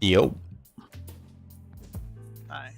Yo. Hi.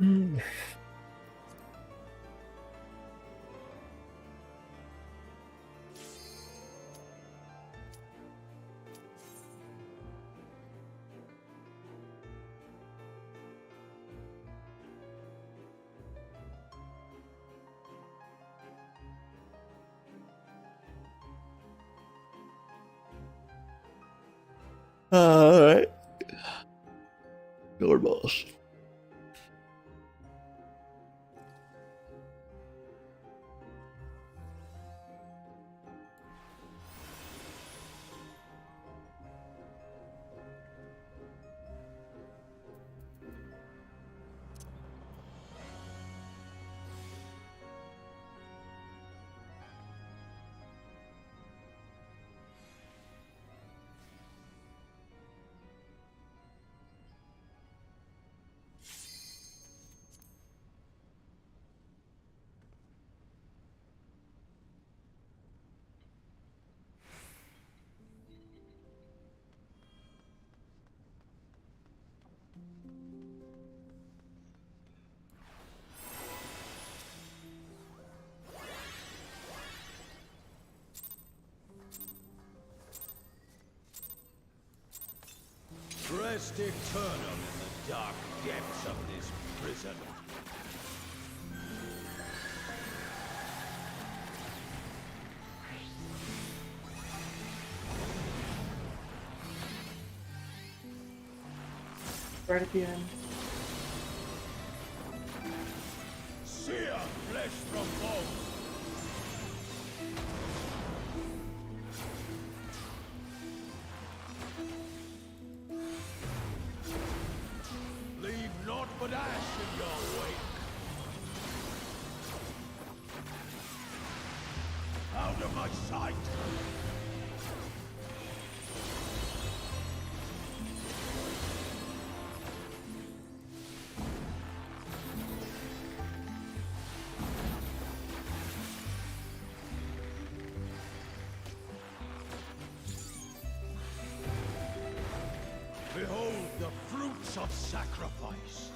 Mm. Alright. Your boss. Rest eternal in the dark depths of this prison. Right at the end. Sear flesh from bone. Leave naught but ash in your wake. Out of my sight. Behold the fruits of sacrifice.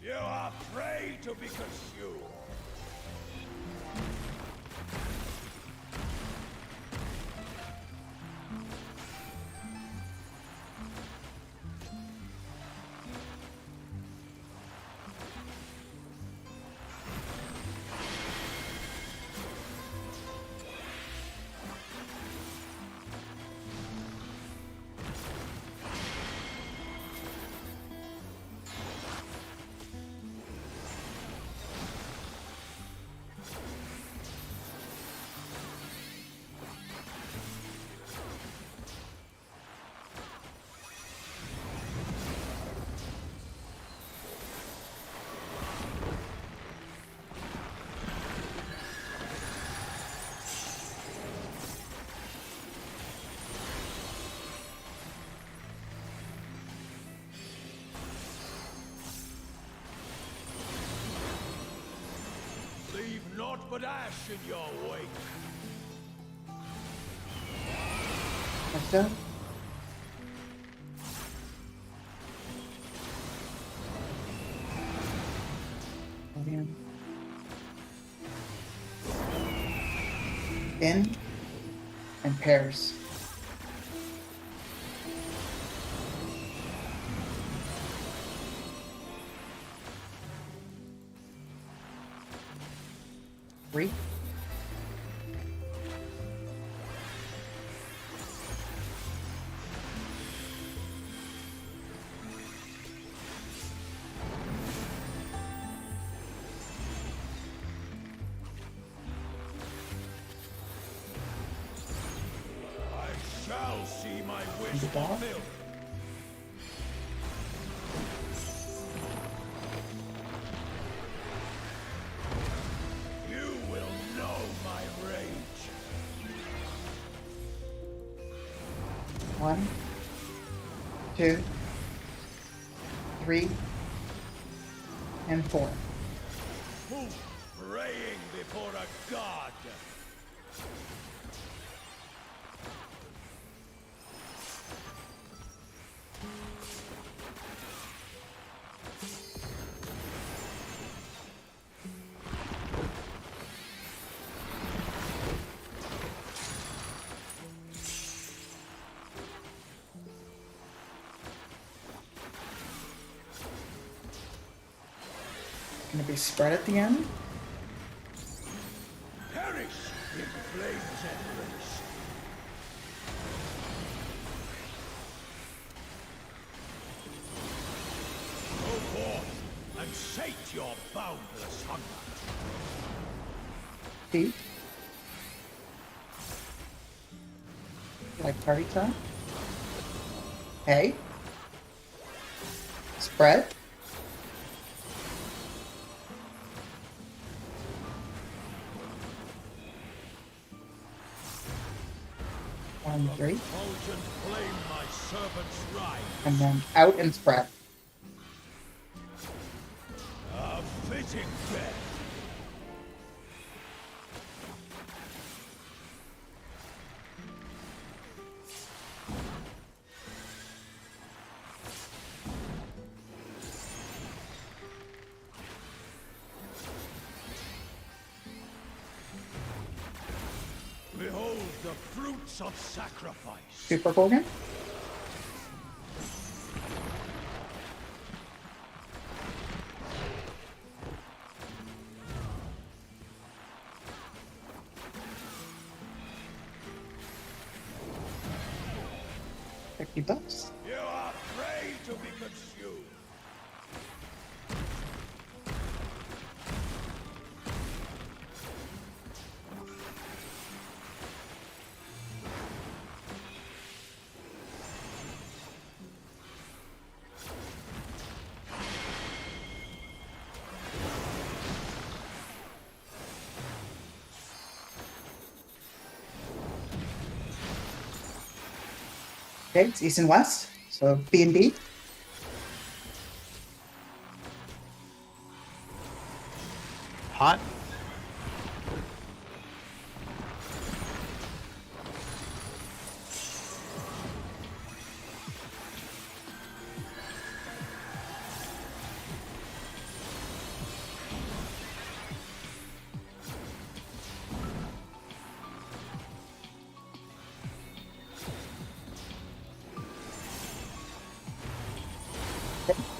You are prey to be consumed. Leave naught but ash in your wake. Next down. In and pairs. Three. I shall see my wish The ball? fulfilled. You will know my rage. 1, 2, 3, and 4. Who praying before a god? Gonna be spread at the end. Perish in flames and race. Go forth and sate your boundless hunger. Feet. Like party time. Hey. Spread. One, 3. Fulgent flame my servants ride. And then out and spread. A fitting death. Behold the fruits of sacrifice. Super Gorgon. $50. You are prey to be consumed. Okay, it's East and West. So B and B. Hot.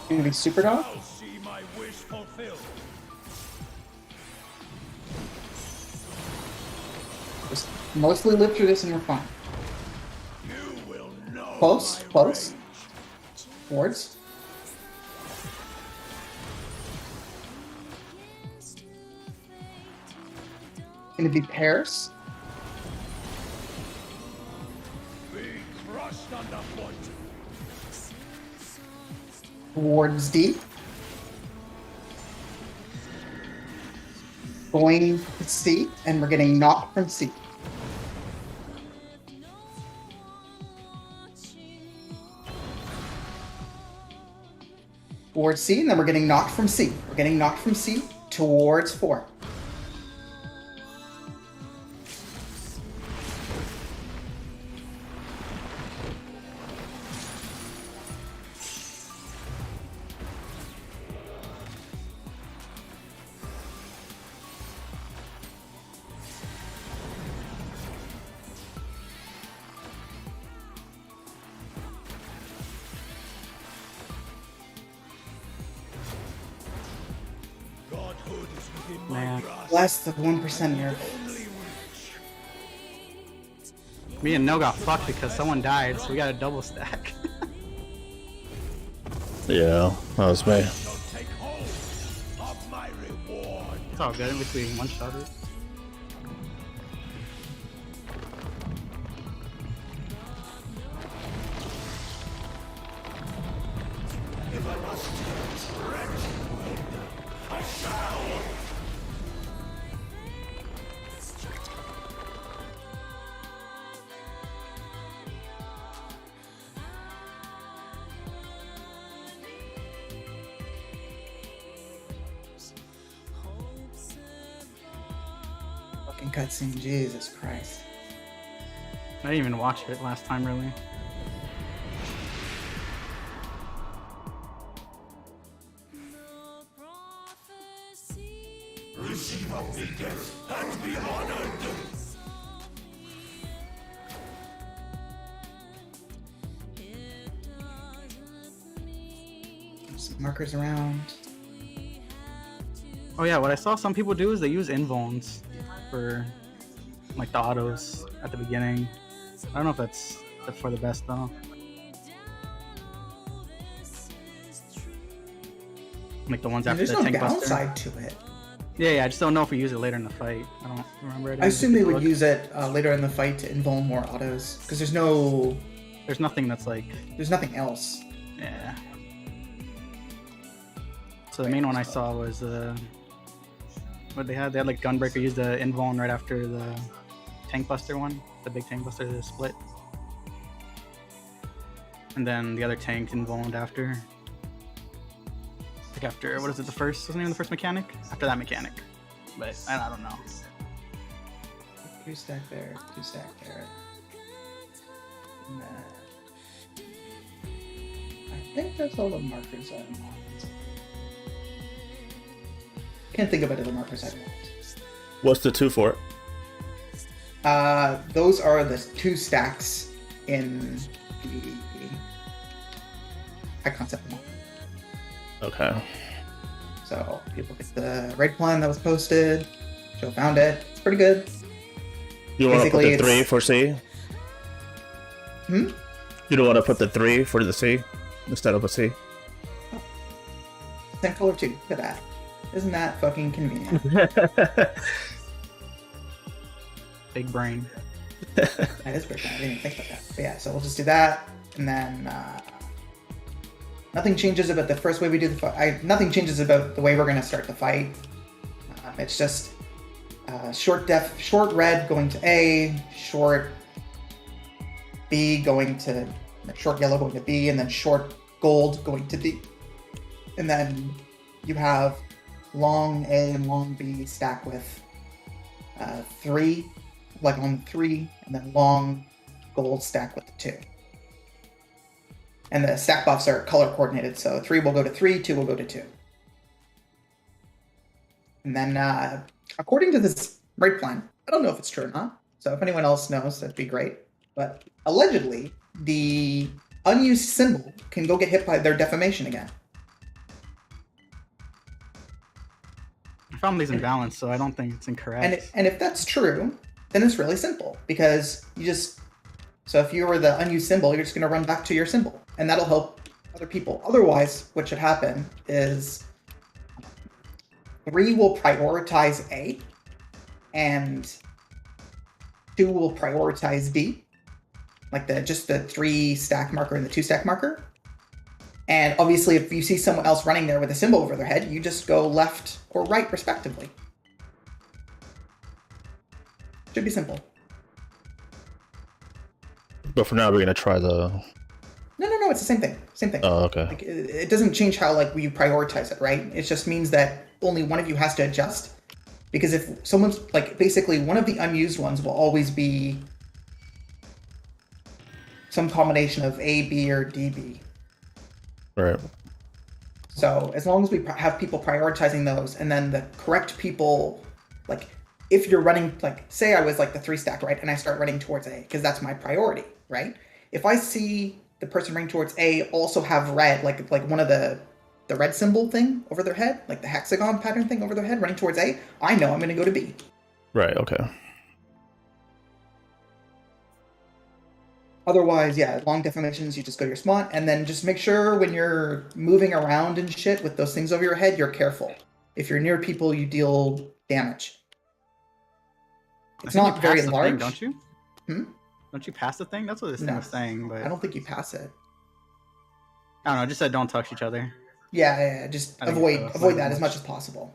Gonna be Super Dog. I'll see my wish fulfilled. Just mostly live through this and we're fine. You will know Close, my close. rage. Wards. Gonna be pairs. Be crushed underfoot. Wards D. Going to C, and we're getting knocked from C. Towards C, and then we're getting knocked from C. We're getting knocked from C towards 4. Godhood is within my Man. grasp. Less than 1% nerf. Only reach. Me and No got fucked because someone died, so we got a double stack. Yeah, that was me. Shall take hold of my reward. It's all good in between one shot. If I must stretch, I shall. cutscene. Jesus Christ. I didn't even watch it last time, really. Some markers around. Oh yeah, what I saw some people do is they use invulns for like the autos at the beginning. I don't know if that's for the best though. Like the ones after There's the no tank buster. downside to it. Yeah, I just don't know if we use it later in the fight. I don't remember. I assume they would use it later in the fight to invuln more autos, because there's nothing that's like. There's nothing else. Yeah. So the main one I saw was what they had like Gunbreaker used the invuln right after the tank buster one, the big tank buster, the split, and then the other tank invulned after. Like after, what is it, what's the name of the first mechanic? After that mechanic. But I don't know. 2 stack there, 2 stack there. And I think that's all the markers I want. Can't think of any other markers I want. What's the 2 for? Those are the 2 stacks in the high concept one. Okay. So people get the raid plan that was posted. Joe found it. It's pretty good. You want to put Basically, the 3 for C? Hmm? You don't want to put the 3 for the C instead of a C? Same color too. Look at that. Isn't that fucking convenient? Big brain. That is pretty good. I didn't even think about that. But yeah, so we'll just do that, and then nothing changes about the first way we do the fight. Nothing changes about the way we're going to start the fight. It's just short red going to A, short B going to short yellow going to B, and then short gold going to D, and then you have long A and long B stack with 3, like on 3, and then long gold stack with 2. And the stack buffs are color coordinated, so 3 will go to 3, 2 will go to 2. And then, according to this raid plan, I don't know if it's true or not, so if anyone else knows, that'd be great. But allegedly, the unused symbol can go get hit by their defamation again. I found these imbalanced, so I don't think it's incorrect. And if that's true, then it's really simple, because so if you were the unused symbol, you're just going to run back to your symbol, and that'll help other people. Otherwise, what should happen is 3 will prioritize A, and 2 will prioritize D, like just the 3 stack marker and the 2 stack marker. And obviously, if you see someone else running there with a symbol over their head, you just go left or right, respectively. Should be simple. But for now, we're going to try the... No, it's the same thing. Same thing. Oh, okay. Like, it doesn't change how you prioritize it, right? It just means that only one of you has to adjust. Because if someone's, basically one of the unused ones will always be some combination of A, B, or DB. Right. So as long as we have people prioritizing those, and then the correct people, if you're running, say I was the 3 stack, right, and I start running towards A, because that's my priority, right? If I see the person running towards A also have red, like one of the red symbol thing over their head, like the hexagon pattern thing over their head, running towards A, I know I'm going to go to B. Right, okay. Otherwise, yeah, long defamations, you just go to your spot, and then just make sure when you're moving around and shit with those things over your head, you're careful. If you're near people, you deal damage. It's not very large. Thing, don't you? Hmm? Don't you pass the thing? That's what this thing was saying, but... I don't think you pass it. I don't know, it just said don't touch each other. Yeah, just avoid that as much as possible.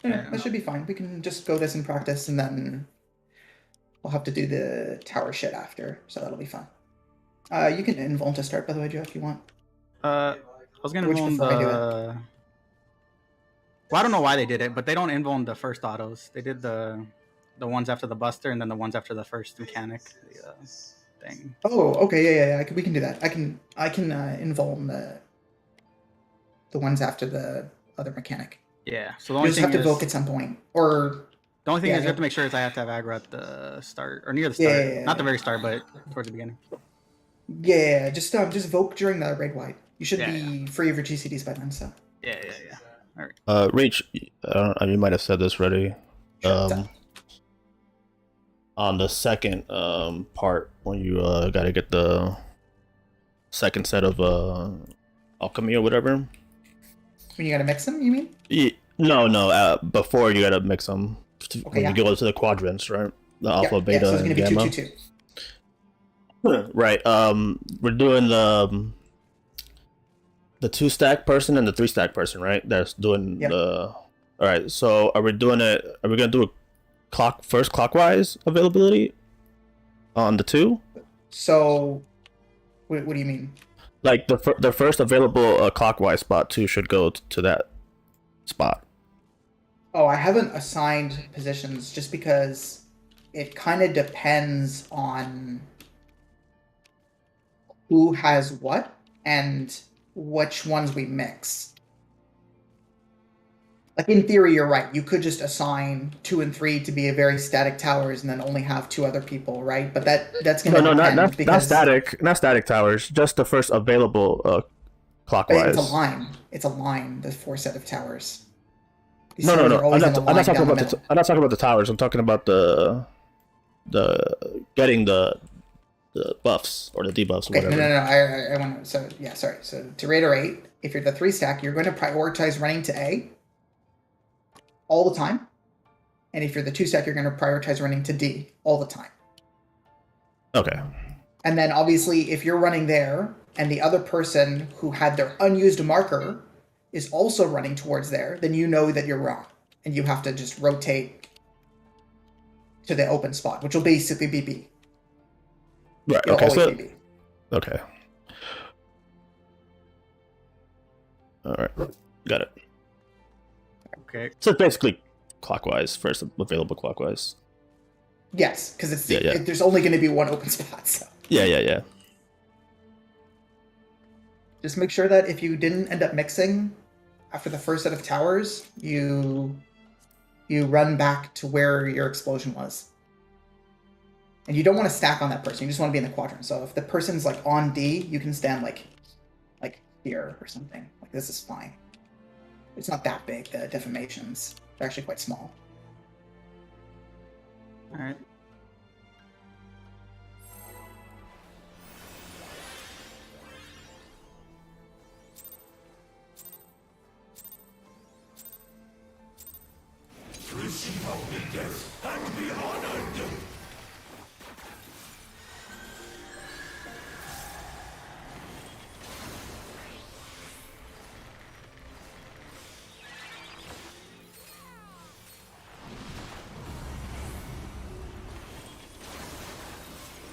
Yeah, that should be fine. We can just go this in practice, and then we'll have to do the tower shit after, so that'll be fun. You can invuln to start, by the way, Joe, if you want. I was gonna invuln the... Well, I don't know why they did it, but they don't invuln the first autos. They did the the ones after the Buster, and then the ones after the first mechanic thing. Oh, okay, yeah. We can do that. I can invuln the ones after the other mechanic. Yeah. So the You only just thing have to is, Voke at some point, or the only thing yeah, is you yeah. have to make sure is I have to have aggro at the start or near the start, Yeah. not the very start, but towards the beginning. Yeah. Just Voke during the raid wide. You should Yeah, be free of your GCDs by then. So Yeah. All right. Reach. You might have said this already. sure, what's up? On the second part when you gotta get the second set of alchemy or whatever. When you gotta mix them, you mean? No. Before you gotta mix them when yeah. you go to the quadrants, right? The alpha, Yeah, beta, so it's gonna and be gamma. 2-2-2. Right. We're doing the 2-stack person and the 3-stack person, right? That's doing Yep. the. All right. So are we doing it? Are we gonna do a first clockwise availability on the 2? So, what do you mean? Like the first available clockwise spot 2 should go to that spot. Oh, I haven't assigned positions just because it kind of depends on who has what and which ones we mix. Like, in theory, you're right. You could just assign 2 and 3 to be a very static towers and then only have 2 other people, right? But that's going to depend not because not static towers. Just the first available clockwise. it's a line. It's a line. The 4 set of towers. These No. towers are always in a I'm line not talking down the about middle. I'm not talking about the towers. I'm talking about the getting the buffs or the debuffs or Okay, whatever. no. I want to. So yeah, sorry. So to reiterate, if you're the 3-stack, you're going to prioritize running to A all the time, and if you're the 2-stack, you're going to prioritize running to D all the time. Okay. And then obviously, if you're running there, and the other person who had their unused marker is also running towards there, then you know that you're wrong, and you have to just rotate to the open spot, which will basically be B. Right. It'll Okay. always So be B. okay. All right. Got it. Okay. So it's basically clockwise, first available clockwise. Yes, because it's Yeah. there's only going to be one open spot. So Yeah. just make sure that if you didn't end up mixing after the first set of towers, you run back to where your explosion was. And you don't want to stack on that person. You just want to be in the quadrant. So if the person's like on D, you can stand like here or something. Like this is fine. It's not that big. The deformations, they're actually quite small. All right. Receive obedience and be honored.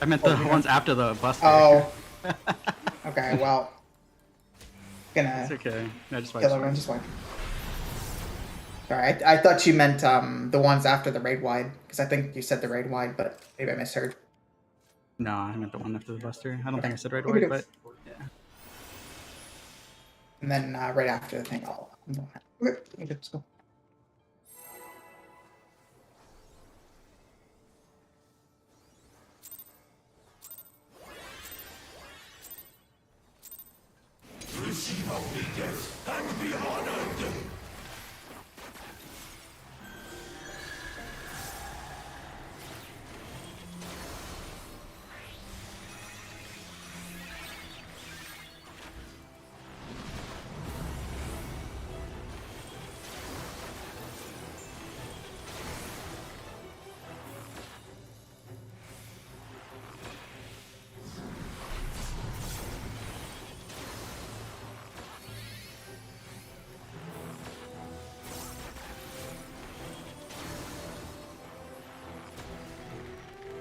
I meant the ones after the Buster. Oh. Okay, well. Gonna It's okay. No, just kill everyone, just one. Sorry, I thought you meant the ones after the raid wide, because I think you said the raid wide, but maybe I misheard. No, I meant the one after the Buster. I don't think I said right Maybe away, it but yeah. And then right after the thing, okay, let's go. Receive obedience and be honored.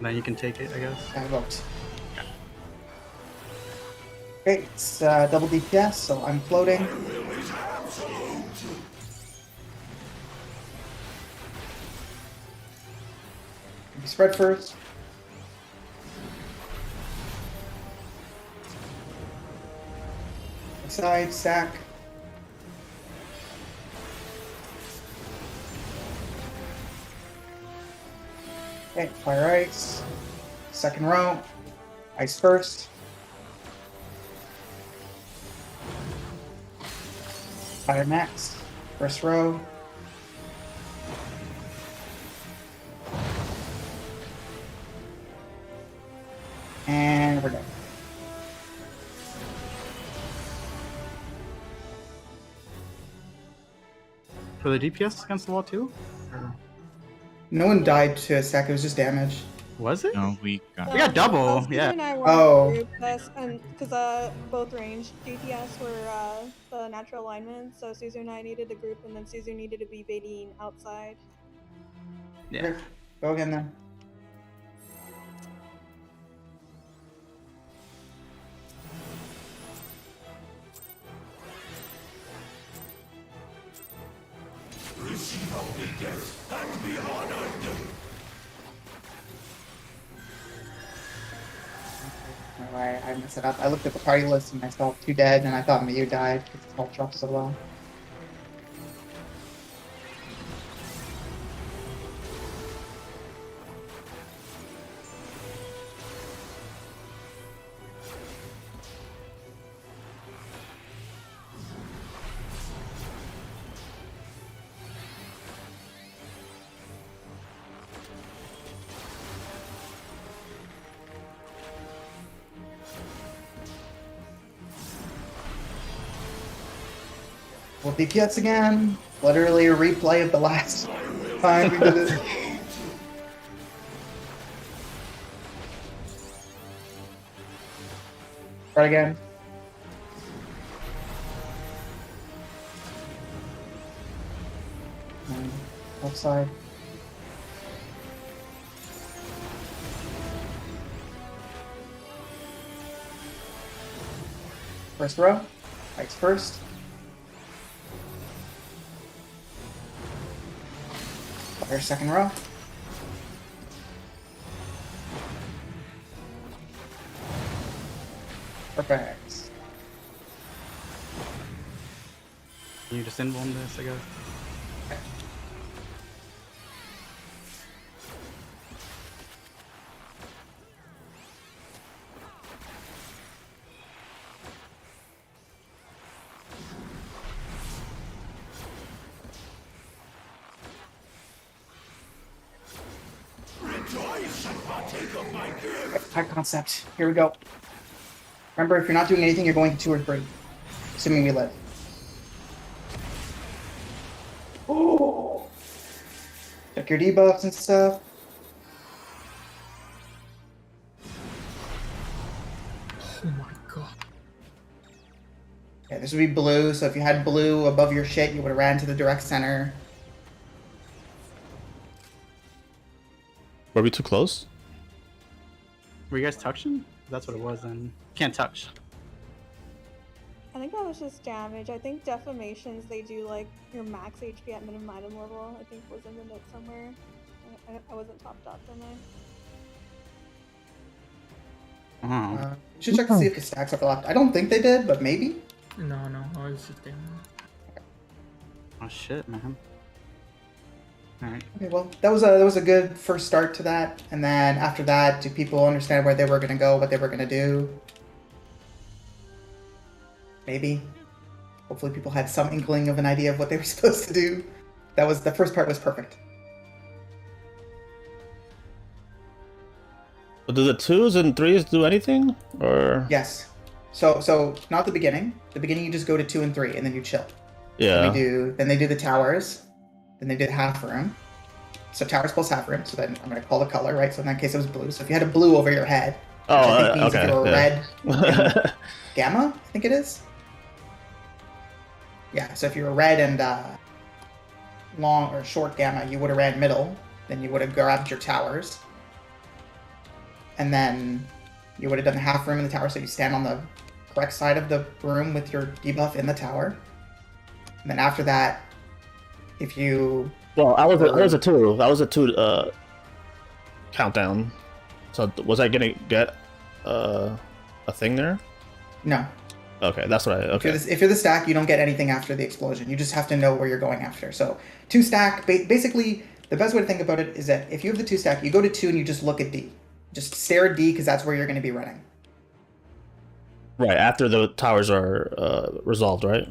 Then you can take it, I guess. I vote. Okay, it's double DPS, so I'm floating. spread first. Side, stack. Okay, fire ice. Second row. Ice first. Fire next. First row. And we're done. For the DPS against the wall too? Or No one died to a stack, it was just damage. was it? No, we got. We got double, Suzu yeah. and I were Oh. in the group, because both range DPS were the natural alignment, so Suzu and I needed the group, and then Suzu needed to be baiting outside. Yeah. Okay, go again then. Alright, I messed it up. I looked at the party list and I saw 2 dead, and I thought Mayu died because the health dropped so low. Well, DPS again. Literally a replay of the last time we did it. Try again. Left side. First row. Ice first. Fire second row. Perfect. Can you just invuln this, I guess? High concept. Here we go. Remember, if you're not doing anything, you're going to 2 or 3. Assuming we live. Oh! Check your debuffs and stuff. Oh my god. Yeah, this would be blue, so if you had blue above your shit, you would have ran to the direct center. Were we too close? Were you guys touching? That's what it was then. Can't touch. I think that was just damage. I think defamations, they do like your max HP at minimum item level. I think was in the note somewhere. I wasn't topped up, am I? Oh. You should check to see if the stacks overlapped. I don't think they did, but maybe. No, I was just damn. Oh shit, man. Alright. Okay, well, that was a good first start to that. And then after that, do people understand where they were going to go, what they were going to do? Maybe. Hopefully people had some inkling of an idea of what they were supposed to do. The first part was perfect. But do the 2s and 3s do anything? Or Yes. So not the beginning. The beginning you just go to 2 and 3 and then you chill. yeah. Then they do the towers. Then they did half room. So towers plus half room. So then I'm going to call the color, right? So in that case it was blue. So if you had a blue over your head, which I think means okay. if you were Yeah. red and gamma, I think it is. Yeah, so if you were red and long or short gamma, you would have ran middle. Then you would have grabbed your towers. And then you would have done half room in the tower, so you stand on the correct side of the room with your debuff in the tower. And then after that, if you... Well, I was a 2. I was a 2. countdown. So was I gonna get a thing there? No. Okay, that's what I. Okay. If you're the stack, you don't get anything after the explosion. You just have to know where you're going after. So 2 stack, basically, the best way to think about it is that if you have the 2 stack, you go to 2 and you just look at D. Just stare at D because that's where you're going to be running. Right after the towers are resolved, right?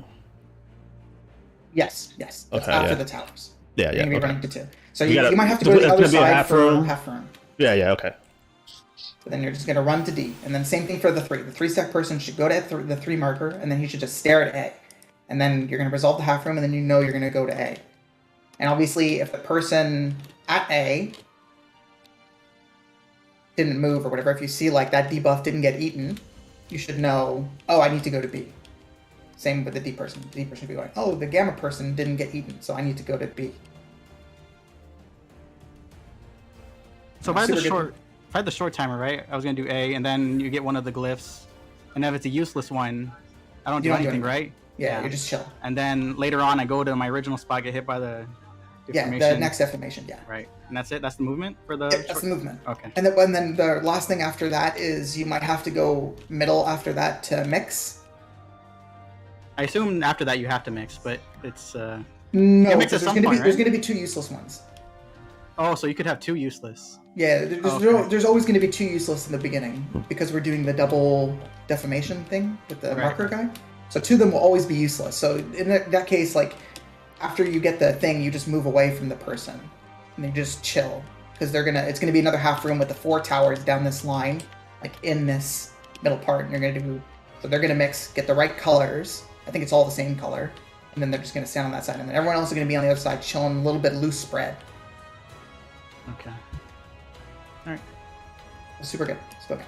Yes. That's Okay, after yeah. the towers. Yeah, You're going to be okay. running to 2. So You gotta- you might have to so go to the it's other gonna be a side half for room? half room. Yeah, okay. So then you're just going to run to D. And then same thing for the 3. The 3 stack person should go to the 3 marker, and then he should just stare at A. And then you're going to resolve the half room, and then you know you're going to go to A. And obviously, if the person at A didn't move or whatever, if you see like that debuff didn't get eaten, you should know, oh, I need to go to B. Same with the D person. The D person should be going, oh, the gamma person didn't get eaten, so I need to go to B. So if I had Super the good. short, if I had the short timer, right? I was gonna do A, and then you get one of the glyphs, and if it's a useless one, I don't do You don't do anything, anything. right? Yeah, you're just chill. And then later on, I go to my original spot, get hit by the Yeah, deformation. the next defamation, yeah. Right, and that's it. That's the movement for the. Yep, that's the movement. Okay. And then the last thing after that is you might have to go middle after that to mix. I assume after that you have to mix, but it's. No, mix because at some there's point, there's right? gonna be 2 useless ones. Oh, so you could have 2 useless. Yeah, Okay. there's always going to be 2 useless in the beginning because we're doing the double defamation thing with the Right. marker guy. So 2 of them will always be useless. So in that case, like after you get the thing, you just move away from the person and you just chill because it's gonna be another half room with the 4 towers down this line, like in this middle part, and they're gonna mix, get the right colors. I think it's all the same color, and then they're just gonna stand on that side, and then everyone else is gonna be on the other side, chilling a little bit loose spread. Okay. All right. Super good. Spoken.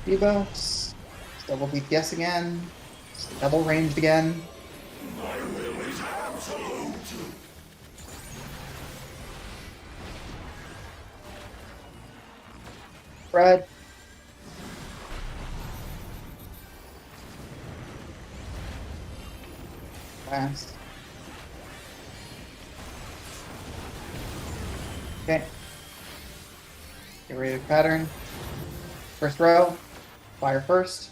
Debuffs. Double DPS again. Double ranged again. Fred. Last. Okay. Get ready to pattern. First row. Fire first.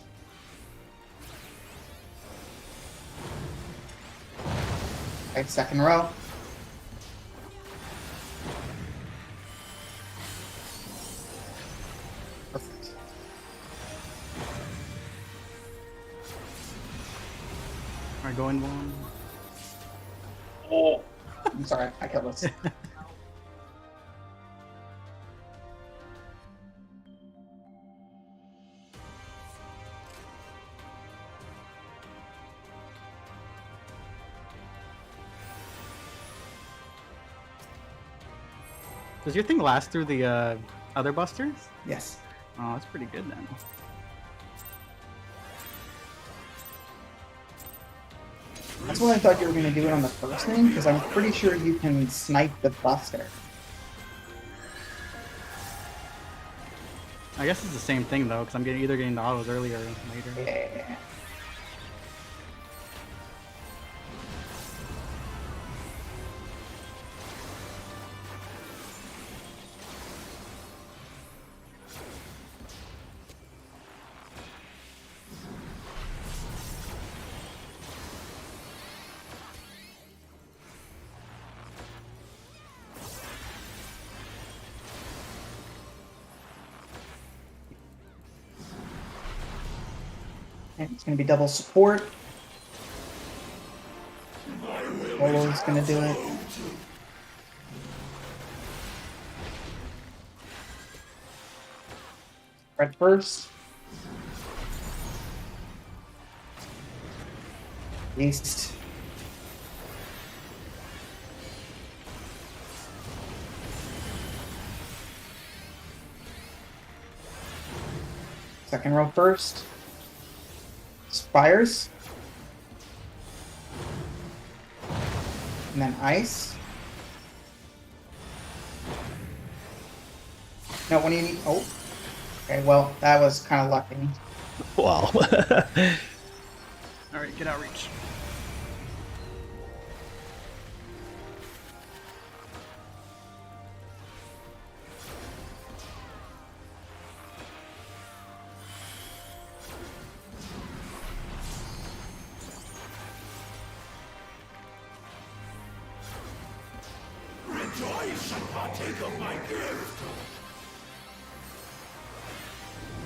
Okay, second row. Perfect. Am I going one? Oh, I'm sorry, I killed this. Does your thing last through the other busters? Yes. Oh, that's pretty good then. That's why I thought you were going to do it on the first thing, because I'm pretty sure you can snipe the buster. I guess it's the same thing though, because I'm either getting the autos earlier or later. Yeah. And it's going to be double support. Lolo's gonna do it. Red first. East. Second row first. Spires. And then ice. No, when do you need... Oh. Okay, well, that was kind of lucky. Wow. Alright, get outreach.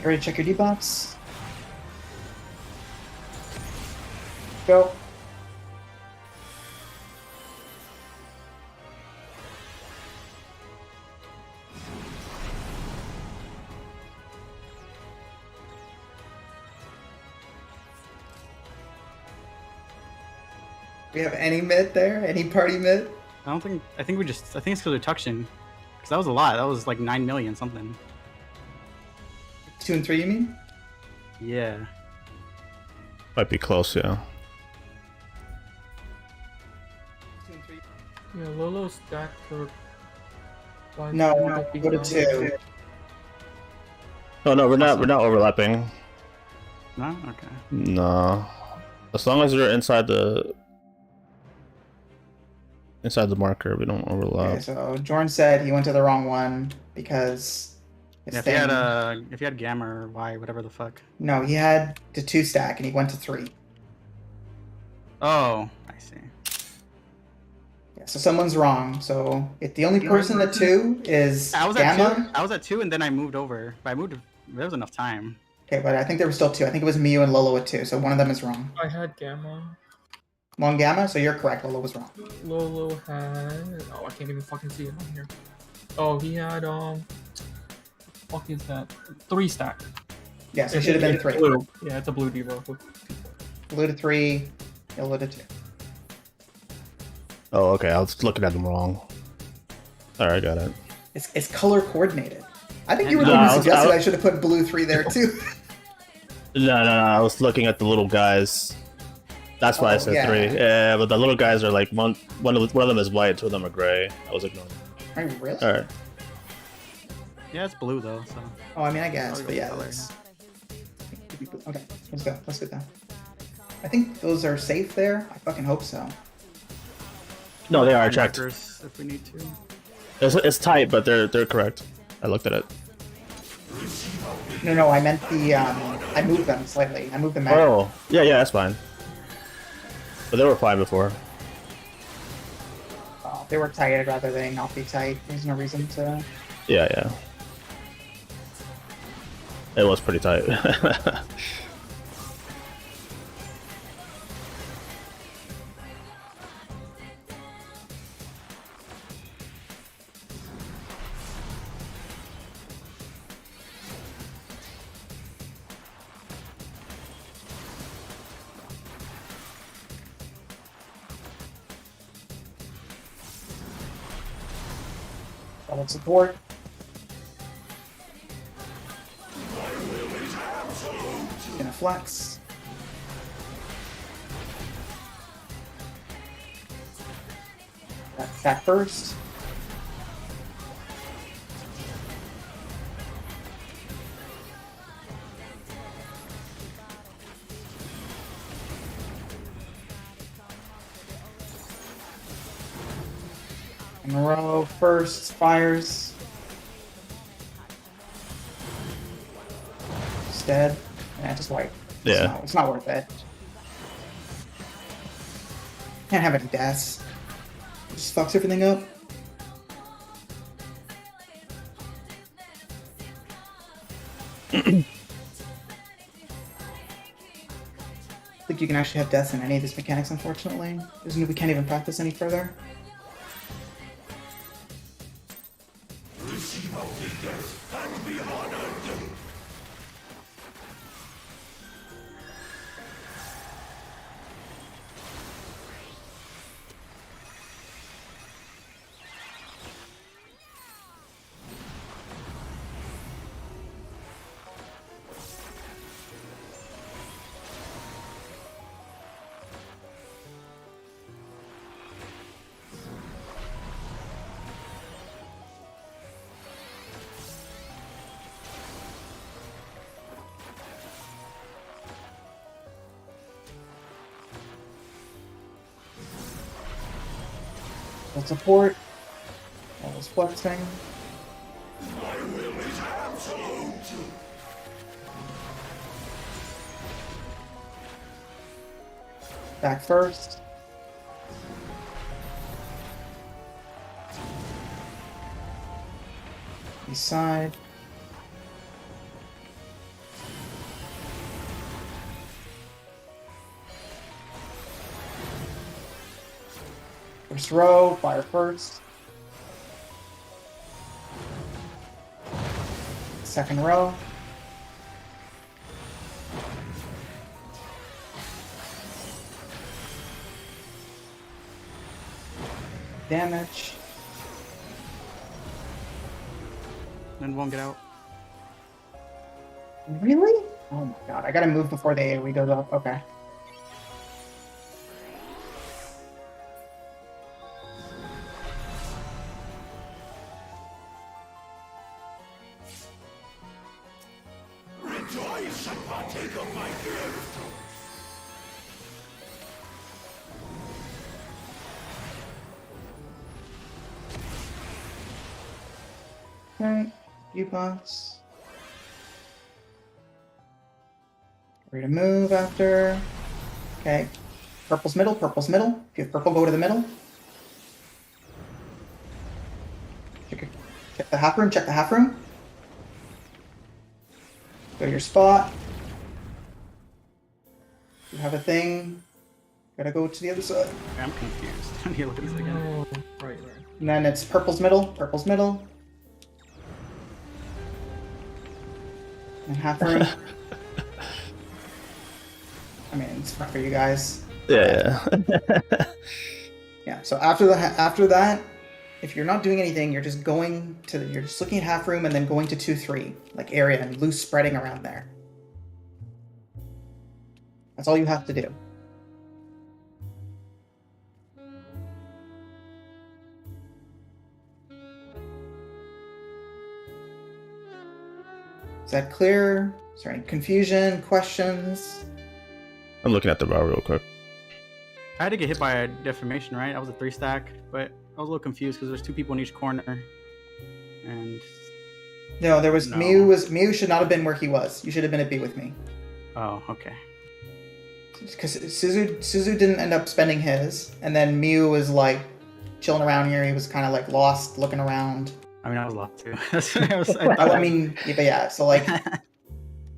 Ready to check your debuffs? Go. We have any mid there? Any party mid? I don't think. I think it's because we're tuction. Because that was a lot. That was like 9 million something. 2 and 3, you mean? Yeah. Might be close, yeah. 2 and 3. Yeah, Lolo stacked for. No, go to 2. Oh no, we're not overlapping. No. Okay. No. As long as you're inside the marker, we don't overlap. Okay, so Jorn said he went to the wrong one because his Yeah, if he had gamma or y, whatever the fuck. No, he had to 2 stack and he went to 3. Oh, I see. Yeah, so someone's wrong. So if the only person at 2 is I was Gamma. at 2. I was at 2 and then I moved over. But I moved. There was enough time. Okay, but I think there were still 2. I think it was Miyu and Lolo at 2. So one of them is wrong. I had Gamma. Long Gamma, so you're correct. Lolo was wrong. Lolo had. Oh, I can't even fucking see it on here. Oh, he had fuck is that? 3 stack. Yes, it should have been It's 3. blue. Yeah, it's a blue debuff. Blue to 3, yellow to 2. Oh, okay. I was looking at them wrong. Alright, got it. It's color coordinated. I think you were the No, one I who was- suggested I I should have put blue 3 there too. No. I was looking at the little guys. That's why I Oh, said yeah. 3. Yeah, but the little guys are like one of them is white, 2 of them are gray. I was ignoring. Are you really? All right. Yeah, it's blue though. So. Oh, I mean, I guess, I'll go but yeah. color. That's... Okay, let's go. Let's get that. I think those are safe there. I fucking hope so. No, they are And checked. markers if we need to. It's tight, but they're correct. I looked at it. No, I meant the I moved them slightly. I moved them back. Oh, yeah, that's fine. But they were fine before. Oh, they were tight. I'd rather they not be tight. There's no reason to. Yeah. It was pretty tight. Solid support. Gonna flex. That first. In a row, first, fires. Just dead. Yeah, just wipe. Yeah. It's not worth it. Can't have any deaths. Just fucks everything up. The think you can actually have deaths in any of these mechanics, unfortunately. We can't even practice any further. Support. That was flexing. My will is absolute. Back first. East side. First row, fire first. Second row. Damage. Then won't get out. Really? Oh my god, I gotta move before the AoE goes up. Okay. Rejoice and partake of my gift. Alright, few pots. Ready to move after. Okay. Purple's middle, purple's middle. If you have purple, go to the middle. Check the half room, check the half room. Go to your spot. You have a thing. Gotta go to the other side. I'm confused. I need to look at this again. Oh, right. And then it's purple's middle, purple's middle. And half room. I mean, it's fun for you guys. Yeah. Yeah. So after that, if you're not doing anything, you're just you're just looking at half room and then going to 2-3, like area and loose spreading around there. That's all you have to do. Is that clear? Is there any confusion, questions? I'm looking at the bar real quick. I had to get hit by a defamation, right? I was a 3-stack, but I was a little confused because there's 2 people in each corner. And No, there was No. Mew should not have been where he was. You should have been at B with me. oh, okay. Because Suzu didn't end up spending his, and then Mew was like chilling around here. He was kind of like lost, looking around. I mean, I was lost too. I mean, yeah, but yeah. So like,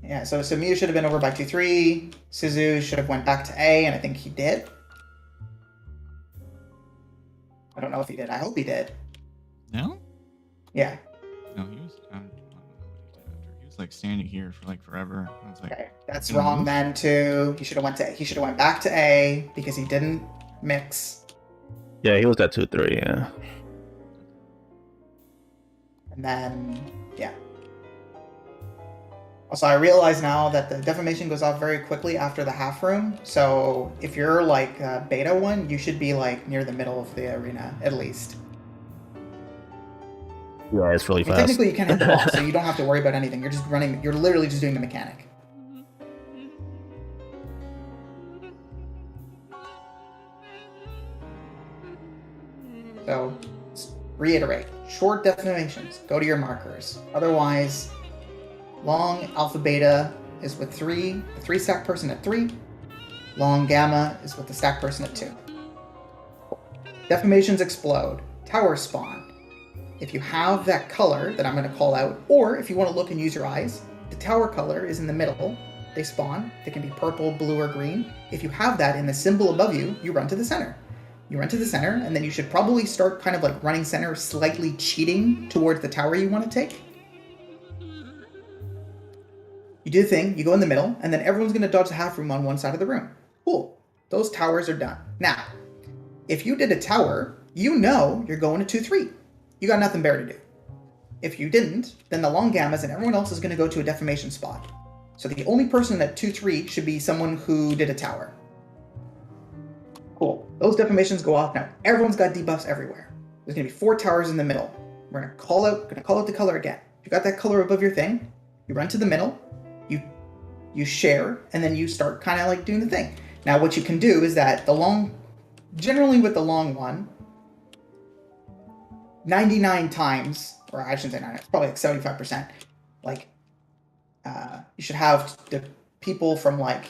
yeah. So Mew should have been over by 2-3. Suzu should have went back to A, and I think he did. I don't know if he did. I hope he did. No? Yeah. No, he was. I don't know what he did after. He was like standing here for like forever. I was like, Okay. That's Didn't wrong move? then too. He should have went back to A because he didn't mix. Yeah, he was at 2-3, yeah. And then, yeah. Also, I realize now that the defamation goes off very quickly after the half room. So if you're like beta 1, you should be like near the middle of the arena at least. Yeah, it's really I mean, fast. technically, you can't hit the ball, so you don't have to worry about anything. You're just running. You're literally just doing the mechanic. So, reiterate. Short defamations. Go to your markers. Otherwise, long alpha beta is with 3. The 3-stack person at 3. Long gamma is with the stack person at 2. Defamations explode. Towers spawn. If you have that color that I'm going to call out, or if you want to look and use your eyes, the tower color is in the middle, they spawn. They can be purple, blue, or green. If you have that in the symbol above you, you run to the center. You run to the center, and then you should probably start kind of like running center, slightly cheating towards the tower you want to take. You do the thing, you go in the middle, and then everyone's going to dodge the half room on one side of the room. Cool. Those towers are done. Now, if you did a tower, you know you're going to 2-3. You got nothing better to do. If you didn't, then the long gammas and everyone else is going to go to a defamation spot. So the only person at 2-3 should be someone who did a tower. Cool. Those defamations go off now. Everyone's got debuffs everywhere. There's going to be 4 towers in the middle. We're going to call out the color again. You got that color above your thing. You run to the middle. You share, and then you start kind of like doing the thing. Now, what you can do is that generally with the long one, 99 times, or I shouldn't say 99, it's probably like 75%, like, you should have the people from like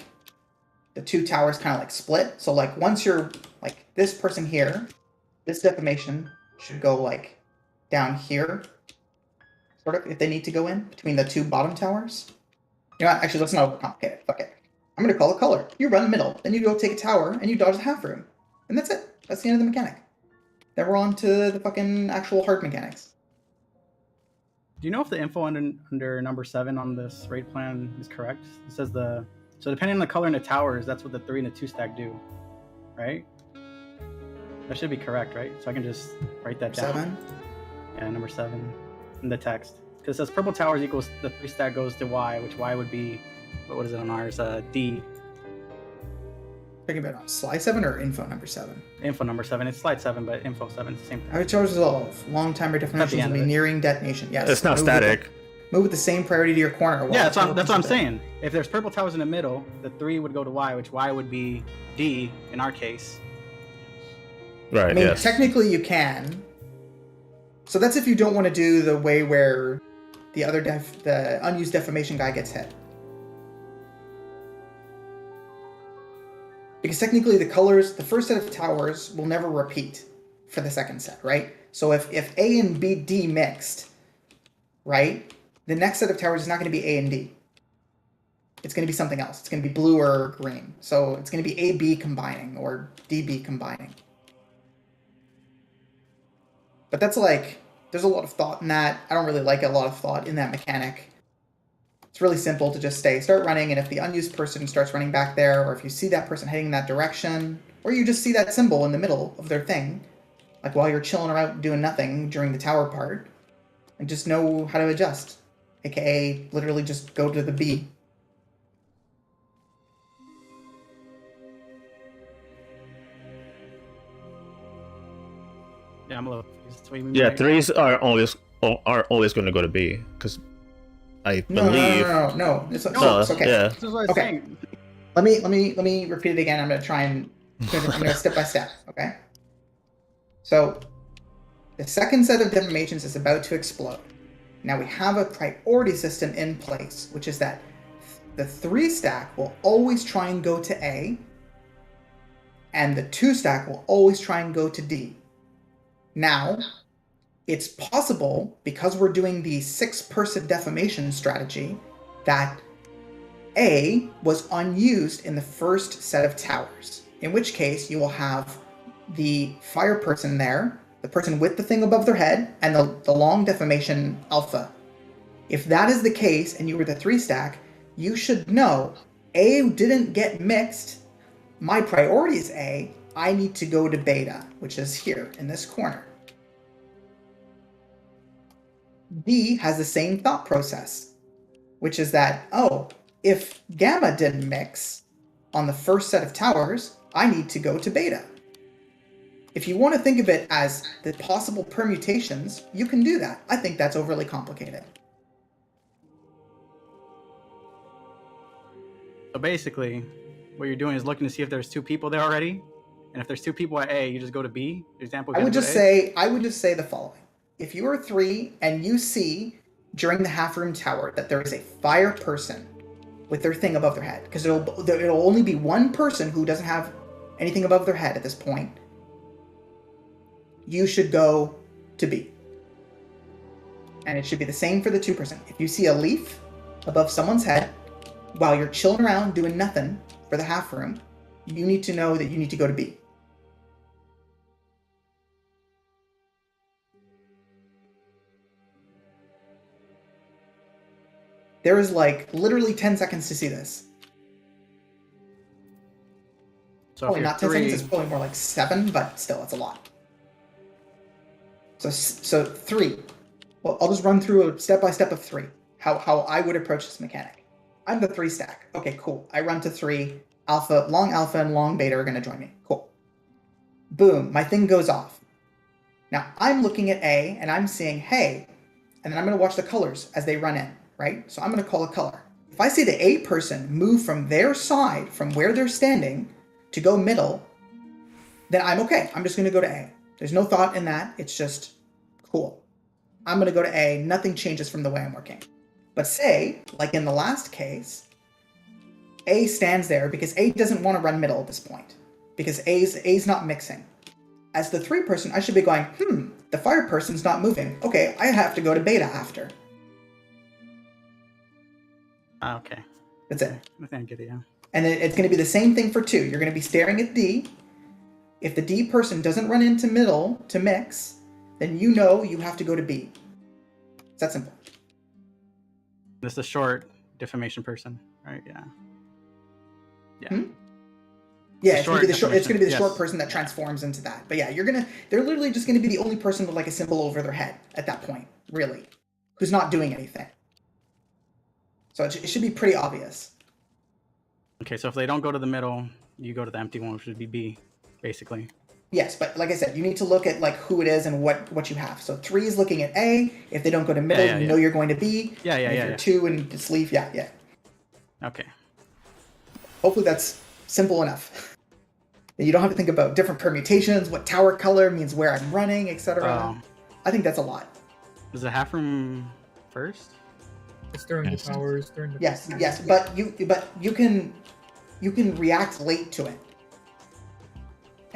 the 2 towers kind of like split. So like once you're like this person here, this defamation should go like down here, sort of, if they need to go in between the 2 bottom towers. You know what? Actually, let's not overcomplicate it. Fuck it. I'm going to call a color. You run the middle, then you go take a tower, and you dodge the half room. And that's it. That's the end of the mechanic. Then we're on to the fucking actual hard mechanics. Do you know if the info under number 7 on this raid plan is correct? It says so depending on the color in the towers, that's what the 3 and the 2 stack do, right? That should be correct, right? So I can just write that down. 7? Yeah, number 7 in the text. Because it says purple towers equals the 3 stack goes to Y, which Y would be, what is it on ours? D. Talking about on slide 7 or info number 7? Info number 7. It's slide 7, but info 7 is the same thing. Our charge resolve. Long timer definitions will be nearing detonation. Yes. It's not static. Move with the same priority to your corner. Yeah, that's what I'm saying. If there's purple towers in the middle, the 3 would go to Y, which Y would be D in our case. Right, I mean, yes. technically you can. So that's if you don't want to do the way where the unused defamation guy gets hit. Because technically the colors, the first set of towers will never repeat for the second set, right? So if A and B, D mixed, right? The next set of towers is not going to be A and D. It's going to be something else. It's going to be blue or green. So it's going to be AB combining or DB combining. But that's like, there's a lot of thought in that. I don't really like a lot of thought in that mechanic. It's really simple to just start running, and if the unused person starts running back there, or if you see that person heading in that direction, or you just see that symbol in the middle of their thing, like while you're chilling around doing nothing during the tower part, and just know how to adjust. AKA, literally just go to the B. Yeah, I'm a little confused. Yeah, 3s are always going to go to B, because I believe. No. It's okay. Yeah. This is what I was Okay. saying. Let me repeat it again. I'm gonna try and I'm gonna step by step. Okay. So the second set of defamations is about to explode. Now we have a priority system in place, which is that the 3 stack will always try and go to A, and the 2 stack will always try and go to D. Now, it's possible, because we're doing the 6-person defamation strategy, that A was unused in the first set of towers, in which case you will have the fire person there, the person with the thing above their head, and the long defamation alpha. If that is the case, and you were the 3 stack, you should know A didn't get mixed. My priority is A. I need to go to beta, which is here in this corner. D has the same thought process, which is that, if gamma didn't mix on the first set of towers, I need to go to beta. If you want to think of it as the possible permutations, you can do that. I think that's overly complicated. So basically, what you're doing is looking to see if there's 2 people there already, and if there's 2 people at A, you just go to B. Example. I would just say the following: if you are 3 and you see during the half room tower that there is a fire person with their thing above their head, because it'll only be one person who doesn't have anything above their head at this point, you should go to B. And it should be the same for the 2 person. If you see a leaf above someone's head, while you're chilling around doing nothing for the half room, you need to know that you need to go to B. There is like literally 10 seconds to see this. So Probably if you're not 10 seconds, it's 3, probably more like 7, but still, it's a lot. So 3. Well, I'll just run through a step-by-step of 3, how I would approach this mechanic. I'm the 3 stack. Okay, cool. I run to 3. Long alpha and long beta are going to join me. Cool. Boom, my thing goes off. Now, I'm looking at A, and I'm seeing, hey, and then I'm going to watch the colors as they run in, right? So I'm going to call a color. If I see the A person move from their side, from where they're standing, to go middle, then I'm okay. I'm just going to go to A. There's no thought in that. It's just cool. I'm going to go to A. Nothing changes from the way I'm working. But say, like in the last case, A stands there because A doesn't want to run middle at this point, because A's not mixing. As the 3 person, I should be going, the fire person's not moving. Okay, I have to go to beta after. okay. That's it. I think I get it, yeah. And then it's going to be the same thing for 2. You're going to be staring at D. If the D person doesn't run into middle to mix, then you know you have to go to B. It's that simple. This is a short defamation person, right? Yeah. Yeah. Yeah, it's going to be the short. It's going to be the yes. short person that transforms into that. But yeah, they're literally just going to be the only person with like a symbol over their head at that point, really, who's not doing anything. So it should be pretty obvious. Okay, so if they don't go to the middle, you go to the empty one, which would be B, basically. Yes, but like I said, you need to look at like who it is and what you have. So 3 is looking at A. If they don't go to middle, you know you're going to B. Yeah. If you're 2 and just leave, yeah. Okay. Hopefully that's simple enough. You don't have to think about different permutations, what tower color means where I'm running, etc. I think that's a lot. Is the half room first? It's during the towers, during the Yes, but you can react late to it.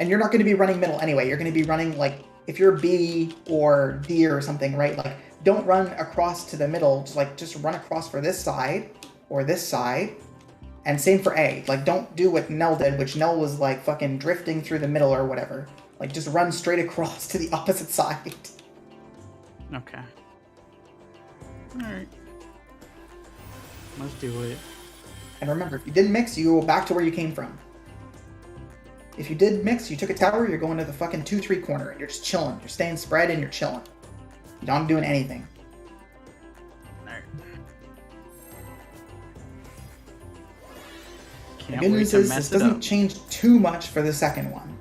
And you're not going to be running middle anyway. You're going to be running like if you're B or D or something, right? Like don't run across to the middle, just run across for this side or this side. And same for A. Like don't do what Nell did, which Nell was like fucking drifting through the middle or whatever. Like just run straight across to the opposite side. Okay. Alright. Let's do it. And remember, if you didn't mix, you go back to where you came from. If you did mix, you took a tower, you're going to the fucking 2-3 corner, and you're just chilling. You're staying spread and you're chilling. You're not doing anything. Alright. The good news is this doesn't change too much for the second one.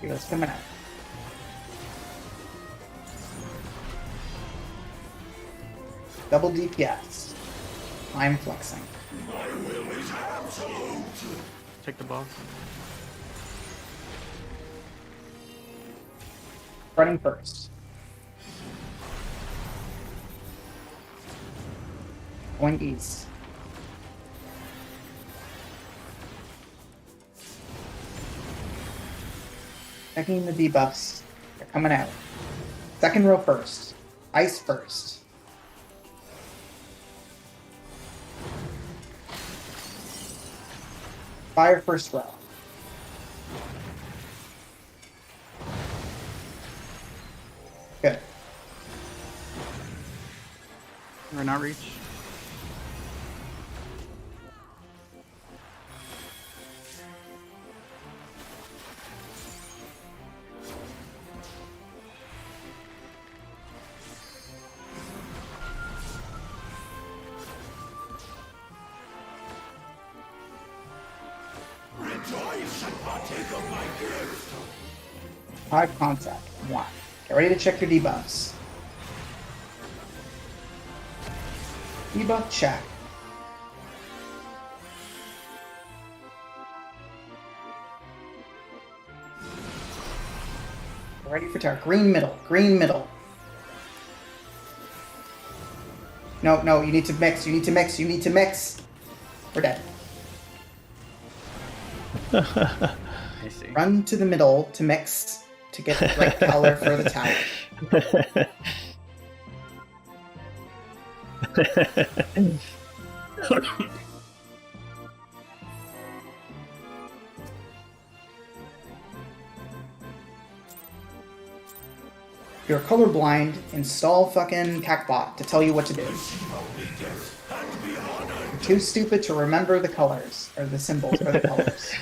Here goes coming out. Double DPS. I'm flexing. Take the boss. Running first. Going east. Checking the debuffs. They're coming out. Second row first. Ice first. Fire first row. Good. We're not reach. Hard contact. 1. Get ready to check your debuffs. Debuff check. Get ready for tower. Green middle. Green middle. No, no, you need to mix. You need to mix. You need to mix. We're dead. I see. Run to the middle to mix to get the right color for the tower. If you're colorblind, install fucking CacBot to tell you what to do. You're too stupid to remember the colors, or the symbols, or the colors.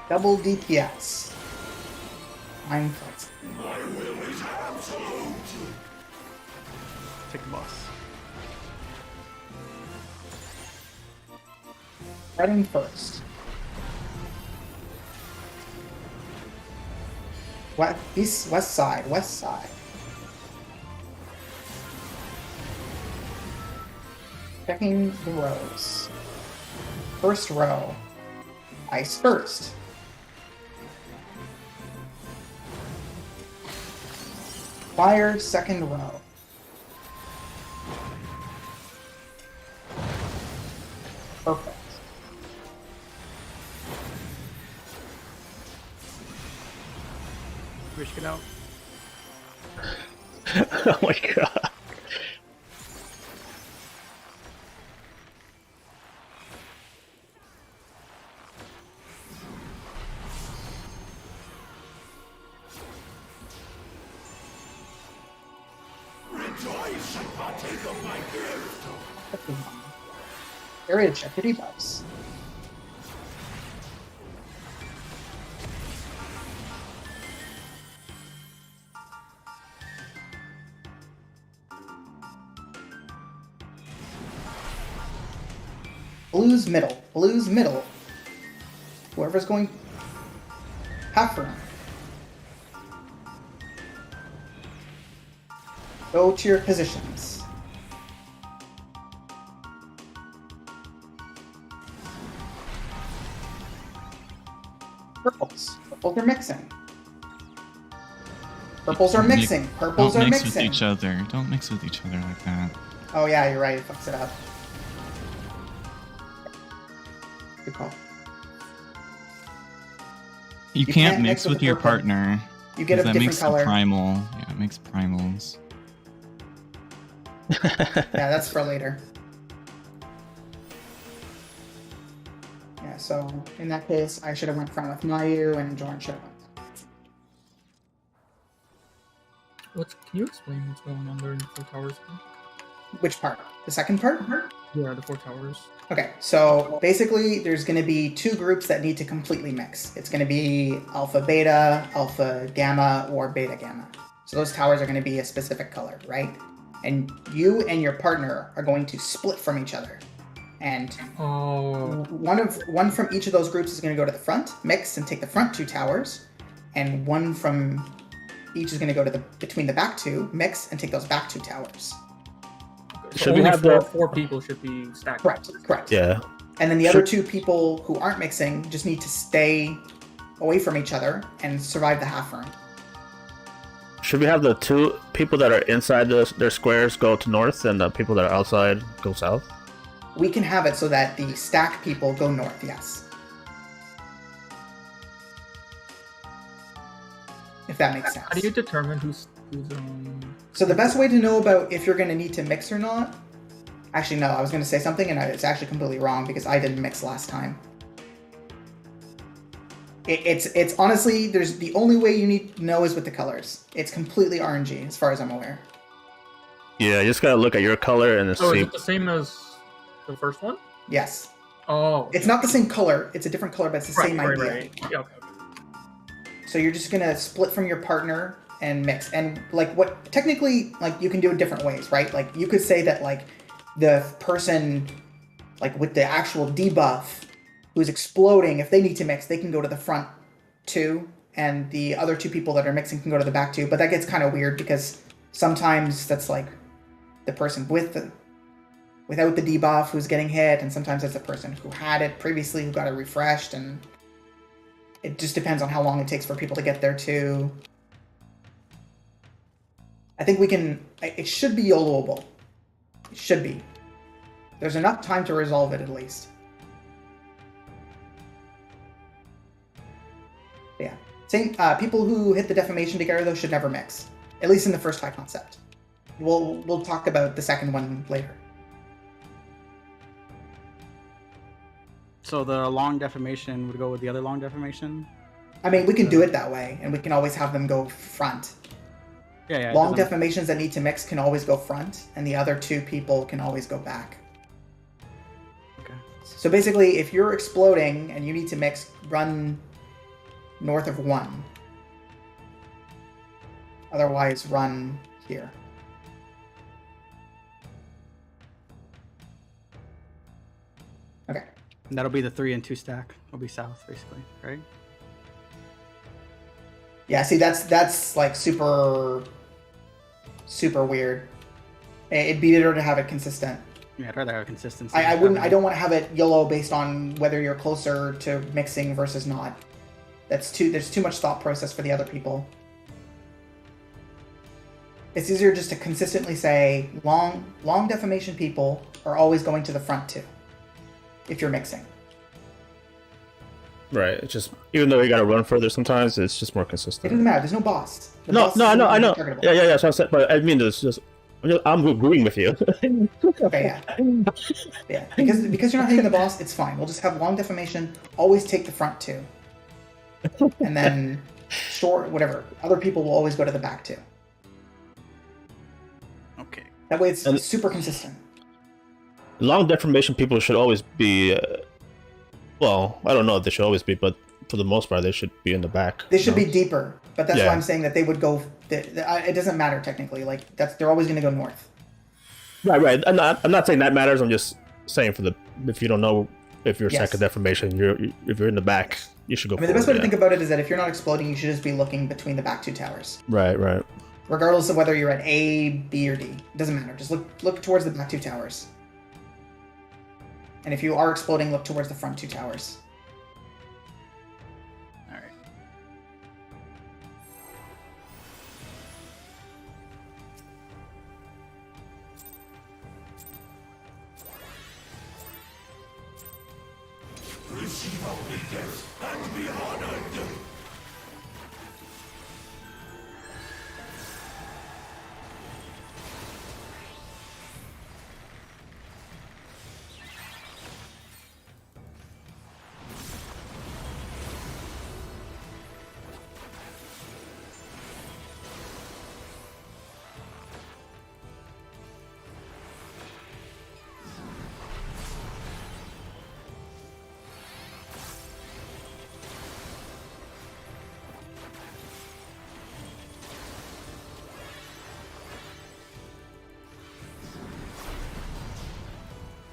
Double DPS. I'm flexible. Take the boss. Spreading first. East, west side, west side. Checking the rows. First row. Ice first. Fire second row. Perfect. Risk it out. Oh my god. Area check your debuffs. Blues middle. Blues middle. Whoever's going half room. Go to your positions. Purples. Purples are mixing. Purples are mixing. Purples Don't are mix mixing. with each other. Don't mix with each other like that. Oh yeah, you're right. It fucks it up. Good call. You can't mix with your purple. partner. You get a That different makes color. the primal. Yeah, it makes primals. Yeah, that's for later. Yeah, so in that case, I should have went front with Mayu, and Jordan should have went. Can you explain what's going on there in the Four Towers? Which part? The second part? Yeah, the Four Towers. Okay, so basically there's going to be two groups that need to completely mix. It's going to be alpha beta, alpha gamma, or beta gamma. So those towers are going to be a specific color, right? And you and your partner are going to split from each other. And Oh. one from each of those groups is going to go to the front, mix, and take the front two towers. And one from each is going to go to between the back two, mix, and take those back two towers. Should we have four people should be stacked? Correct. Yeah. And then the other two people who aren't mixing just need to stay away from each other and survive the half room. Should we have the two people that are inside their squares go to north and the people that are outside go south? We can have it so that the stack people go north, yes. If that makes sense. How do you determine who's So the best way to know about if you're going to need to mix or not, Actually, no, I was going to say something, and it's actually completely wrong because I didn't mix last time. It's honestly, there's the only way you need to know is with the colors. It's completely RNG as far as I'm aware. Yeah, you just gotta look at your color and Oh, see. is it the same as the first one? Yes. Oh. It's not the same color. It's a different color, but it's the same idea. Right. Yeah, okay. So you're just gonna split from your partner and mix. And like what technically, like you can do it different ways, right? Like you could say that like the person like with the actual debuff who's exploding, if they need to mix, they can go to the front 2, and the other 2 people that are mixing can go to the back 2. But that gets kind of weird because sometimes that's like the person without the debuff who's getting hit, and sometimes it's the person who had it previously who got it refreshed, and it just depends on how long it takes for people to get there too. I think we can. It should be YOLOable. It should be. There's enough time to resolve it at least. Yeah. Same. People who hit the defamation together though should never mix. At least in the first high concept. We'll talk about the second one later. So the long defamation would go with the other long defamation? I mean, we can do it that way, and we can always have them go front. Yeah. Long defamations that need to mix can always go front, and the other 2 people can always go back. Okay. So basically, if you're exploding and you need to mix, run north of 1. Otherwise, run here. Okay. And that'll be the 3 and 2 stack. It'll be south, basically, right? Yeah, see, that's like super weird. It'd be better to have it consistent. Yeah, I'd rather have consistency. I don't want to have it YOLO based on whether you're closer to mixing versus not. There's too much thought process for the other people. It's easier just to consistently say long defamation people are always going to the front 2 if you're mixing. Right. It's just even though you gotta run further sometimes, it's just more It consistent. doesn't matter. There's no boss. The No, boss no, is I know. targetable. Yeah. So I said, but I mean, there's just I'm agreeing with you. Okay, yeah. Because you're not hitting the boss, it's fine. We'll just have long defamation. Always take the front 2, and then short whatever. Other people will always go to the back 2. Okay. That way, it's super consistent. Long defamation people should always be. Well, I don't know if they should always be, but for the most part, they should be in the back. They should be deeper, but that's Yeah. why I'm saying that they would go. It doesn't matter technically. Like they're always going to go north. Right. I'm not saying that matters. I'm just saying if you don't know if you're Yes. second defamation, if you're in the back, you should go. I mean, the best way to think about it is that if you're not exploding, you should just be looking between the back 2 towers. Right. Regardless of whether you're at A, B, or D. It doesn't matter. Just look towards the back 2 towers. And if you are exploding, look towards the front 2 towers. All right. Receive our leaders and be honored.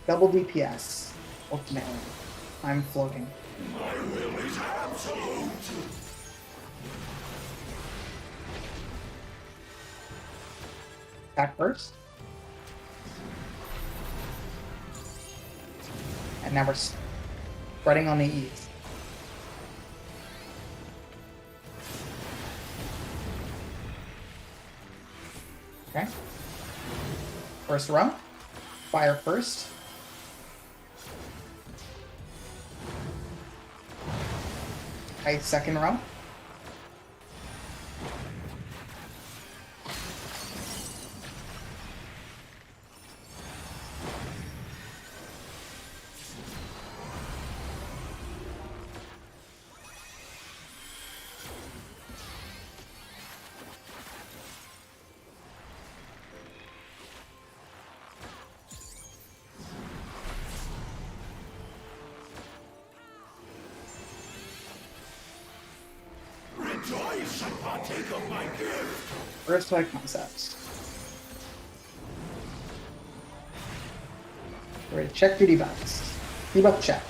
Double DPS. Ultimately. I'm floating. My will is absolute. Back first. And now we're spreading on the east. Okay. First row. Fire first. Okay, second row. First strike concepts. Get ready to check your debuffs. Debuff check.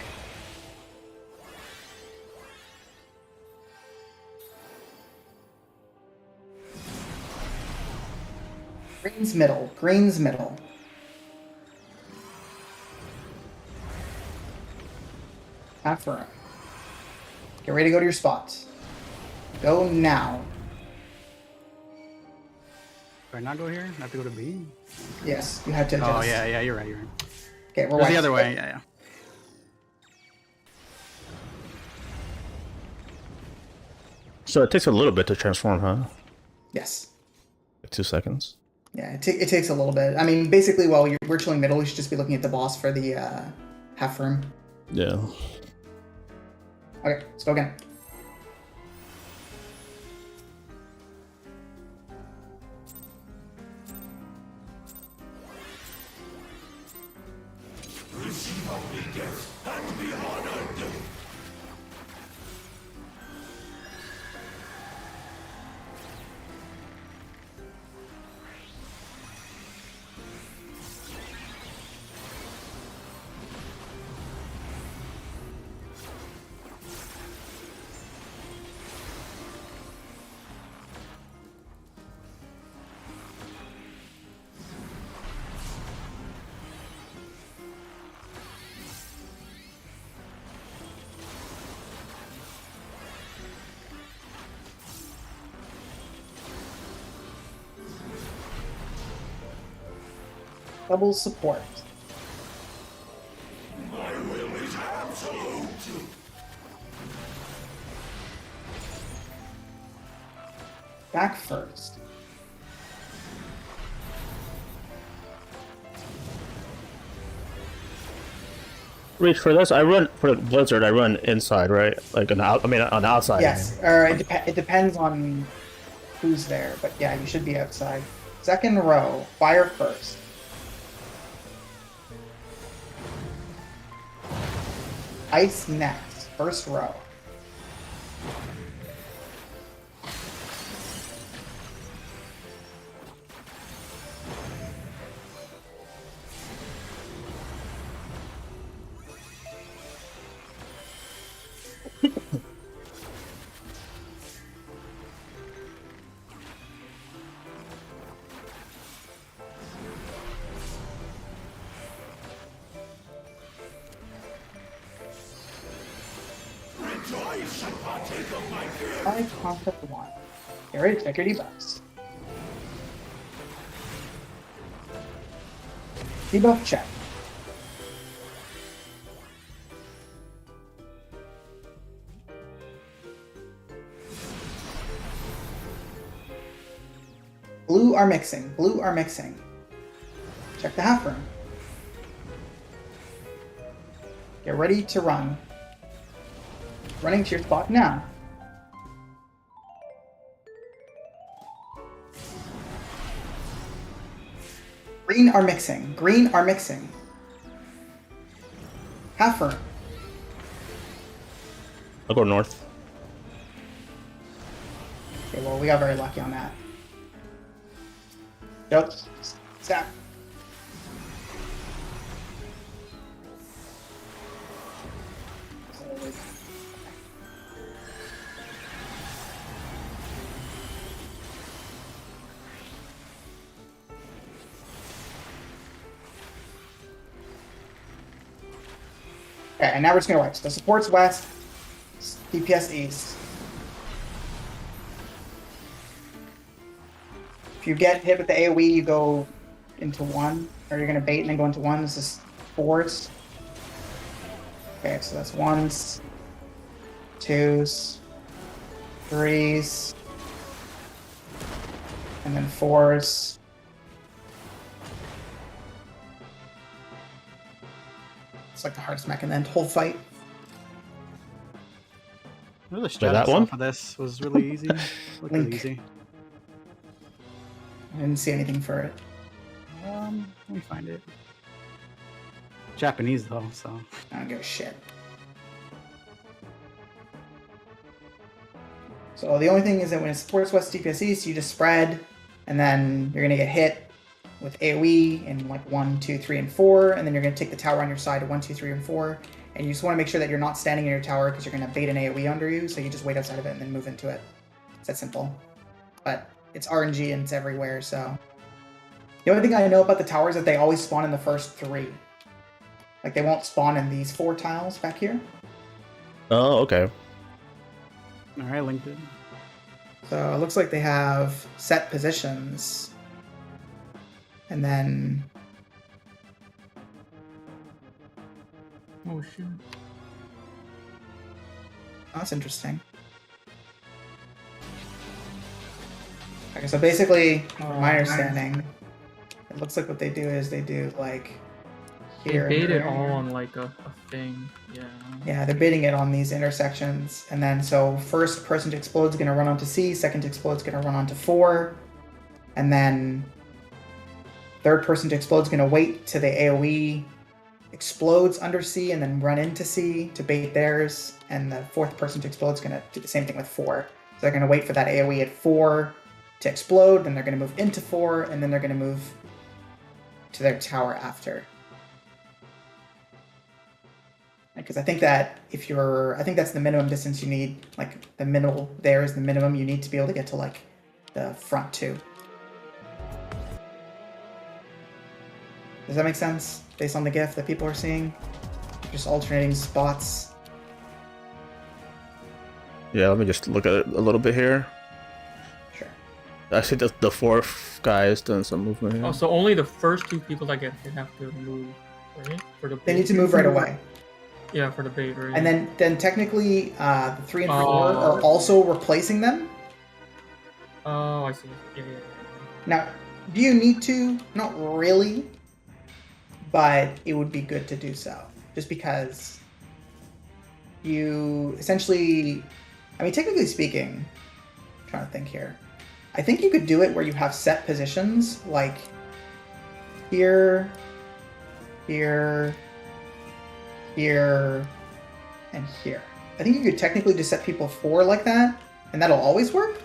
Green's middle. Green's middle. Half room. Get ready to go to your spots. Go now. Do I not go here? I have to go to B? Yes, you have to adjust. Oh, yeah, you're right, you're right. Okay, we're There's the white. other way, yeah. So it takes a little bit to transform, huh? Yes. Like 2 seconds. Yeah, it takes a little bit. I mean, basically, while we're chilling middle, we should just be looking at the boss for the half room. Yeah. Okay, let's go again. Double support. Back first. Reach for this. I run for Blizzard. I run inside, right? Like on the out. I mean, on the outside. Yes, or it depends on who's there, but yeah, you should be outside. Second row, fire first. Ice next, first row. I concept one. Get ready to check your debuffs. Debuff check. Blue are mixing. Blue are mixing. Check the half room. Get ready to run. Running to your spot now. Green are mixing. Green are mixing. Half room. I'll go north. Okay, well, we got very lucky on that. Yep. Stop. Okay, and now we're just gonna watch. The support's west, DPS east. If you get hit with the AoE, you go into one, or you're gonna bait and then go into one. This is fours. Okay, so that's ones, twos, threes, and then fours. It's like the hardest mech in the whole fight. Really that strategy one? off of this was really easy. Looked really Link. easy. I didn't see anything for it. Let me find it. Japanese though, so I don't give a shit. So the only thing is that when it supports West DPS East, you just spread, and then you're gonna get hit with AoE in like 1, 2, 3, and 4, and then you're gonna take the tower on your side at 1, 2, 3, and 4. And you just want to make sure that you're not standing in your tower because you're gonna bait an AoE under you, so you just wait outside of it and then move into it. It's that simple. But it's RNG and it's everywhere, so. The only thing I know about the towers is that they always spawn in the first 3. Like, they won't spawn in these 4 tiles back here. Oh, okay. Alright, linked it. So it looks like they have set positions. And then... Oh shit. That's interesting. Okay, so basically, from my understanding, it looks like what they do is they do like They here. bait and it there. all on like a thing. Yeah. Yeah, they're baiting it on these intersections, and then so first person to explode is gonna run onto C, second to explode is gonna run onto 4, and then third person to explode is gonna wait till the AOE explodes under C and then run into C to bait theirs, and the fourth person to explode is gonna do the same thing with 4. So they're gonna wait for that AOE at 4 to explode, then they're gonna move into 4, and then they're gonna move to their tower after. Because I think that I think that's the minimum distance you need. Like the middle there is the minimum you need to be able to get to like the front 2. Does that make sense? Based on the GIF that people are seeing? Just alternating spots. Yeah, let me just look at it a little bit here. Sure. I see the fourth guy is doing some movement here. Oh, so only the first 2 people that get hit have to move, right? For the They need to move right away. Yeah, for the bait, right? And then technically the 3 and 4 Oh. are also replacing them. Oh, I see. Yeah. Now, do you need to? Not really. But it would be good to do so. Just because you essentially... I mean, technically speaking, I'm trying to think here. I think you could do it where you have set positions, like here, here, here, and here. I think you could technically just set people 4 like that, and that'll always work.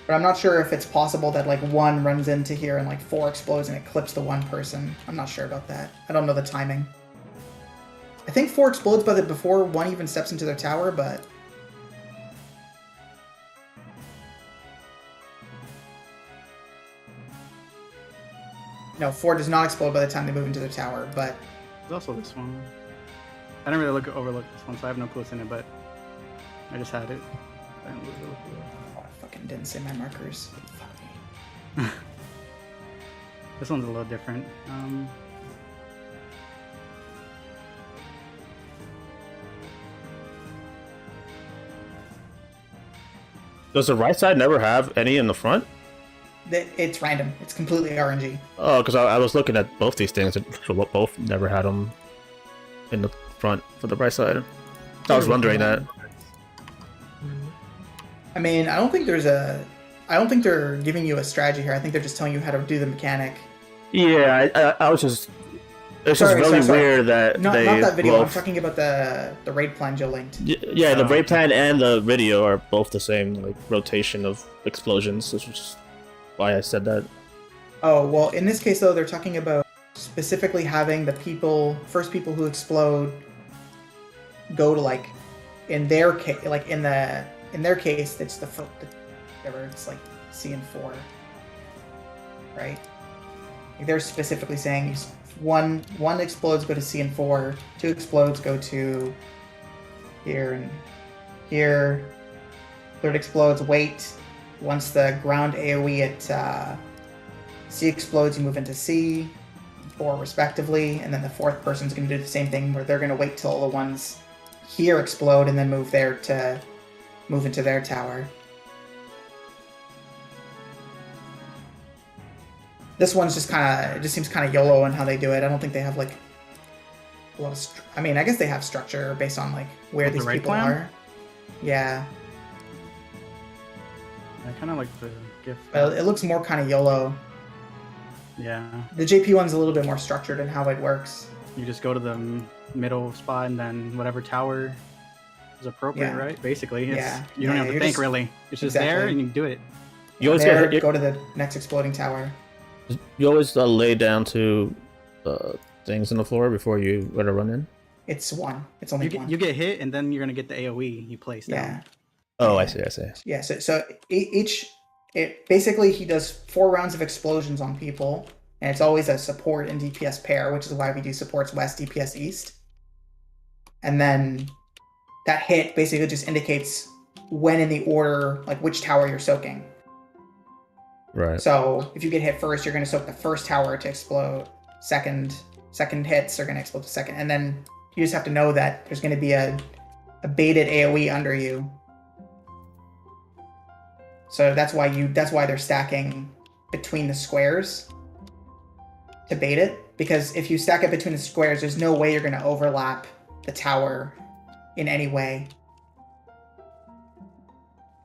But I'm not sure if it's possible that like 1 runs into here and like 4 explodes and it clips the 1 person. I'm not sure about that. I don't know the timing. I think 4 explodes before 1 even steps into their tower, but... No, 4 does not explode by the time they move into their tower, but... There's also this one. I didn't really overlook this one, so I have no clue what's in it, but I just had it. I didn't really look at it. Oh, I fucking didn't say my markers. Fuck me. This one's a little different. Does the right side never have any in the front? It's random. It's completely RNG. Oh, because I was looking at both these things, and both never had them in the front for the right side. I was wondering that. I mean, I don't think they're giving you a strategy here. I think they're just telling you how to do the mechanic. Yeah, I was just... It's just really weird that not they that video. both... I'm talking about the raid plan Joe linked. Yeah, the raid plan and the video are both the same, like, rotation of explosions. This was why I said that. Oh, well, in this case, though, they're talking about specifically having the first people who explode go to, like, in their case, it's the first, whatever, it's like C and 4, right? Like they're specifically saying one explodes, go to C and 4, 2 explodes, go to here and here, third explodes, wait. Once the ground AoE at C explodes, you move into C, 4 respectively, and then the fourth person's going to do the same thing where they're going to wait till all the ones here explode and then move into their tower. This one's just it just seems kind of YOLO in how they do it. I don't think they have like a lot of I mean, I guess they have structure based on like where these people are. Yeah. I kind of like the GIF. But it looks more kind of YOLO. Yeah. The JP one's a little bit more structured in how it works. You just go to the middle spot and then whatever tower is appropriate, Yeah. right? Basically, it's, Yeah. you don't Yeah, have to you're think just- really. It's just there Exactly. and you can do it. You always there, go go to the next exploding tower. You always lay down to things on the floor before you go to run in. It's one. It's only one. You get hit and then you're gonna get the AOE you place down. Yeah. Oh, Yeah. I see. Yeah. So basically he does 4 rounds of explosions on people, and it's always a support and DPS pair, which is why we do supports west, DPS east. And then that hit basically just indicates when in the order, like which tower you're soaking. Right. So if you get hit first, you're going to soak the first tower to explode. Second hits are going to explode the second, and then you just have to know that there's going to be a baited AOE under you. So that's why they're stacking between the squares to bait it. Because if you stack it between the squares, there's no way you're going to overlap the tower in any way,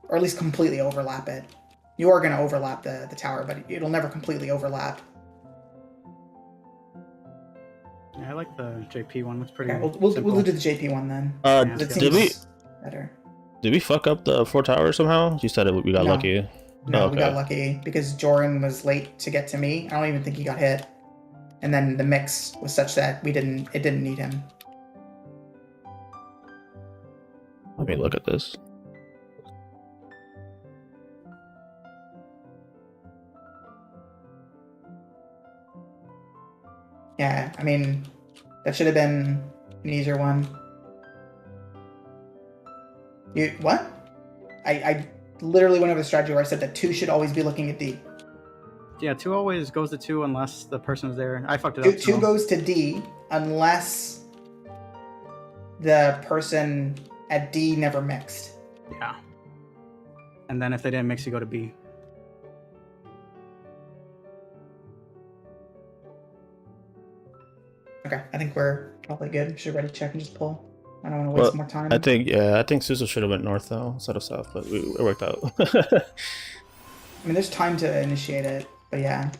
or at least completely overlap it. You are going to overlap the tower, but it'll never completely overlap. Yeah, I like the JP one. It's pretty. Okay, we'll simple. do the JP one then. Yeah, It it's did we seems better? did we fuck up the 4 towers somehow? You said we got No. lucky. No, Oh, we got okay. lucky because Joran was late to get to me. I don't even think he got hit. And then the mix was such that it didn't need him. Let me look at this. Yeah, I mean, that should have been an easier one. You what? I literally went over the strategy where I said that 2 should always be looking at D. Yeah, 2 always goes to 2 unless the person is there. I fucked it 2, up. 2 so- goes to D unless the person at D never mixed. Yeah. And then if they didn't mix, you go to B. Okay, I think we're probably good. Should ready to check and just pull. I don't want to waste more time. I think Susan should have went north though instead of south, but it worked out. I mean, there's time to initiate it, but yeah.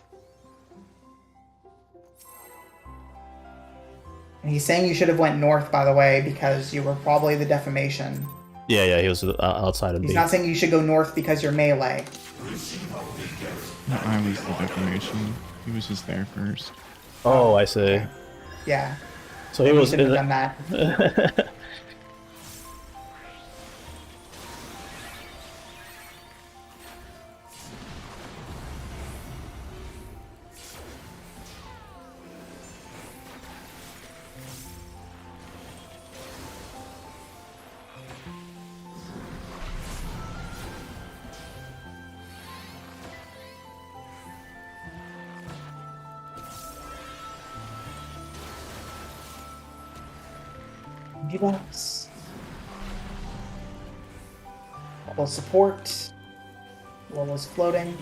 And he's saying you should have went north, by the way, because you were probably the defamation. yeah, he was outside of He's B. not saying you should go north because you're melee. No, I was the defamation. He was just there first. Oh, I see. Yeah. So he You was shouldn't in have done that. Debuffs. Level support. Lola's floating.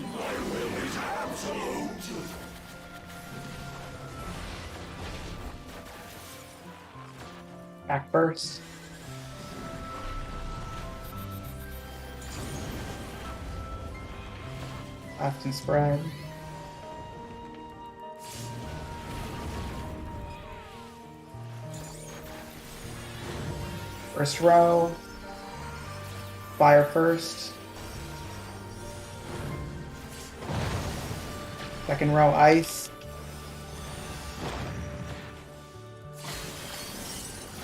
Back burst. Left and spread. First row. Fire first. Second row ice.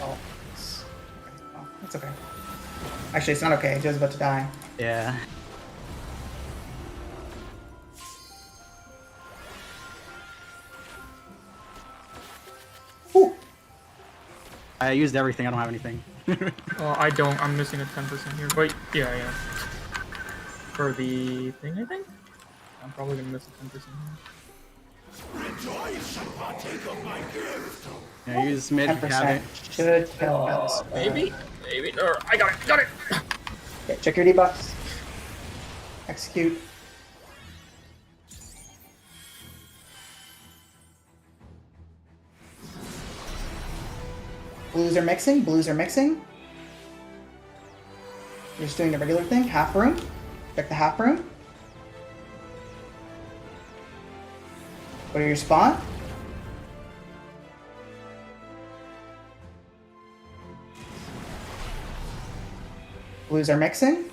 Oh, that's okay. Actually, it's not okay. Joe's about to die. Yeah. Whew. I used everything. I don't have anything. I don't. I'm missing a 10% here. Wait, yeah, yeah. For the thing, I think? I'm probably gonna miss a 10% here. Yeah, use mid if you have it. 10% should kill us. Maybe? Maybe. No, I got it! Got it! Okay, check your debuffs. Execute. Blues are mixing. Blues are mixing. You're just doing the regular thing. Half room. Check the half room. Go to your spot. Blues are mixing.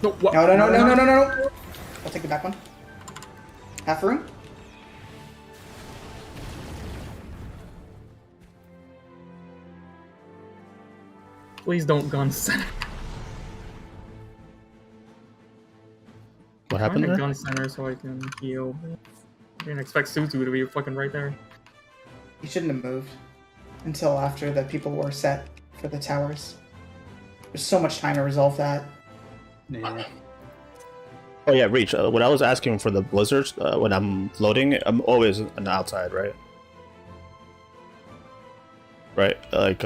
No, what? No. I'll take the back one. Half room. Please don't gun center. What I'm happened in there? gun center so I can heal. I didn't expect Suzu to be fucking right there. You shouldn't have moved until after the people were set for the towers. There's so much time to resolve that. Yeah. Oh yeah, Reach. When I was asking for the blizzards, when I'm floating, I'm always on the outside, right? Right, like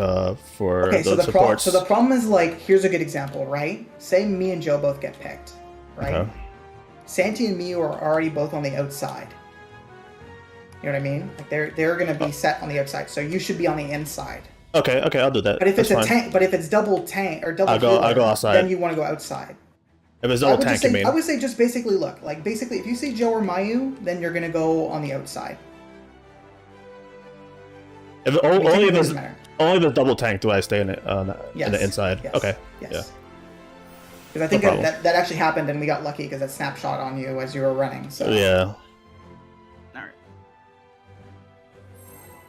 for Okay, the so supports. so the problem is, like, here's a good example, right? Say me and Joe both get picked, right? Okay. Santi and Miyu are already both on the outside. You know what I mean? Like they're gonna be set on the outside, so you should be on the inside. Okay, I'll do that. But if That's it's a fine. tank, but if it's double tank or double, I'll go healer, outside. Then you want to go outside. If it's I double would tank, just say, you mean? I would say just basically look, like basically if you see Joe or Mayu, then you're gonna go on the outside. If, I mean, only it if it's doesn't matter. only if it's double tank do I stay in it in Yes. the inside. Yes. Okay. Yes. Yeah. Because I think No problem. that actually happened, and we got lucky because it snapshot on you as you were running. So Yeah. Alright.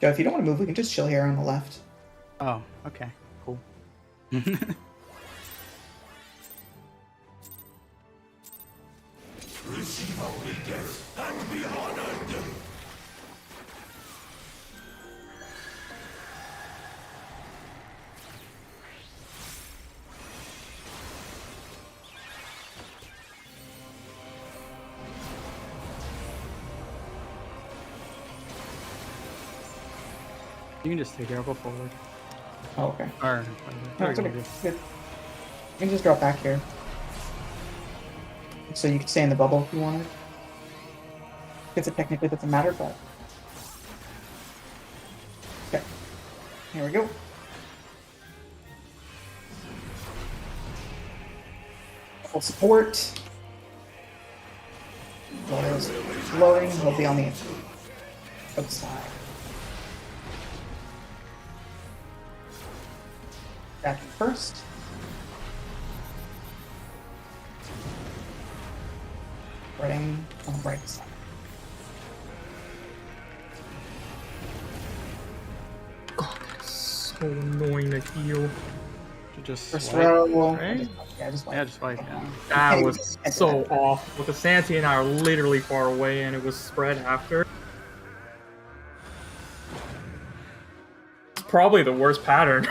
Joe, if you don't want to move, we can just chill here on the left. Oh, okay. Cool. You can just take it. I'll go forward. Oh, okay. Or, No, it's okay. Good. You can just drop back here. So you could stay in the bubble if you wanted. Guess it technically doesn't matter, but... Okay. Here we go. Full support. Loyal's floating. He'll be on the outside. Back first. Spreading on the right side. God, that's so annoying to heal. You just First swipe, row. right? Yeah, just Yeah, just like That was so off. Because Santi and I are literally far away and it was spread after. It's probably the worst pattern.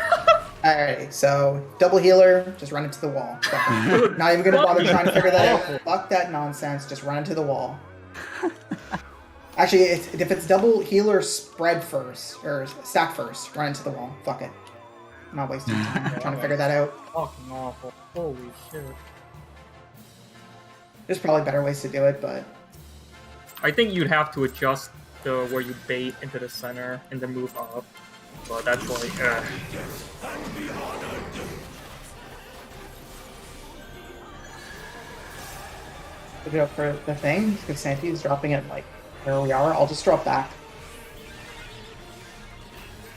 Alright, so double healer, just run into the wall. Not even gonna bother trying to figure that out. Fuck that nonsense, just run into the wall. Actually, if it's double healer, spread first, or stack first, run into the wall. Fuck it. I'm not wasting time trying to figure that out. Fucking awful. Holy shit. There's probably better ways to do it, but I think you'd have to adjust the where you bait into the center and then move up. But that's like, look it up for the thing, because Santi is dropping it like where we are. I'll just drop back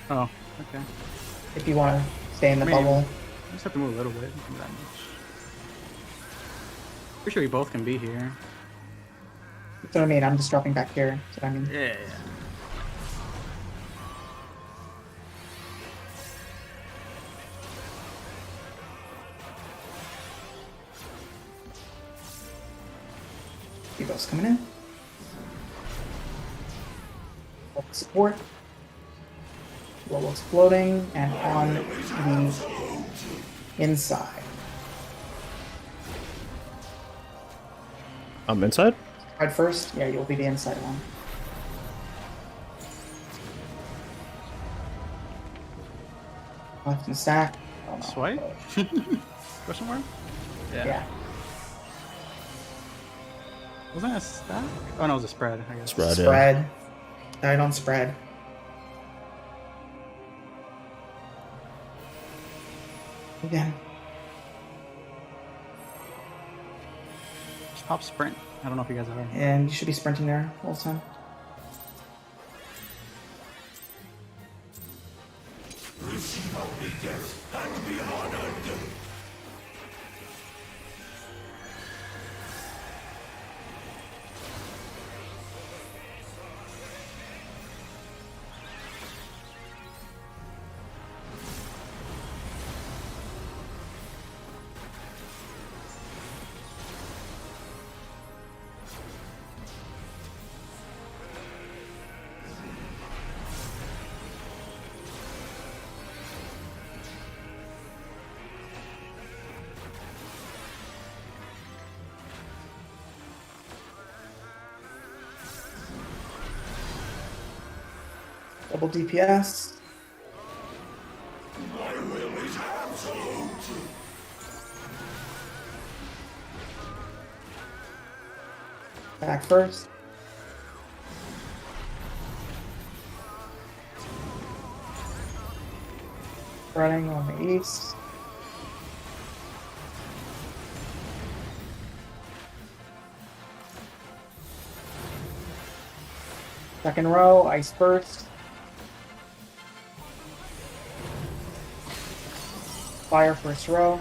Oh, okay. if you want to stay in the Maybe. bubble. I just have to move a little bit. Not that much. Pretty sure we both can be here. That's what I mean. I'm just dropping back here. That's what I mean. Yeah. Eagles coming in. Support. Lolo's floating and on the inside. I'm inside. Right first? Yeah, you'll be the inside one. Left and stack. Oh, no. Swipe? Question mark? Yeah. Wasn't that a stack? Oh no, it was a spread, I guess. Spread. Yeah. Spread. Died on spread. Again. Just pop sprint. I don't know if you guys are. And you should be sprinting there all the time. Double DPS. Back first. Running on the east. Second row, ice burst. Fire first row.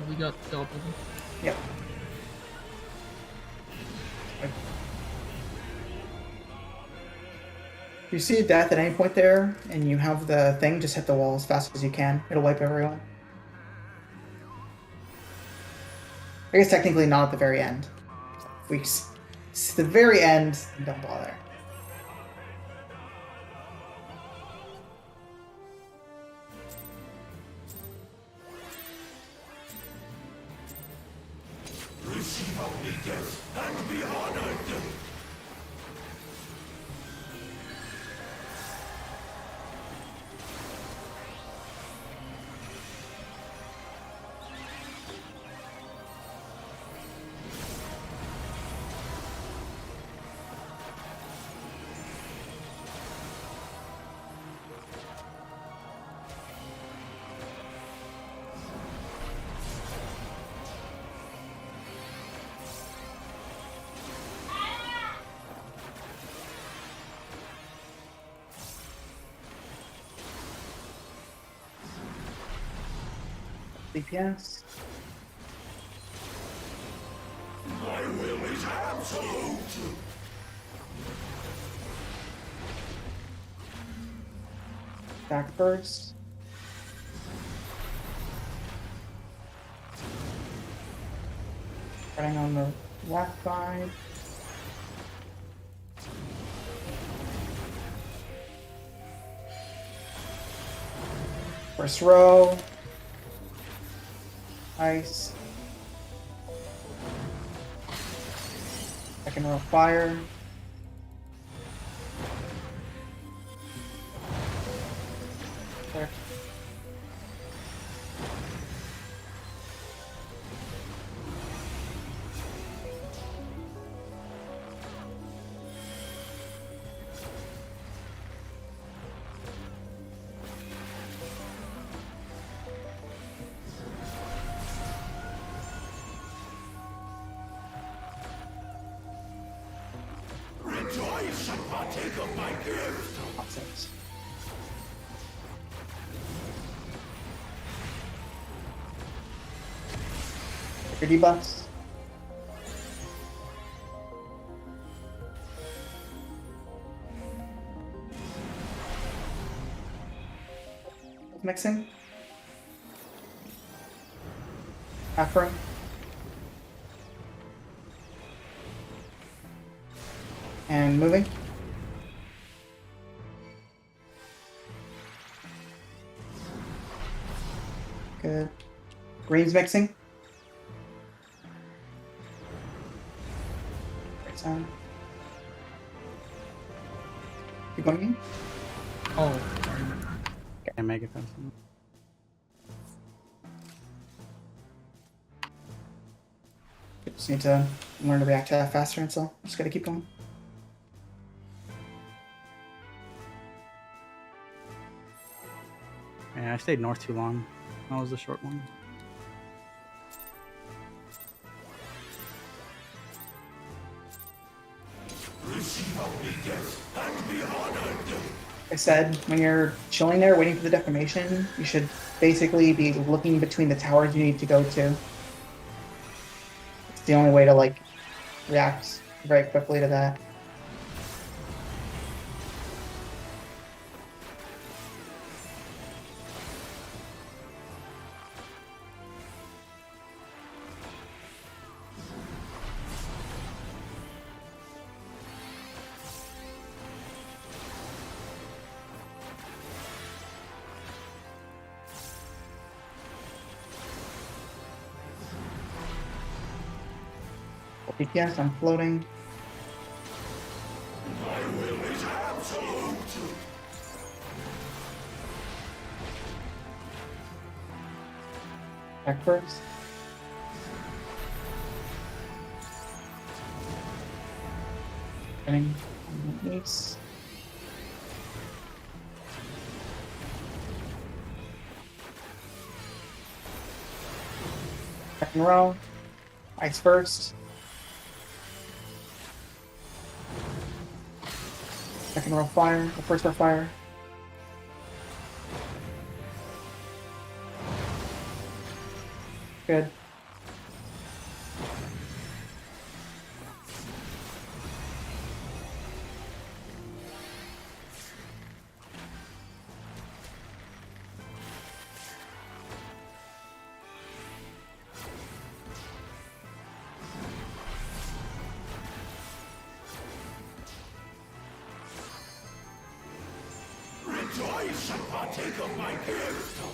We got double. Yep. If you see a death at any point there, and you have the thing, just hit the wall as fast as you can. It'll wipe everyone. I guess technically not at the very end. If we it's the very end, don't bother. DPS. My will is absolute. Back first. Running on the left side. First row. Ice. Second row fire. There. Rejoice and partake of my gift. Opposites. Your debuffs. Mixing. Afro. And moving. Good. Green's mixing. Right side. Keep going in. Oh, sorry. And make it fast. Just need to learn to react to that faster, and so just gotta keep going. Yeah, I stayed north too long. That was the short one. I said, when you're chilling there waiting for the defamation, you should basically be looking between the towers you need to go to. It's the only way to like react very quickly to that. DPS, I'm floating. Back first. Getting on the ace. Second row. Ice first. Second row fire, the first row fire. Good.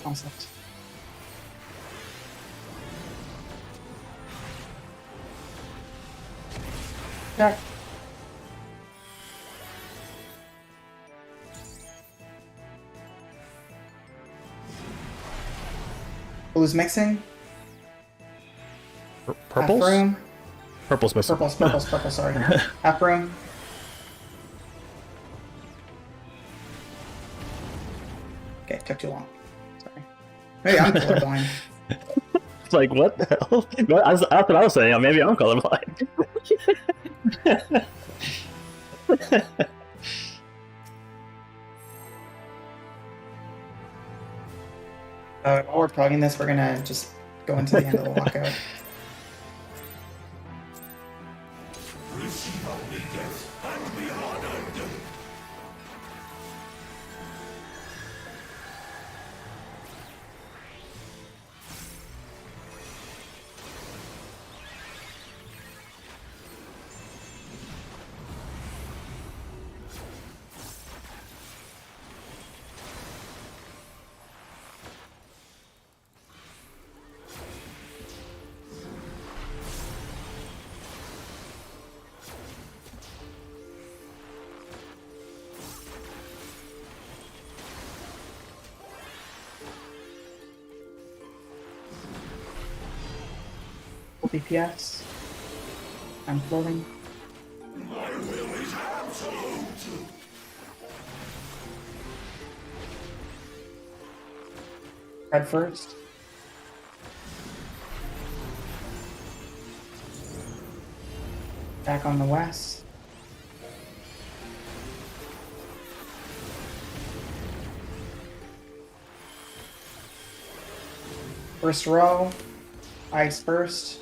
Concept. Check. Blue's mixing. Purples? Half room. Purple's missing. Purple, sorry. Half room. Okay, took too long. Sorry. Maybe I'm colorblind. It's like, what the hell? That's what I was saying. Maybe I'm colorblind. While we're plugging this, we're gonna just go into the end of the lockout. DPS. I'm floating. My will is absolute. Red first. Back on the west. First row. Ice first.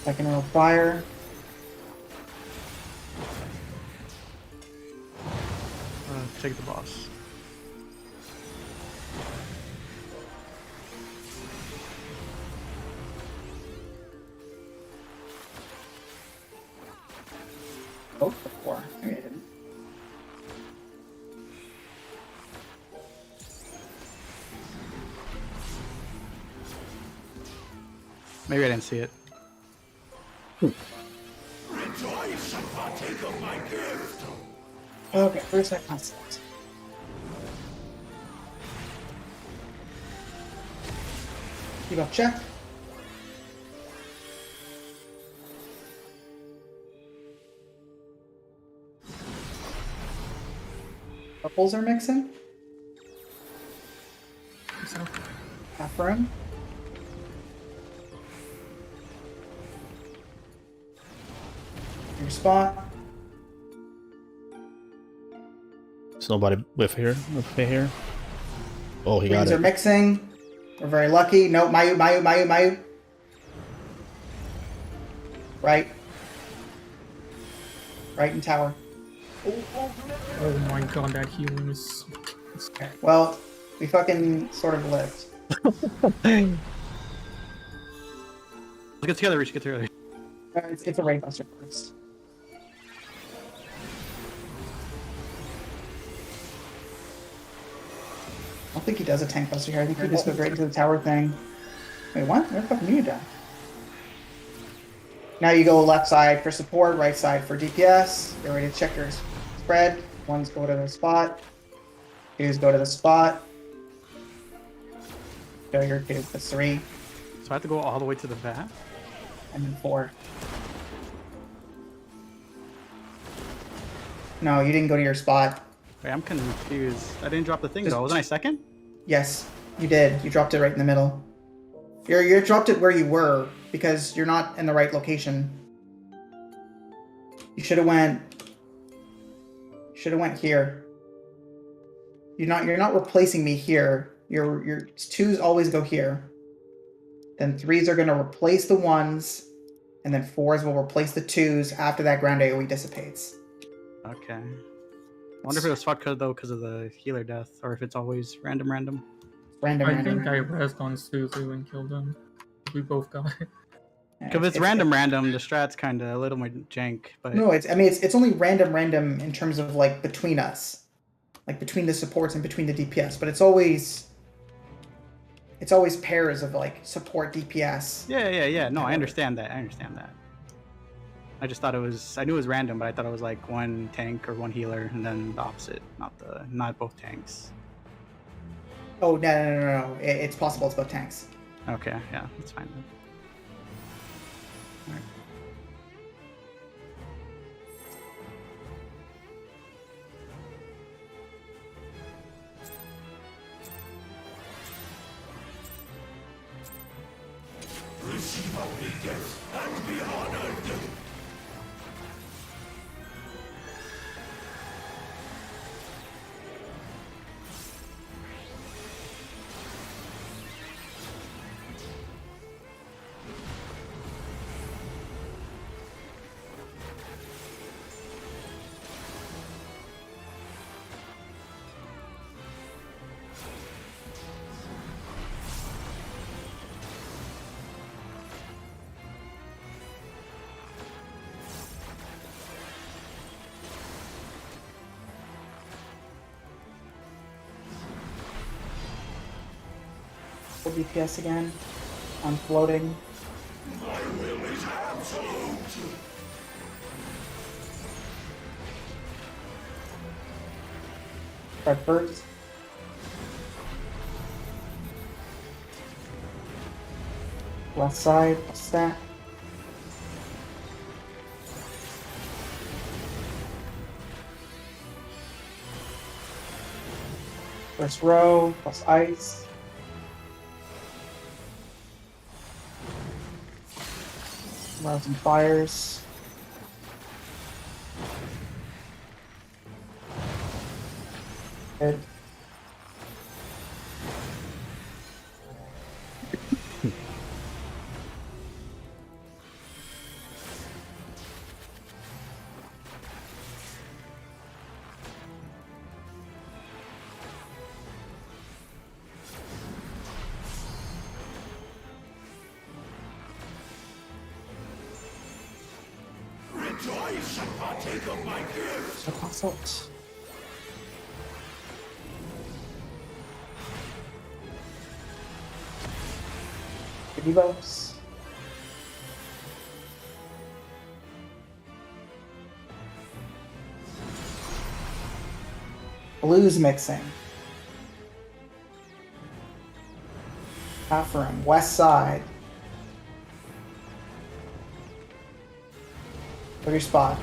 Second row fire. Take the boss. Both before. Maybe I didn't. Maybe I didn't see it. Rejoice and partake of my gift. Okay, where's that concept? Keep up check. Purples are mixing. So, Half room. your spot. There's nobody with here. Oh, he got Greens are it. mixing. We're very lucky. No, Mayu. Right. Right in tower. Oh my god, that healing is. It's bad. Well, we fucking sort of lived. Let's get together, Reach. Get together. It's a Rainbuster first. I don't think he does a tank buster here. I think he just goes right into the tower thing. Wait, what? Where the fuck are you done? Now you go left side for support, right side for DPS. Get ready to check your spread. Ones go to the spot. Twos go to the spot. Go your two. That's 3. So I have to go all the way to the back? And then 4. No, you didn't go to your spot. Wait, I'm confused. I didn't drop the thing though. Wasn't I second? Yes, you did. You dropped it right in the middle. You dropped it where you were because you're not in the right location. You should have went. Should have went here. You're not replacing me here. Your 2s always go here. Then 3s are gonna replace the 1s, and then 4s will replace the 2s after that ground AoE dissipates. Okay. I wonder if it was fucked though because of the healer death, or if it's always random. Random. I think I rezzed on Suzu and killed him. We both got it. Yeah, If it's random, the strat's kind of a little more jank. But No, it's only random in terms of like between us, like between the supports and between the DPS. But it's always pairs of like support DPS. yeah. No, I understand that. I just thought it was. I knew it was random, but I thought it was like one tank or one healer, and then the opposite, not both tanks. Oh no! It's possible it's both tanks. Okay, yeah, that's fine then. Receive obedience and be honored. Full DPS again. I'm floating. My will is absolute. Start first. Left side. Stack. First row plus ice. Rousing fires. Good. Rejoice and partake of my gifts. So consult. Devos. Blues mixing. Half room. West side. Go to your spot.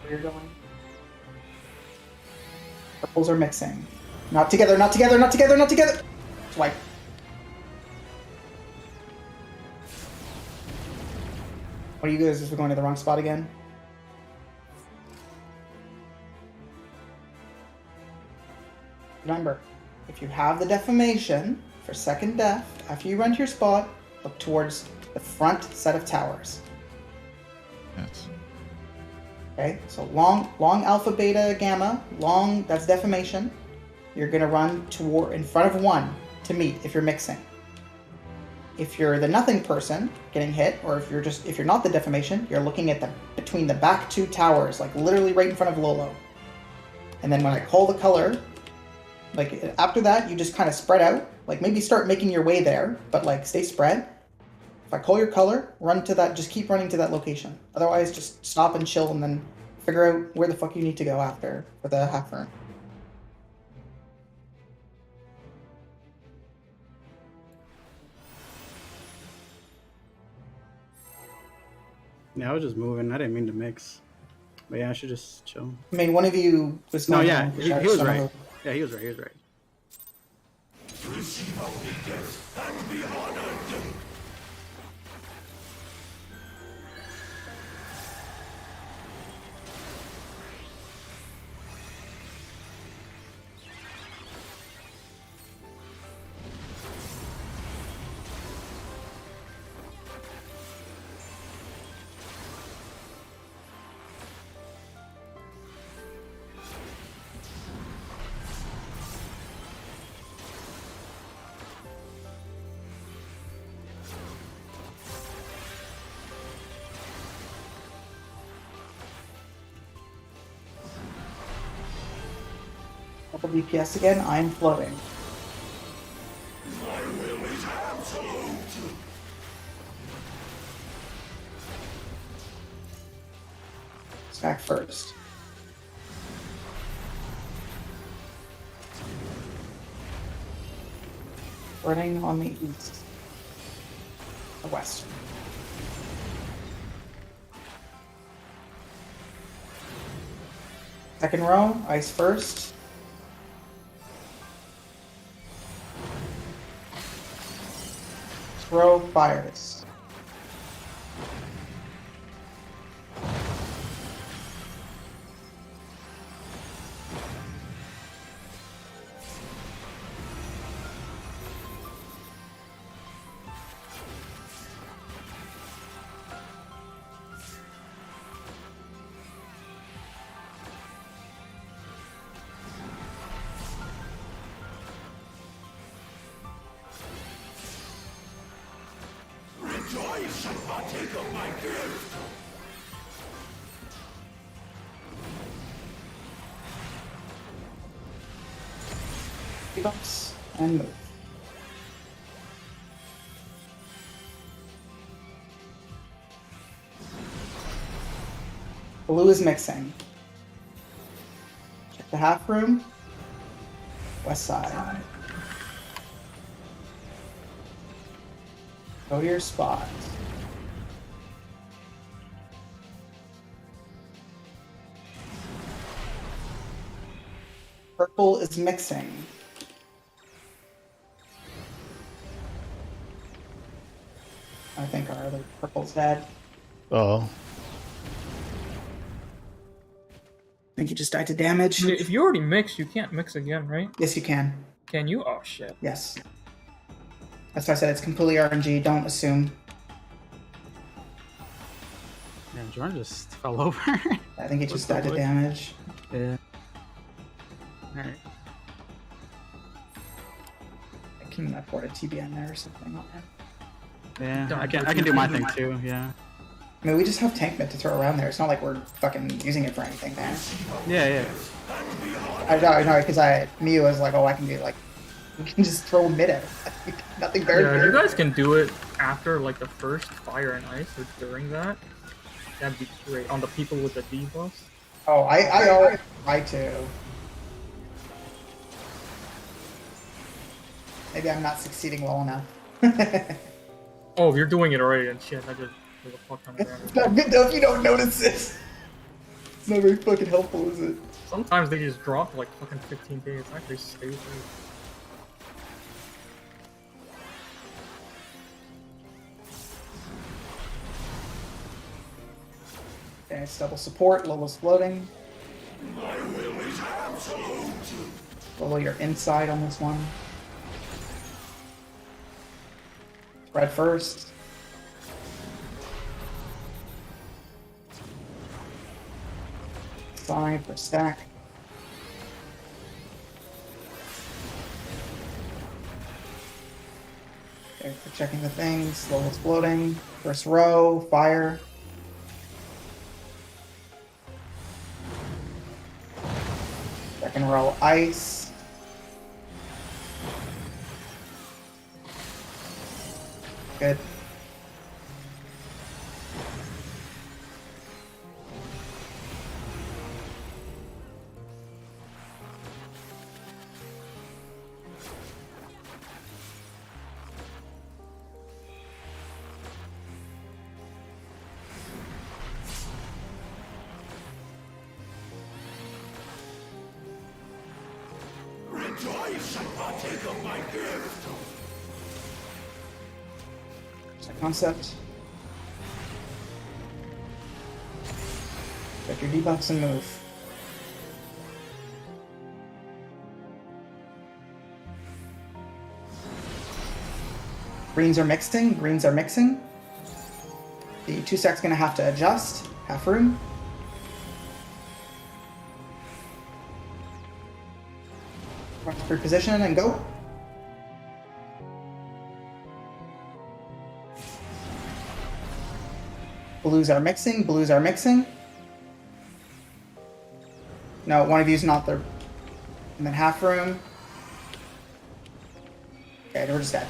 Where you're going. Purples are mixing. Not together. Swipe. What are you guys? Is we going to the wrong spot again? Remember, if you have the deformation for second def, after you run to your spot, look towards the front set of towers. Yes. Okay, so long alpha, beta, gamma, long, that's deformation. You're gonna run toward in front of one to meet if you're mixing. If you're the nothing person getting hit, or if you're not the deformation, you're looking at between the back two towers, like literally right in front of Lolo. And then when I call the color, like after that, you just kind of spread out. Like maybe start making your way there, but like stay spread. If I call your color, run to that, just keep running to that location. Otherwise, just stop and chill and then figure out where the fuck you need to go after for the half turn. Yeah, I was just moving. I didn't mean to mix. But yeah, I should just chill. I mean, one of you was No, going yeah, to he was right. Yeah, he was right. He was right. Couple DPS again, I'm floating. Stack first. Running on the east. The west. Second row, ice first. Row fires. Bumps and move. Blue is mixing. Check the half room. West side. Go to your spot. Purple is mixing. I think our other purple's dead. Oh, I think you just died to damage. If you already mixed, you can't mix again, right? Yes, you can. Can you? Oh shit. Yes. That's why I said it's completely RNG. Don't assume. Yeah, Jordan just fell over. I think he just died to damage. Yeah. Alright. I can afford a TBN there or something on him. Yeah, I can do my thing too, yeah. I mean, we just have tank mid to throw around there. It's not like we're fucking using it for anything, man. Yeah. I know, because Mia was like, oh, I can do like, we can just throw mid at it. Nothing better. Yeah, you guys can do it after like the first fire and ice or during that. That'd be great. On the people with the debuffs. Oh, I always try to. Maybe I'm not succeeding well enough. Oh, you're doing it already and shit. I just was a fuck ton of damage. It's not good though if you don't notice this. It's not very fucking helpful, is it? Sometimes they just drop like fucking 15 days. It's actually stupid. Okay, it's double support. Lolo's floating. Lolo, you're inside on this one. Red first. Side for stack. Okay, we're checking the things. Lolo's floating. First row, fire. Second row, ice. Good. Concept. Check your debuffs and move. Greens are mixing. Greens are mixing. The 2-stack's gonna have to adjust. Half room. Run to position and go. Blues are mixing. Blues are mixing. No, one of you's not there. And then half room. Okay, we're just dead.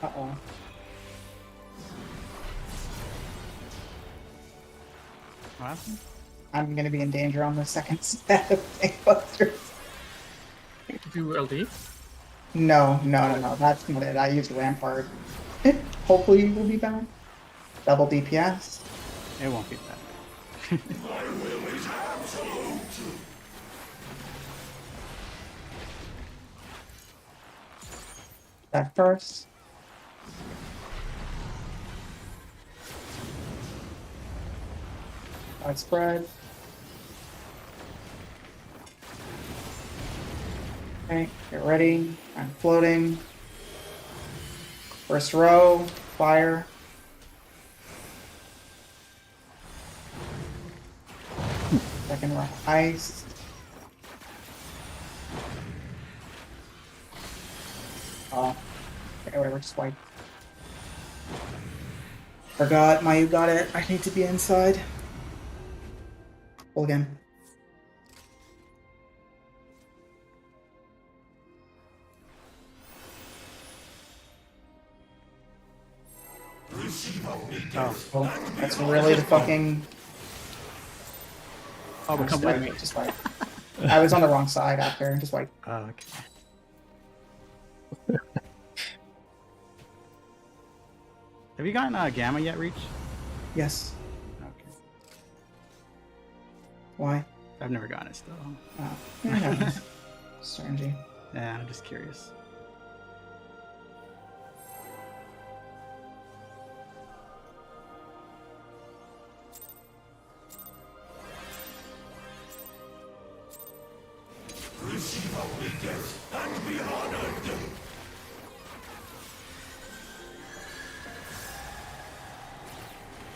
Uh-oh. What happened? I'm gonna be in danger on the second set of Gangbusters. If you LD? No. That's not it. I used Rampart. Hopefully we'll be back. Double DPS. It won't be that. That first. Widespread. Okay, get ready. I'm floating. First row, fire. Second row, ice. Oh, okay, whatever, just wipe. Forgot, Mayu got it. I need to be inside. Pull again. Oh, well, that's really the fucking. Oh, but come Just with wipe, me. just wipe. I was on the wrong side after. Just wipe. Oh, okay. Have you gotten Gamma yet, Reach? Yes. Okay. Why? I've never gotten it still. Oh, yeah, strategy. Yeah, I'm just curious.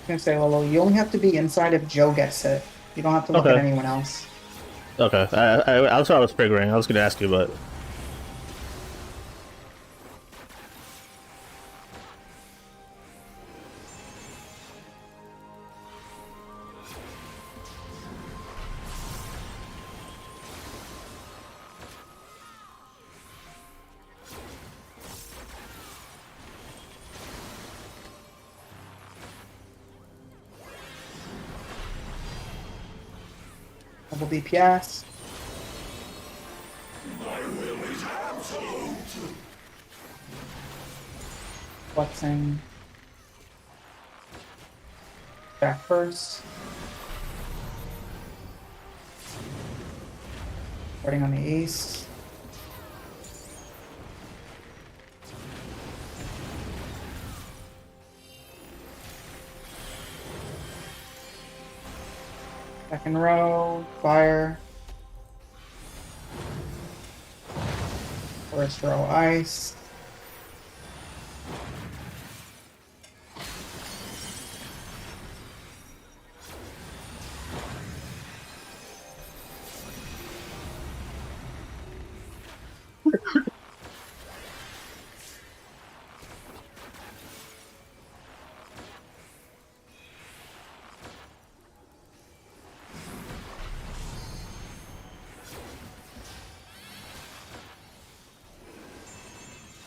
I was gonna say, Lolo, you only have to be inside if Joe gets it. You don't have to look at Okay. anyone else. Okay, that's what I was figuring. I was gonna ask you, but Double DPS. Flexing. Back first. Starting on the east. Second row, fire. First row, ice.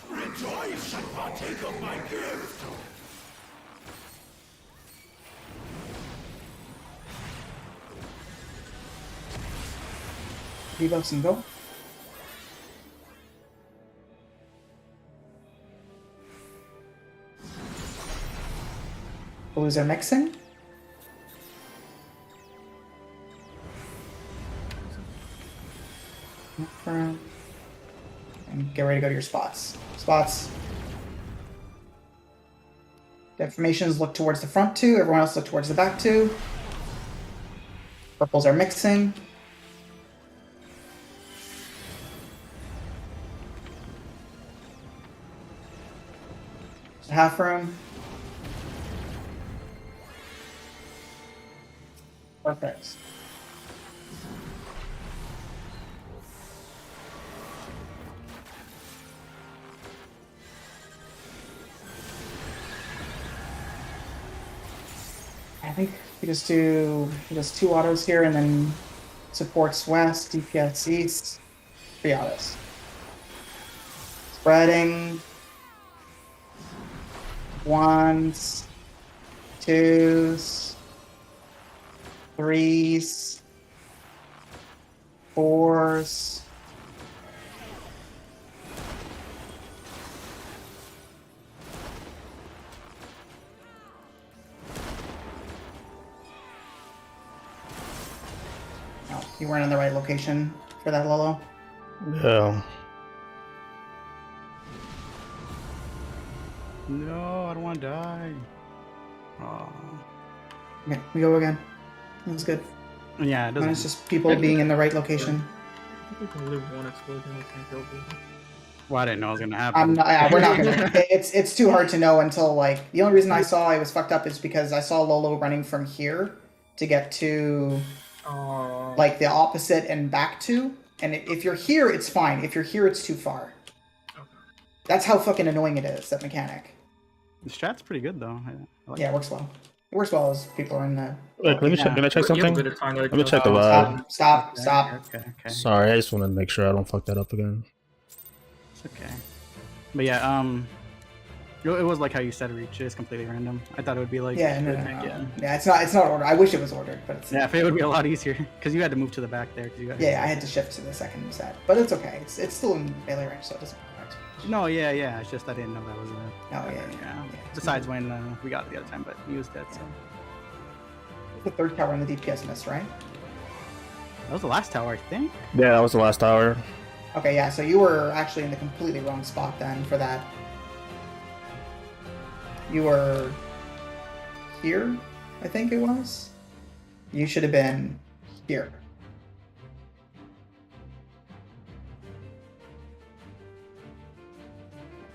Rejoice and partake of my gift! Debuffs and go. Blues are mixing. And get ready to go to your spots. Spots. Deformations look towards the front two. Everyone else look towards the back two. Purples are mixing. Half room. Perfect. I think we just do two autos here and then supports west, DPS east, 3 autos. Spreading. 1s, 2s, 3s, 4s. No, you weren't in the right location for that, Lolo. Yeah. No, I don't want to die. Oh. Okay, we go again. That's good. Yeah, it And doesn't. it's just people being in the right location. I think we can live one explosion with can't kill people. Well, I didn't know it was gonna happen. I'm not, we're not gonna. It's too hard to know until like the only reason I saw I was fucked up is because I saw Lolo running from here to get to like the opposite and back to. And if you're here, it's fine. If you're here, it's too far. Okay. That's how fucking annoying it is. That mechanic. The strat's pretty good though. I like Yeah, it works well. It works well as people are in the. Wait, let me check. Can I check You have a something? bit of time, like, Let me check the vibe. Stop! Okay, Stop! Okay. Sorry, I just want to make sure I don't fuck that up again. It's okay. But yeah, it was like how you said reach. It is completely random. I thought it would be like Yeah, no. yeah. Yeah, it's not ordered. I wish it was ordered, but it's. Yeah, if it would be a lot easier because you had to move to the back there. 'Cause you got Yeah, I had to shift to the second set, but it's okay. It's still in melee range, so it doesn't affect. No, yeah. It's just I didn't know that was it. Oh yeah. Besides when we got it the other time, but he was dead. So The third tower in the DPS missed, right? that was the last tower, I think. Yeah, that was the last hour. Okay, yeah. So you were actually in the completely wrong spot then for that. You were here, I think it was. You should have been here.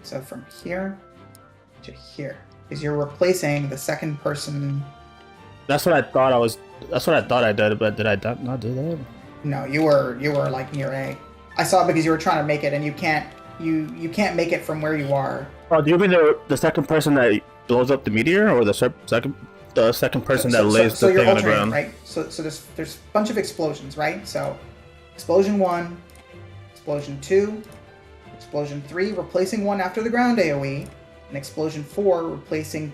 So from here to here, because you're replacing the second person. That's what I thought I was. That's what I thought I did, but did I not do that? No, you were like near A. I saw it because you were trying to make it, and you can't make it from where you are. Oh, do you mean the second person that blows up the meteor, or the second person that lays so the you're thing on the altering, ground? right? So there's a bunch of explosions, right? So explosion 1, explosion 2, explosion 3, replacing one after the ground AoE, and explosion 4 replacing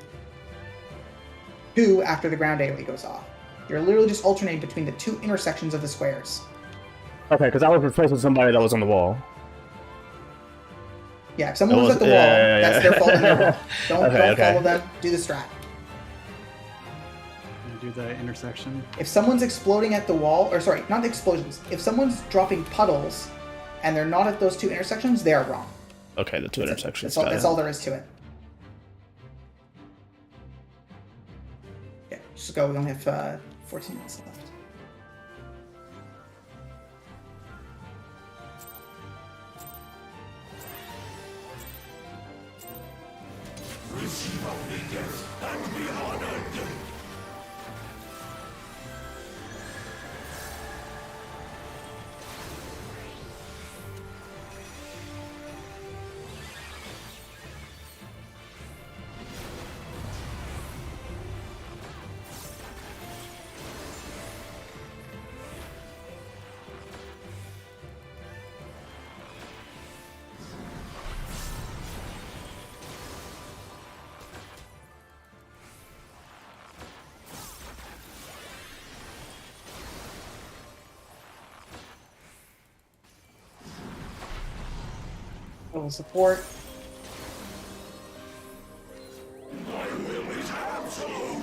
2 after the ground AoE goes off. You're literally just alternating between the two intersections of the squares. Okay, because I was replacing somebody that was on the wall. Yeah, if someone was at the wall, that's their fault and their wall. Don't follow them. Do the strat. Do the intersection. If someone's exploding at the wall, or sorry, not the explosions. If someone's dropping puddles and they're not at those two intersections, they are wrong. Okay, the two intersections. That's all there is to it. Yeah, just go. We only have 14 minutes left. Receive obedience and be honored. Little support. My will is absolute.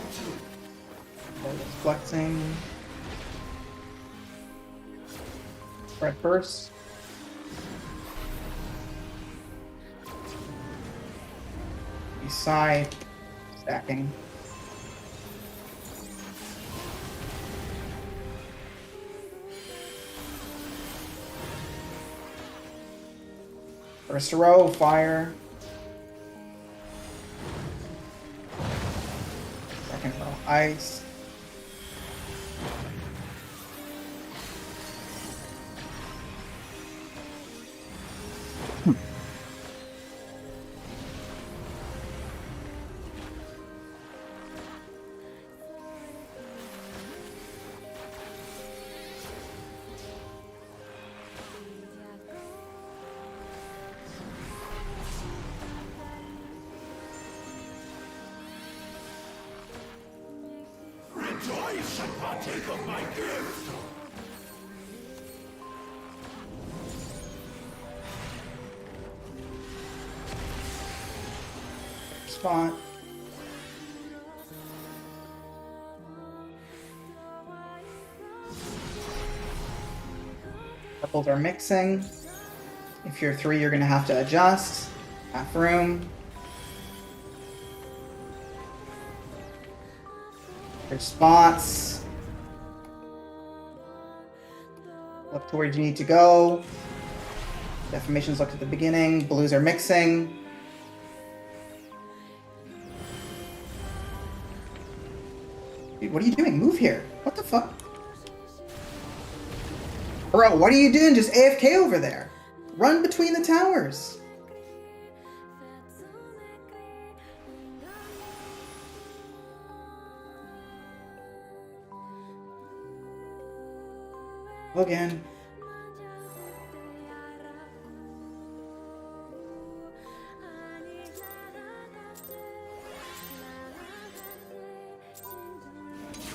Flexing. Spread first. Side. Stacking. First row, fire. Second row, ice. Rejoice and partake of my gift. Spot. Purples are mixing. If you're 3, you're gonna have to adjust. Half room. There's spots. Look to where you need to go. Deformations looked at the beginning. Blues are mixing. Dude, what are you doing? Move here. What the fuck? Bro, what are you doing? Just AFK over there. Run between the towers. Again.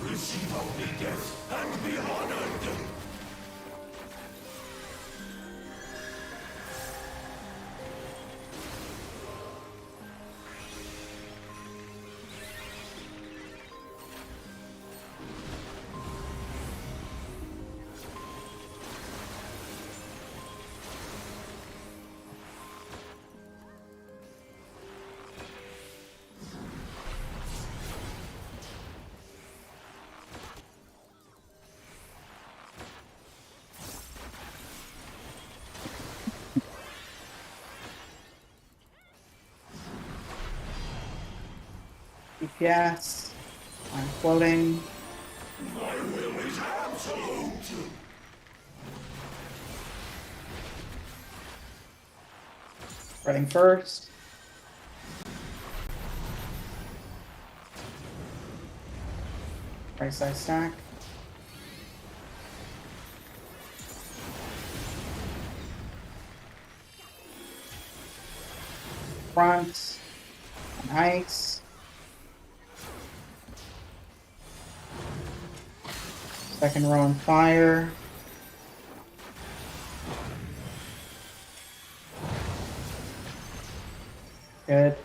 Receive obedience and be honored. DPS. I'm floating. My will is absolute. Running first. Right side stack. Front. Nice. Second row on fire. Good.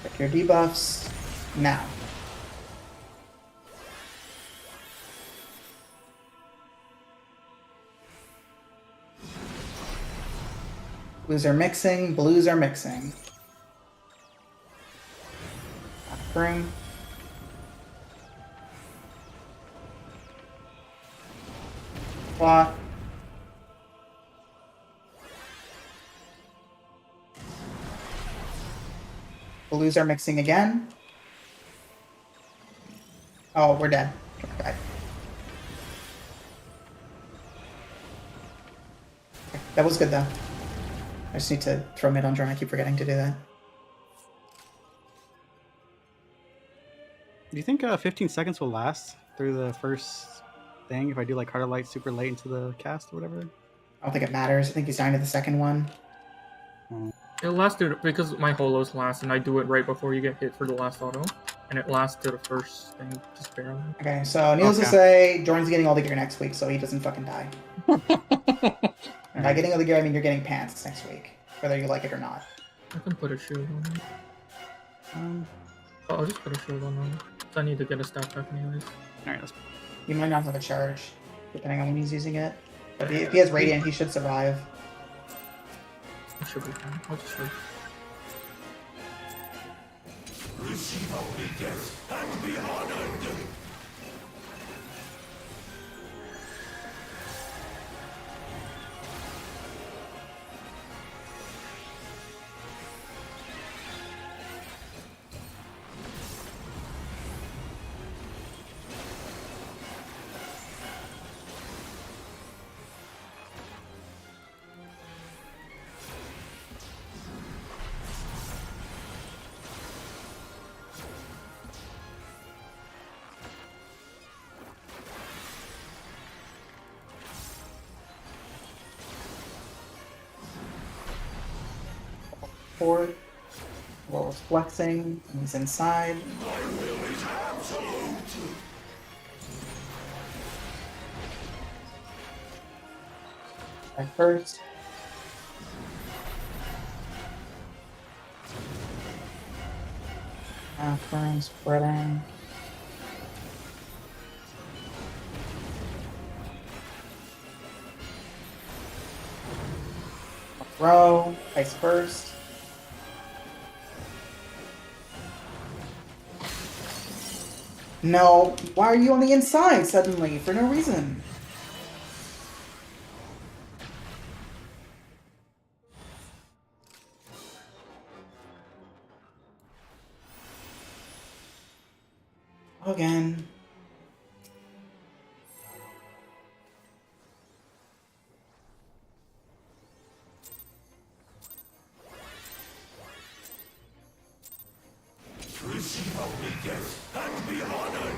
Check your debuffs now. Blues are mixing, blues are mixing. Room. Plot. Blues are mixing again. Oh, we're dead. Okay. That was good though. I just need to throw mid on drone. I keep forgetting to do that. Do you think 15 seconds will last through the first thing if I do like Heart of Light super late into the cast or whatever? I don't think it matters. I think he's dying to the second one. It lasts because my holos last, and I do it right before you get hit for the last auto, and it lasts to the first thing, just barely. Okay, so needless to say, Jordan's getting all the gear next week, so he doesn't fucking die. And by getting all the gear, I mean you're getting pants next week, whether you like it or not. I can put a shield on it. I'll just put a shield on it. I need to get a stat back anyways. Alright, let's He might not have a charge, depending on when he's using it. But if he has Radiant, he should survive. It should be fine. I'll just wait. Receive only death and be honored. Forward. Rolls flexing, and he's inside. My will is absolute. At first. Turn, spreading. Row, ice first. No, why are you on the inside suddenly for no reason? Again. Receive only death and be honored.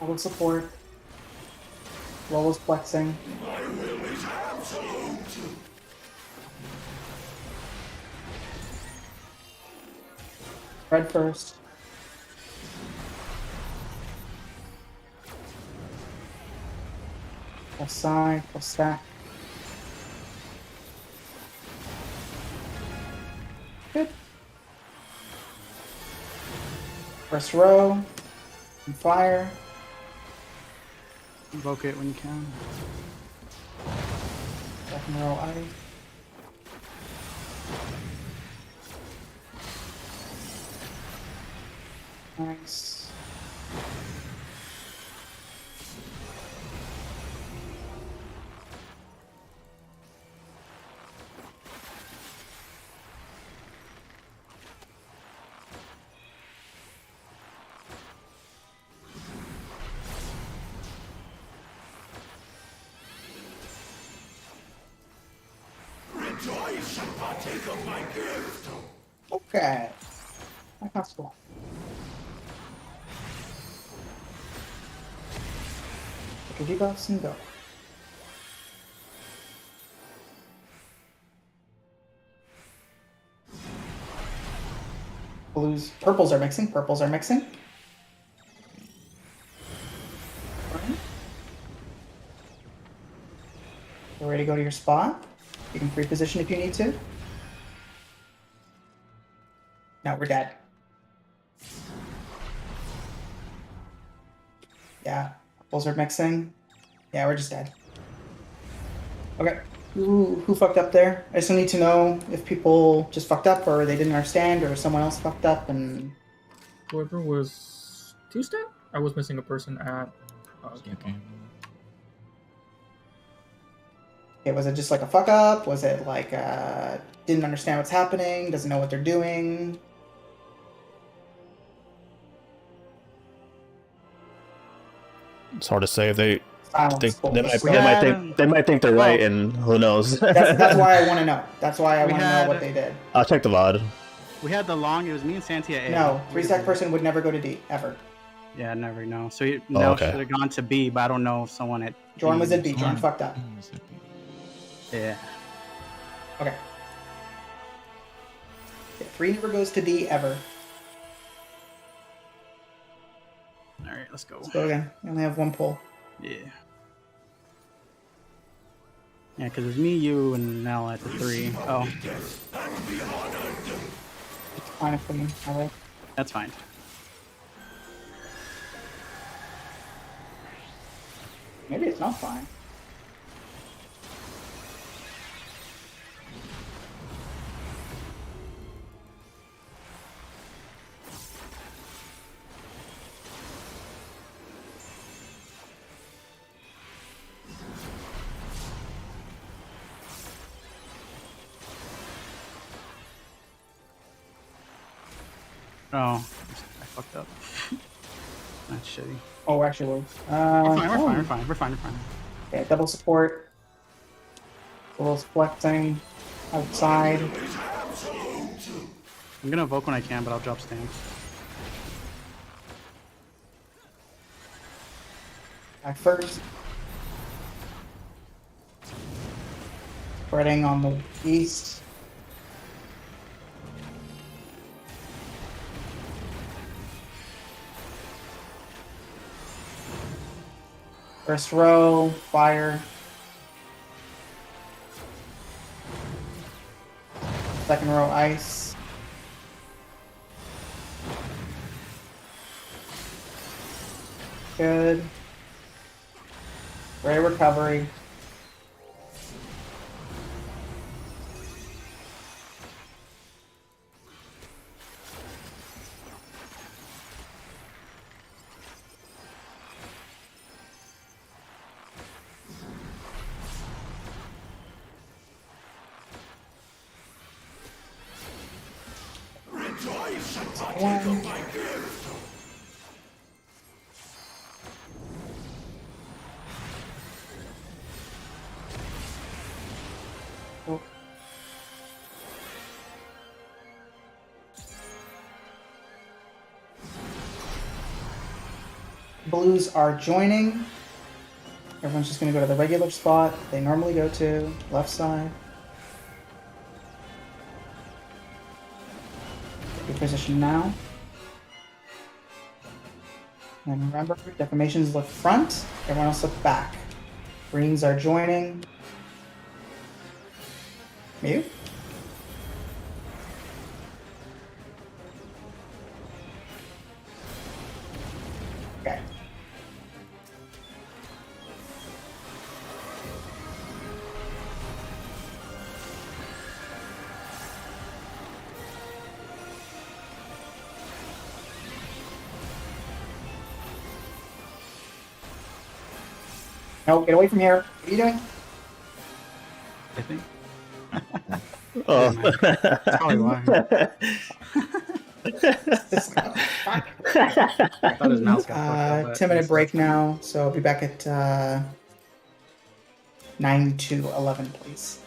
Roll of support. Roll is flexing. My will is absolute. Red first. Plus side, plus stack. Good. First row. And fire. Invoke it when you can. Second row ice. Nice. Okay. That's cool. Take your debuffs and go. Blues, purples are mixing. Purples are mixing. You're ready to go to your spot. You can free position if you need to. No, we're dead. Yeah, purples are mixing. Yeah, we're just dead. Okay. Who fucked up there? I just need to know if people just fucked up or they didn't understand or someone else fucked up and... Whoever was Tuesday? I was missing a person at game. Okay. Okay, was it just like a fuck up? Was it like didn't understand what's happening, doesn't know what they're doing? It's hard to say if they Silence. think Cool. they might, We they might had, think they might think they're well, right, and who knows. That's why I want to know. That's why I We want to know had- what they did. I'll check the VOD. We had the long. It was me and Santi at A. No, 3-stack person would never go to D, ever. Yeah, never know. So he now okay. should have gone to B, but I don't know if someone at. Jordan was at B. Jordan fucked up. Yeah. Okay. Yeah, 3 never goes to D, ever. All right, let's go. Let's go again. We only have one pull. Yeah. Yeah, because it's me, you, and Nell at the 3. Oh, It's fine if we... Alright. that's fine. Maybe it's not fine. Oh, I fucked up. That's shitty. Oh, actually, We're fine, we're oh. fine, we're fine, we're fine, we're fine. Yeah, double support. A little flexing. Outside. I'm gonna evoke when I can, but I'll drop stance. Back first. Spreading on the east. First row, fire. Second row, ice. Good. Great recovery. One. Oh. Blues are joining. Everyone's just going to go to the regular spot they normally go to, left side. Get your position now. And remember, defamations look front, everyone else look back. Greens are joining. You? No, get away from here. What are you doing? I think. Oh. That's probably why. This fuck. I thought his mouse got fucked up. 10-minute break now, so I'll be back at 9 to 11, please.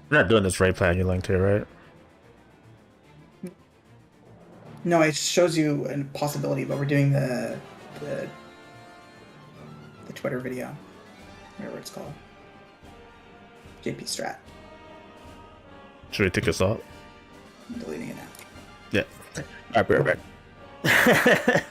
We're not doing this rate plan you linked here, right? No, it shows you a possibility, but we're doing the Twitter video, whatever it's called. JP Strat. Should we take this out? I'm deleting it now. Yeah. Alright, be right back.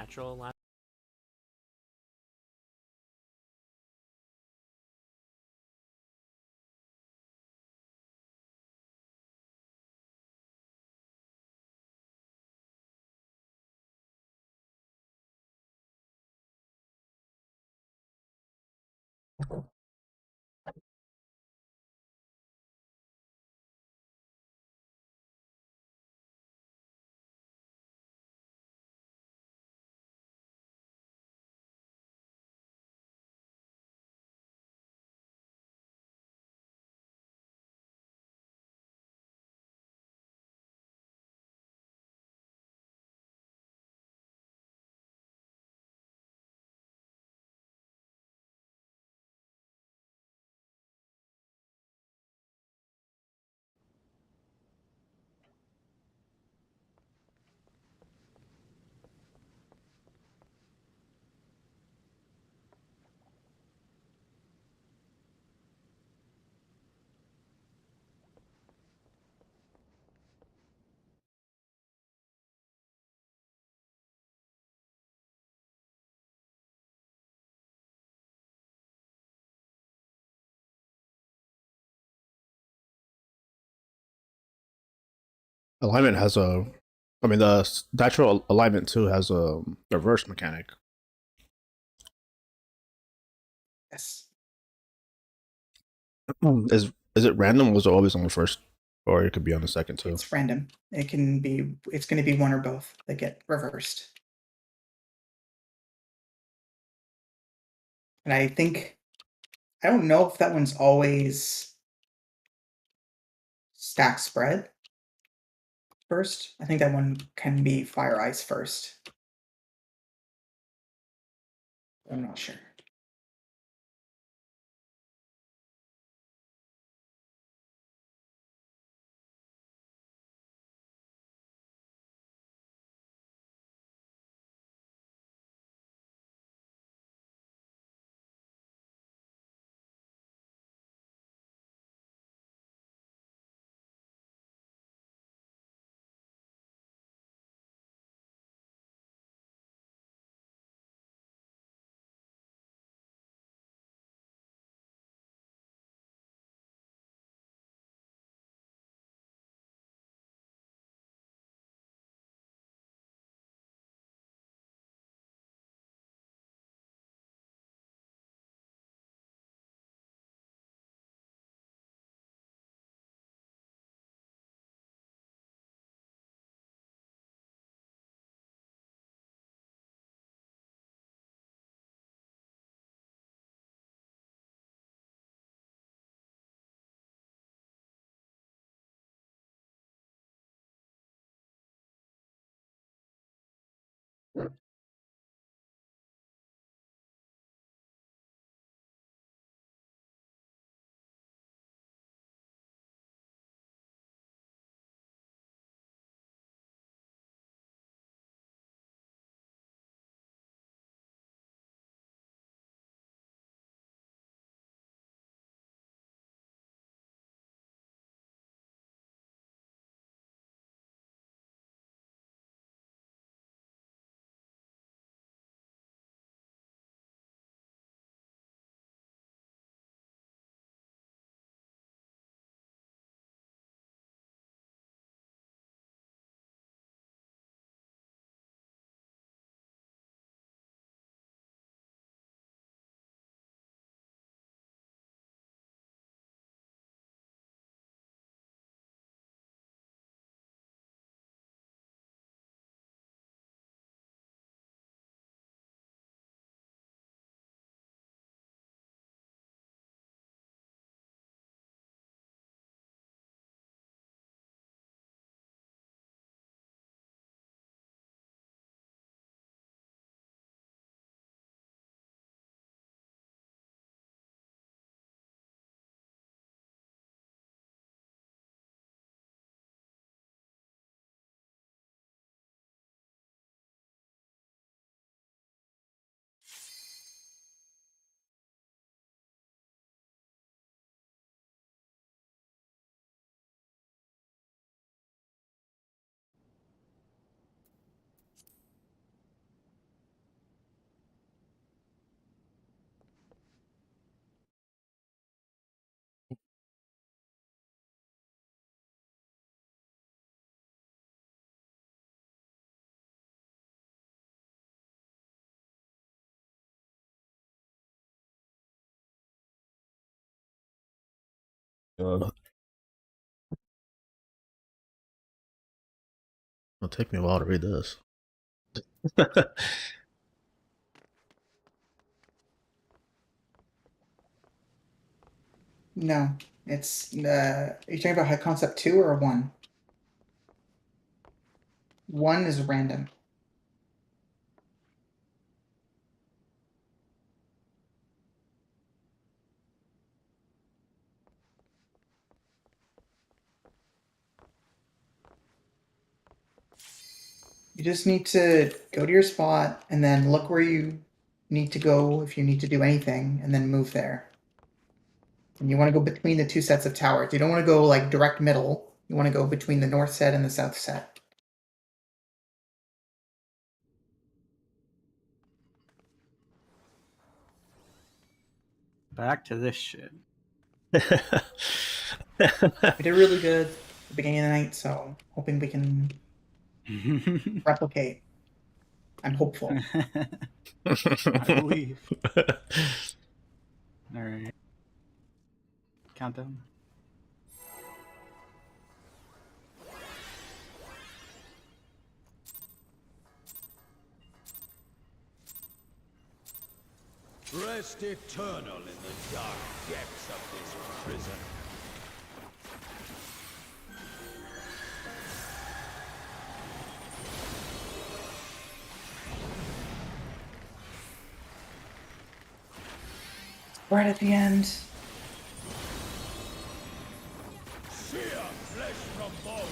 natural alignment. Alignment has a, I mean, the natural alignment too has a reverse mechanic. Yes. Is it random? Was it always on the first, or it could be on the second too? It's random. It can be. It's going to be one or both that get reversed. And I think I don't know if that one's always stack spread first. I think that one can be fire ice first. I'm not sure. It'll take me a while to read this. No, it's are you talking about high concept 2 or 1? 1 is random. You just need to go to your spot and then look where you need to go if you need to do anything, and then move there. And you want to go between the two sets of towers. You don't want to go like direct middle. You want to go between the north set and the south set. Back to this shit. We did really good at the beginning of the night, so hoping we can replicate. I'm hopeful. I believe. All right. Countdown. Rest eternal in the dark depths of this prison. Right at the end. Sear flesh from bone.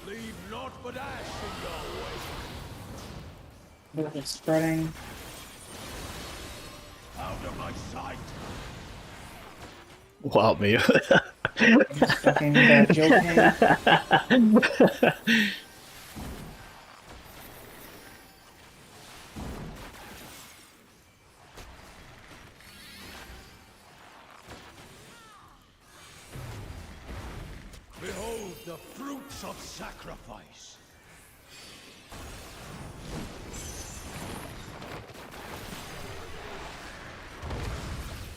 Leave naught but ash in your wake. It's spreading. Out of my sight. Wow, me. Fucking joking. Behold the fruits of sacrifice.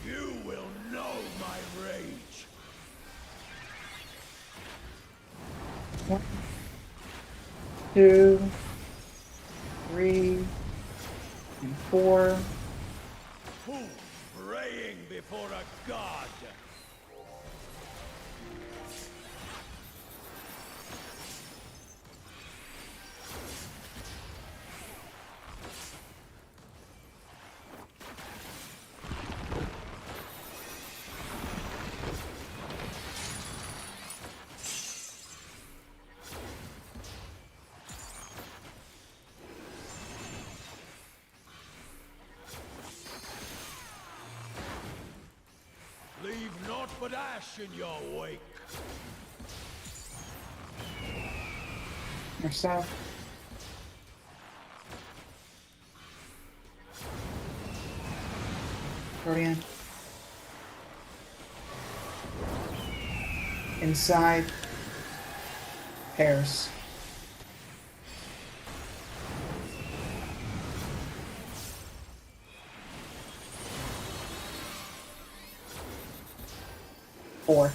You will know my rage. 1, 2, 3, and 4. Who praying before a god? Leave naught but ash in your wake. Or south. Guardian. Inside. Pairs. Four.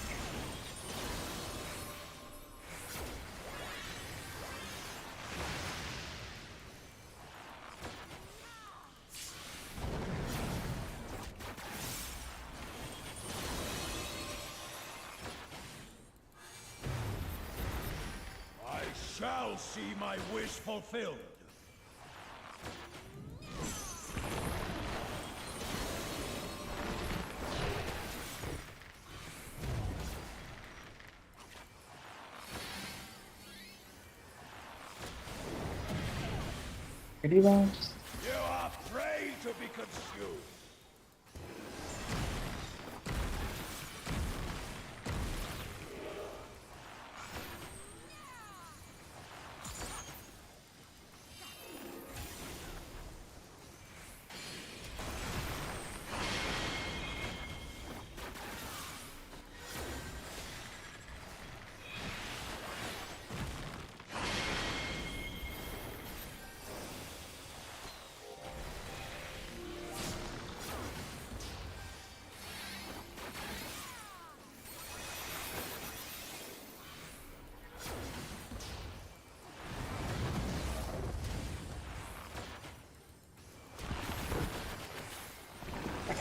I shall see my wish fulfilled. Pretty bones. You are prey to be consumed.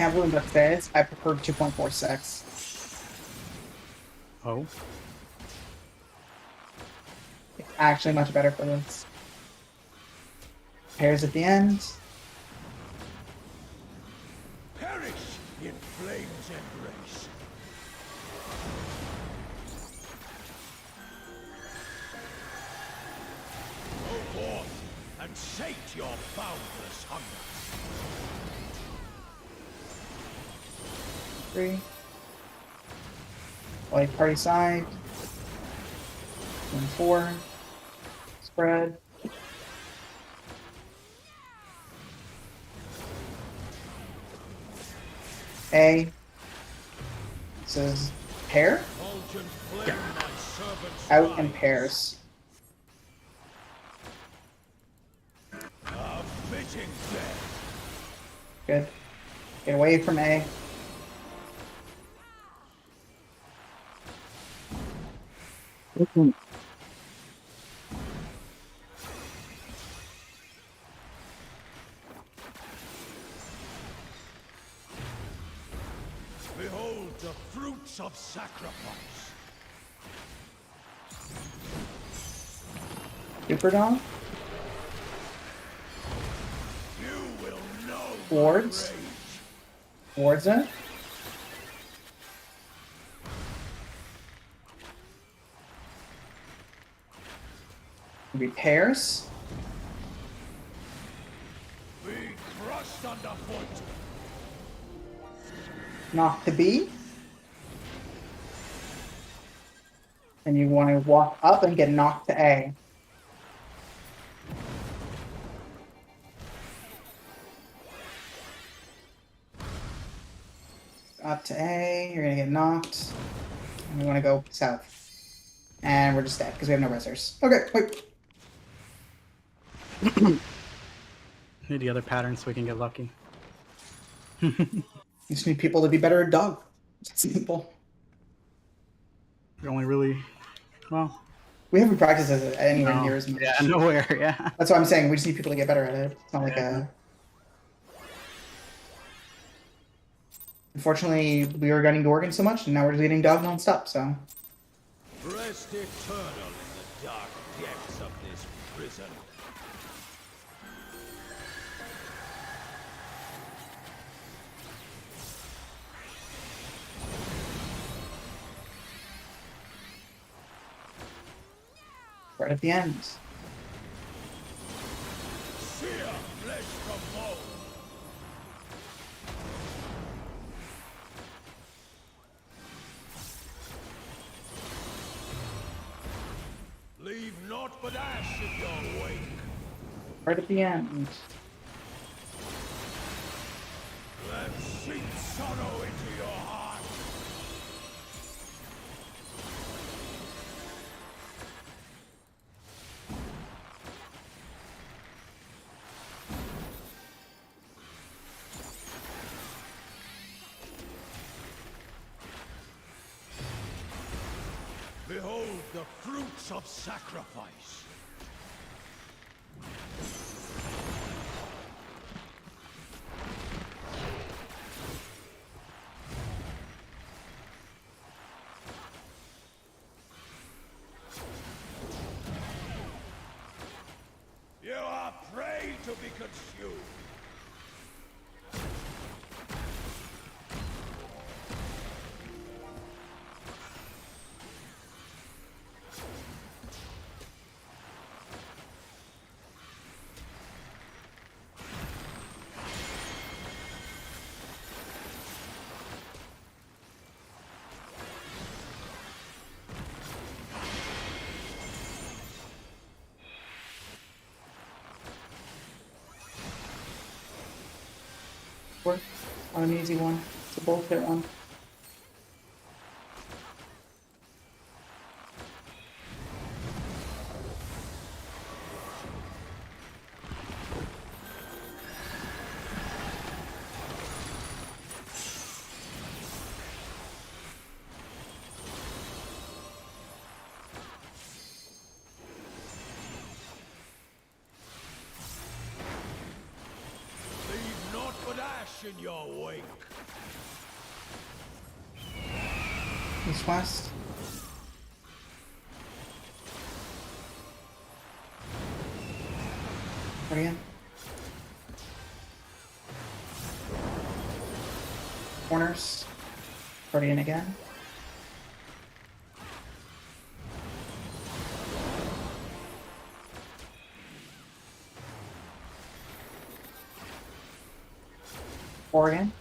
can't believe that says I prefer 2.46. Oh. It's actually much better for this. Pairs at the end. Perish in flame's embrace. Go forth and sate your boundless hunger. 3. Like party side. 4. Spread. A. This is pair. Fulgent flame my servant's Out in rise. pairs. A fitting death. Good. Get away from A. Behold the fruits of sacrifice. Super Dog. You will know my Wards. rage. Towards it. Be pairs. Be crushed underfoot. Knock to B. And you want to walk up and get knocked to A. Up to A, you're gonna get knocked. And we want to go south. And we're just dead because we have no resers. Okay, wait. Need the other pattern so we can get lucky. You just need people to be better at dog. It's simple. We only really, well, We haven't practiced it anywhere no. near as much. Yeah, nowhere. Yeah. That's what I'm saying. We just need people to get better at it. It's not like a. Unfortunately, we were getting Gorgon so much, and now we're just getting dog nonstop. So Rest eternal in the dark depths of this prison. right at the end. Sear flesh from bone. Leave naught but ash in your wake. Right at the end. Let sink sorrow into your heart. Behold the fruits of sacrifice. You are prey to be consumed. Work on an easy one. It's a bullshit one. Leave naught but ash in your wake. East west. Guardian. Corners. Guardian again. Oregon.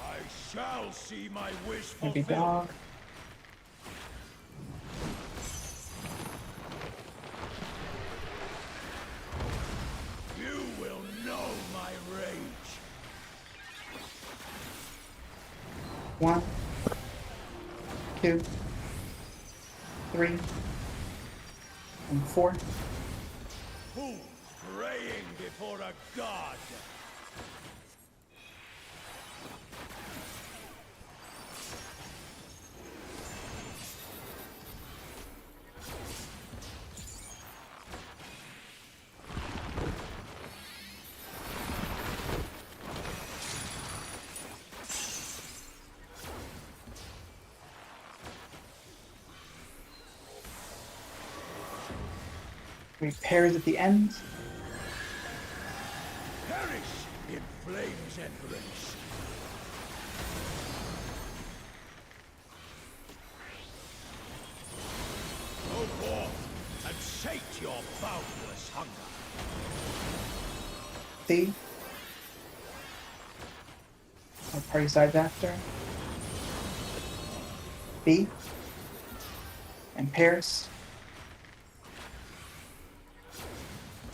I shall see my wish Maybe fulfilled. dog. You will know my rage. 1, 2, 3, and 4. Who's praying before a god? Repairs at the end. Perish in flames embrace. Go forth and sate your boundless hunger. C. Our party sides after. B. And Paris.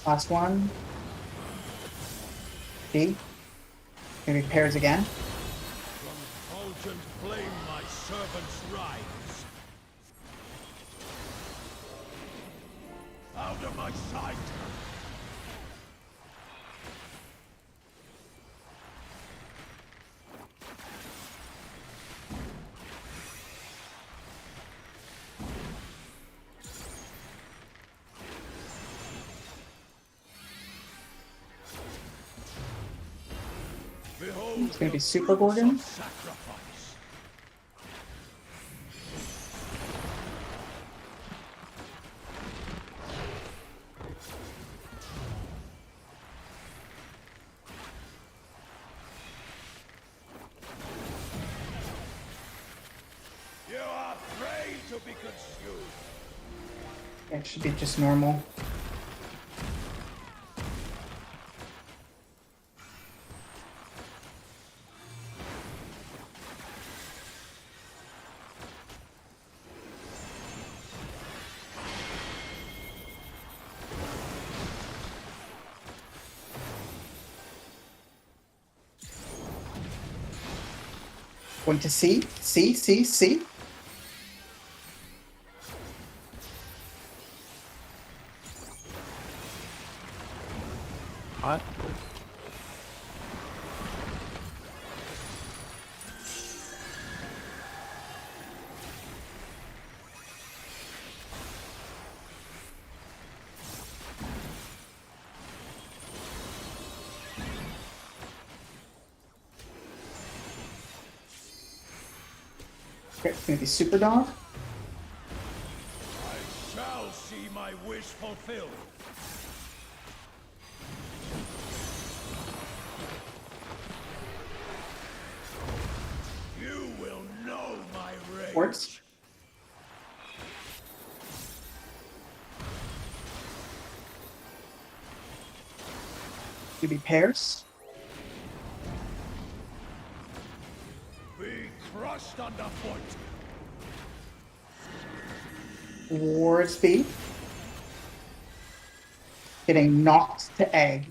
Last one. D. Maybe pairs again. From fulgent flame my servants rise. Out of my sight! Behold, It's gonna be the Super fruits Gorgon. of sacrifice. You are prey to be consumed. Yeah, it should be just normal. Going to C, C, C, C. Hot. Okay, it's gonna be Super Dog. I shall see my wish fulfilled. You will know my rage. Quartz. Gonna be pairs. Be crushed underfoot. Towards B. Getting knocked to egg.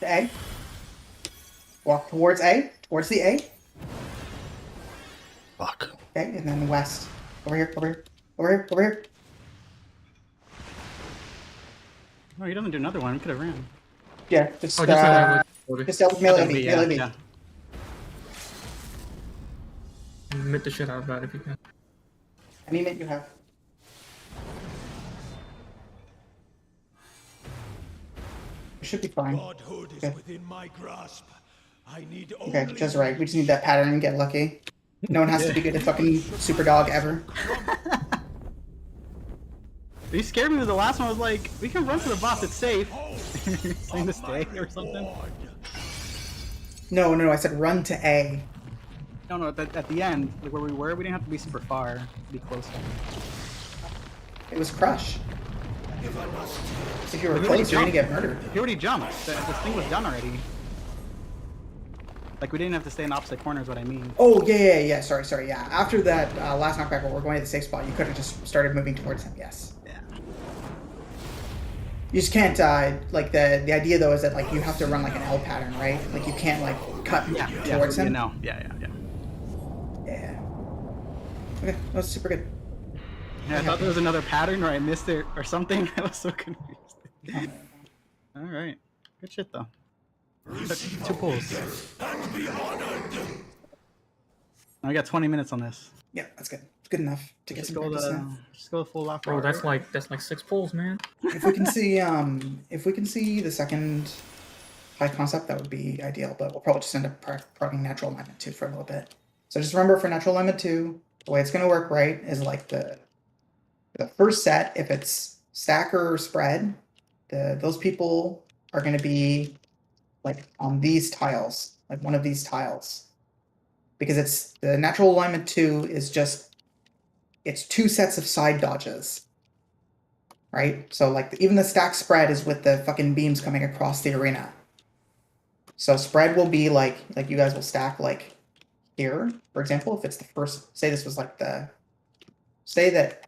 To A. Walk towards A. Towards the A. Fuck. Okay, and then west. Over here, over here, over here, over here. Oh, he doesn't do another one. We could have ran. Yeah, just Oh, just melee me, Yeah, melee me. yeah. Mid the shit out of that if you can. Any mate you have. It should be fine. Godhood is Okay. within my grasp. I need Okay, only just right. We just need that pattern and get lucky. No one has to be good at fucking super dog ever. He scared me with the last one. I was like, we can run to the boss. It's safe. Saying to stay or something. No, I said run to A. No, at the end, like where we were, we didn't have to be super far. Be closer. It was crush. If you were close, you're gonna get murdered. He already jumped. This thing was done already. Like we didn't have to stay in opposite corners. What I mean. Oh yeah. Sorry. Yeah. After that last knockback where we're going to the safe spot, you could have just started moving towards him. Yes. Yeah. You just can't. Like the idea though is that like you have to run like an L pattern, right? Like you can't like cut towards him. No. Yeah. Yeah. Okay, that's super good. Yeah, I thought there was another pattern where I missed it or something. I was so confused. All right. Good shit though. Took 2 pulls. I got 20 minutes on this. Yeah, that's good. It's good enough to get Just some go practice the now. just go the full lock. Bro, that's like 6 pulls, man. If we can see the second high concept, that would be ideal. But we'll probably just end up progging natural alignment 2 for a little bit. So just remember for natural alignment 2, the way it's going to work right is like the first set. If it's stack or spread, those people are going to be like on these tiles, like one of these tiles, because it's the natural alignment 2 is just it's 2 sets of side dodges, right? So like even the stack spread is with the fucking beams coming across the arena. So spread will be like you guys will stack like here, for example, if it's the first, say this was like say that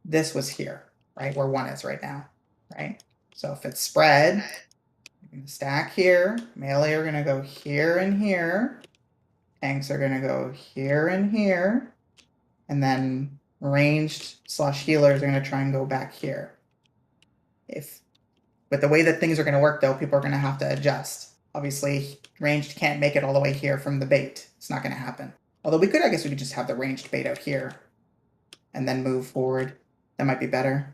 this was here, right, where 1 is right now, right? So if it's spread, you're gonna stack here, melee are gonna go here and here, tanks are gonna go here and here, and then ranged / healers are gonna try and go back here. With the way that things are gonna work though, people are gonna have to adjust. Obviously, ranged can't make it all the way here from the bait. It's not gonna happen. Although I guess we could just have the ranged bait out here and then move forward. That might be better.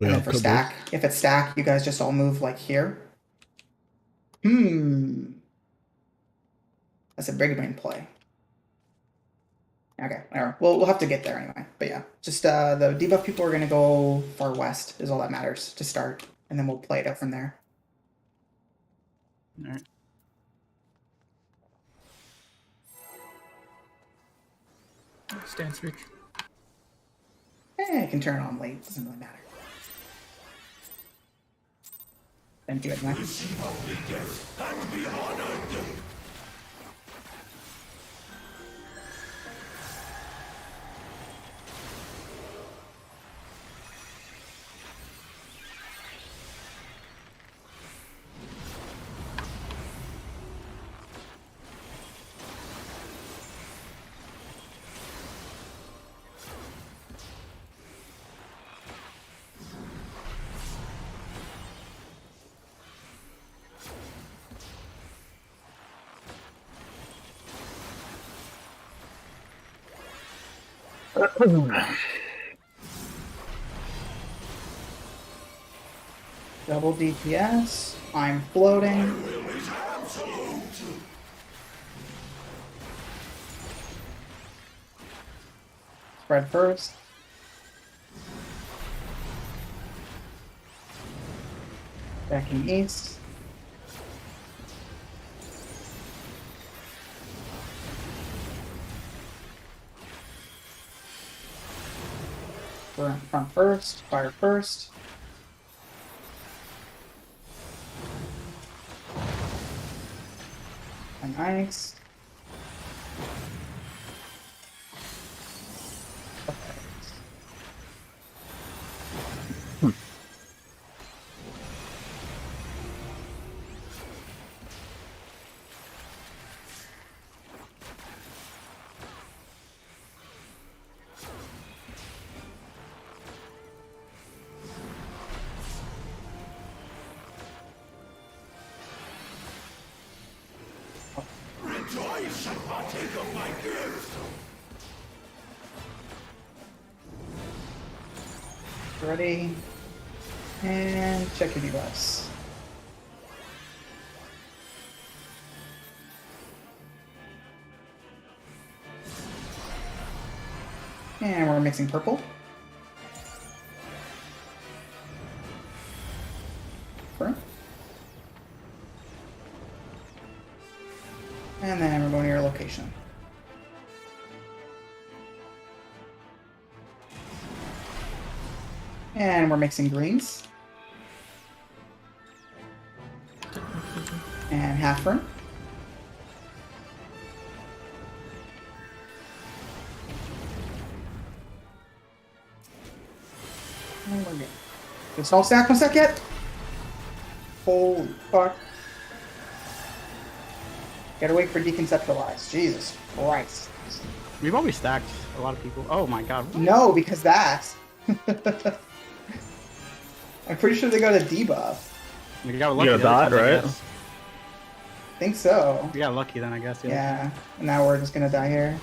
And then for stack, if it's stack, you guys just all move like here. That's a big brain play. Okay, whatever. We'll have to get there anyway. But yeah, just the debuff people are going to go far west is all that matters to start. And then we'll play it out from there. All right. Stand switch. I can turn it on late. Doesn't really matter. Thank you, Edna. Double DPS. I'm floating. Spread first. Backing east. Front first, fire first. And nice. Ready. And check your debuffs. And we're mixing purple. Firm. And then we're going to your location. And we're mixing greens. And half firm. And we're good. It's all stacked, no stack yet? Holy fuck. Gotta wait for deconceptualize. Jesus Christ. We've always stacked a lot of people. Oh my god. No, because that. I'm pretty sure they got a debuff. We got lucky. You got the other that, times, I right? guess. Think so. We got lucky then, I guess. Yeah. And now we're just gonna die here.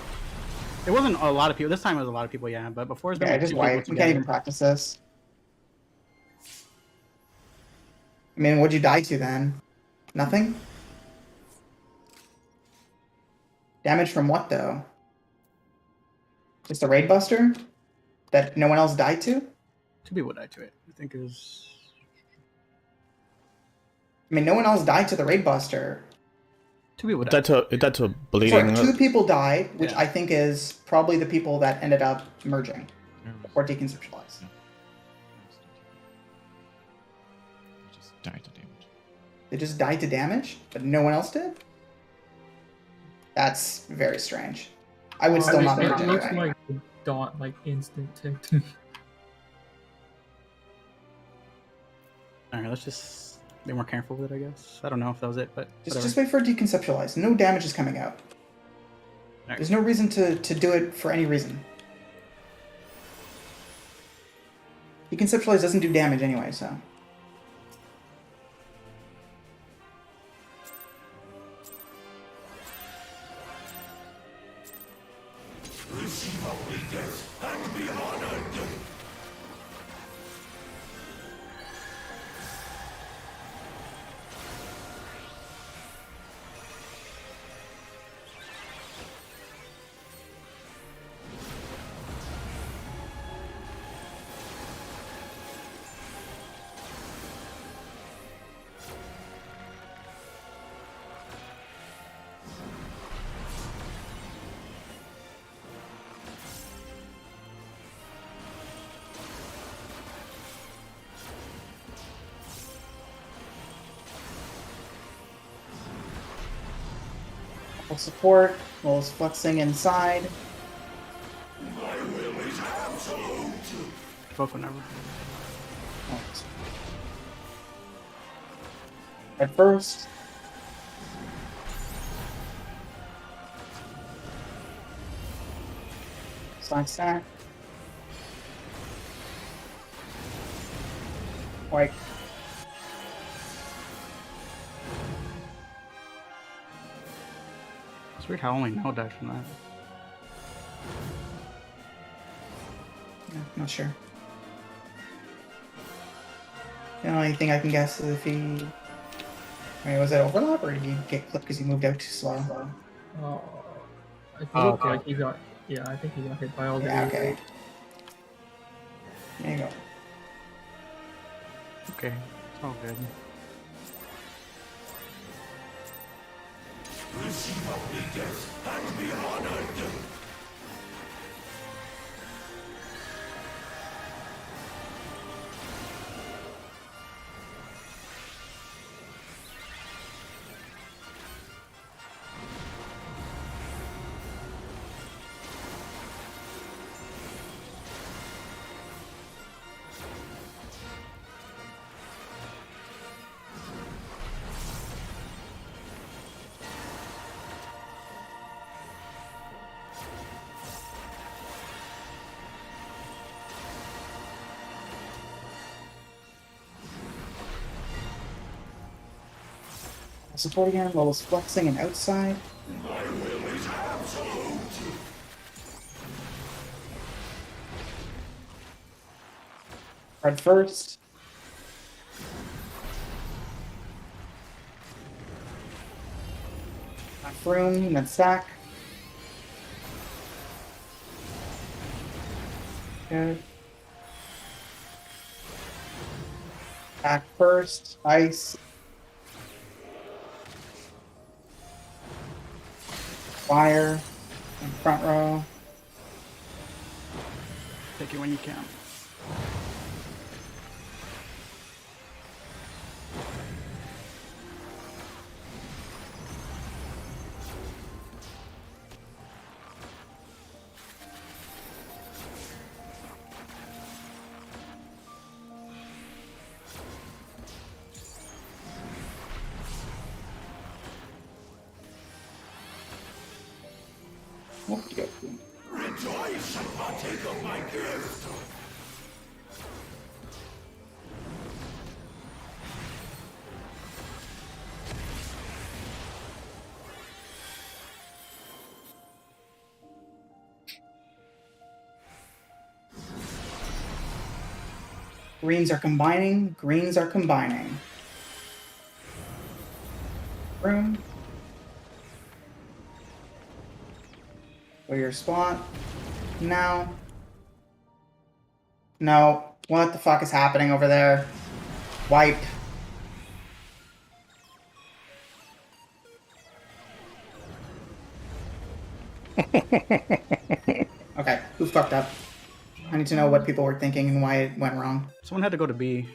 It wasn't a lot of people. This time it was a lot of people, yeah. But before it's been Yeah, like just two people wipe. We can't even together. practice this. I mean, what'd you die to then? Nothing? Damage from what though? Just a raid buster? That no one else died to? Two people died to it. I think it was. I mean, no one else died to the raid buster. Two people It died. died to bleeding. Sorry, 2 people died, which Yeah. I think is probably the people that ended up merging or deconceptualized. They just died to damage. They just died to damage, but no one else did? That's very strange. I would still not it merge looks anyway. like the dot, like instant tick. Alright, let's just be more careful with it, I guess. I don't know if that was it, but Just wait for it to deconceptualize. No damage is coming out. Alright. There's no reason to do it for any reason. Deconceptualize doesn't do damage anyway, so. Full support, Will's flexing inside. both whenever. At first. Side stack. White. It's weird how only no died from that. Yeah, not sure. The only thing I can guess is if he... I mean, was it overlap or did he get clipped because he moved out too slow? It Oh, looked okay. like he got. Yeah, I think he got hit by all the. Yeah, okay. There you go. Okay, it's all good. Support again, Lola's flexing and outside. Red first. Back room, then stack. Good. Back first, ice. Fire, in front row. Take it when you can. Okey-dokey. Rejoice and partake of my gift. Greens are combining. Greens are combining. Room. Go to your spot. Now. No. What the fuck is happening over there? Wipe. Okay, who fucked up? I need to know what people were thinking and why it went wrong. Someone had to go to B.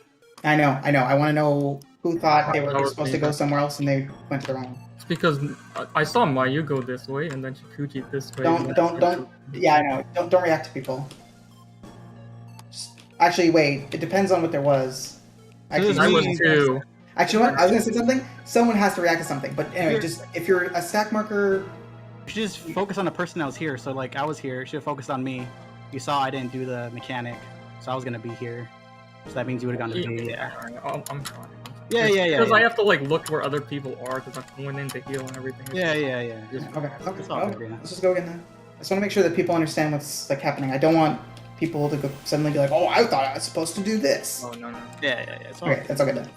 I know. I want to know who thought they That were was supposed me. to go somewhere else and they went to the wrong. It's because I saw Mayu go this way and then Chikuchi this way. and then Don't. Yeah, I know. Don't react to people. Actually, wait. It depends on what there was. Actually, I was Me. too. actually, what? I was gonna say something. Someone has to react to something. But anyway, just if you're a stack marker, You should just focus on the person that was here. So like I was here, you should have focused on me. You saw I didn't do the mechanic, so I was gonna be here. So that means you would have gone to B. Yeah, I'm fine. Yeah. Because I have to like look where other people are because I'm going in to heal and everything. Yeah. okay. It's all good, yeah. Let's just go again then. I just want to make sure that people understand what's like happening. I don't want people to go, suddenly be like, "Oh, I thought I was supposed to do this." Oh no. Yeah. It's all Okay, that's all good then.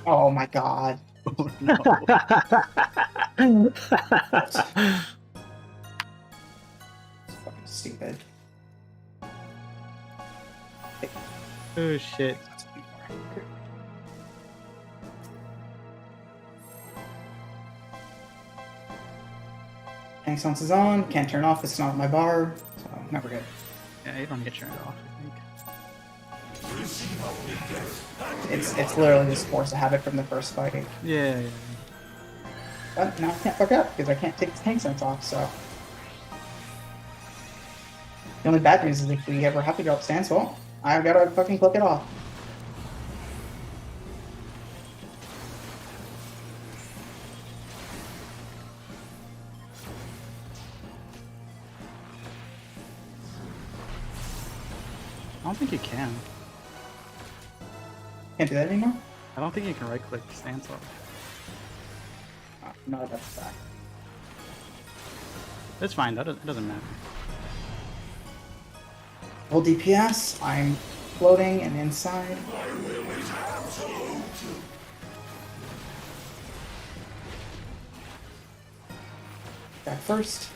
Oh my god. It's fucking stupid. Oh shit. Tank Silence is on. Can't turn off. It's not on my bar. So, never good. Yeah, you don't get turned off, I think. It's literally just force to have it from the first fight. Yeah. But now I can't fuck up because I can't take the Tank Silence off, so. The only bad news is if we ever have to drop stance, well, I've got to fucking click it off. I don't think you can. Can't do that anymore? I don't think you can right click stance off. Oh, no, that's bad. It's fine, it doesn't matter. Full DPS, I'm floating and inside. Back first.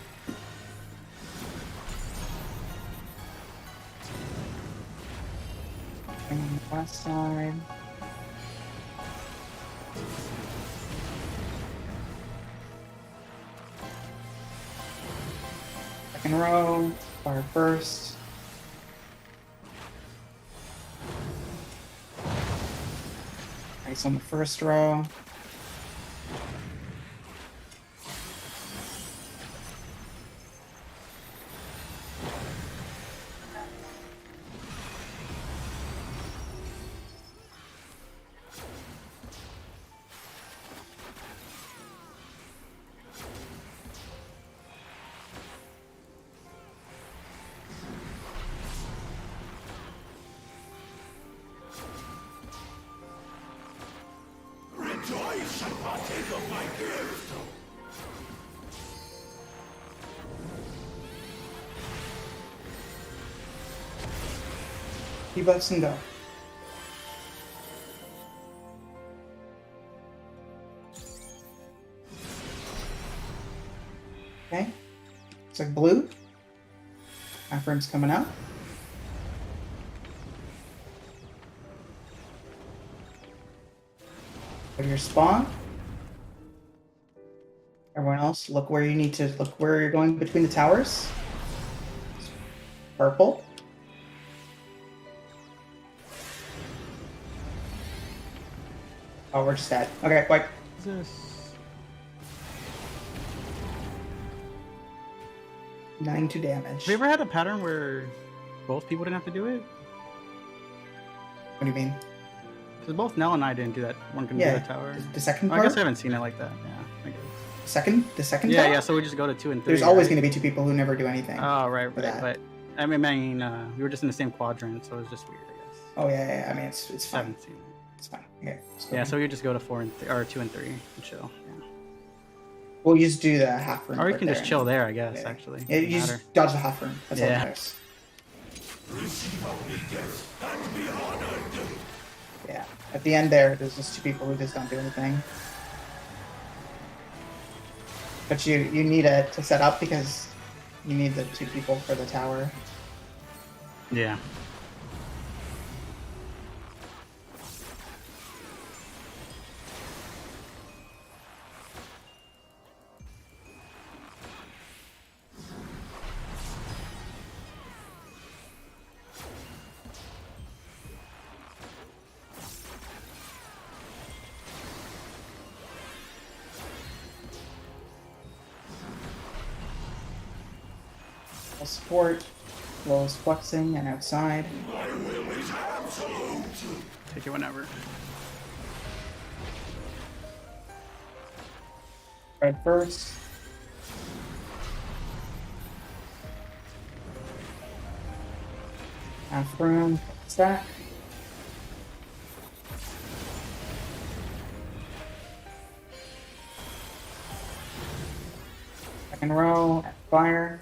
And on the last side. Second row, fire first. Ice on the first row. Debuffs and go. Okay. Looks like blue. Affirm's coming out. Go to your spawn. Everyone else, look where you need to look where you're going between the towers. Purple. Oh, we're just dead. Okay, wait. Jesus. 9 to damage. Have you ever had a pattern where both people didn't have to do it? What do you mean? Because both Nell and I didn't do that. One can Yeah, do the tower. The second Oh, part? I guess I haven't seen it like that. Yeah, I guess. The second Yeah, tower? yeah. So we just go to 2 and 3. There's always right? going to be two people who never do anything. Oh, right, for right. that. But I mean, we were just in the same quadrant, so it was just weird, I guess. Oh yeah. I mean, it's fine. Haven't seen it. It's fine. Okay. let's go. Yeah, so we just go to 4 and or 2 and 3 and chill. Yeah. We'll just do the half room. Or you right can just there. chill there, I guess. Yeah. Actually, Yeah, Doesn't you matter. just dodge the half room. That's all Yeah. that matters. Yeah. At the end there's just two people who just don't do anything. But you need it to set up because you need the two people for the tower. Yeah. Full support, lowest flexing, and outside. Take it whenever. Red first. Half room, stack. Second row, fire.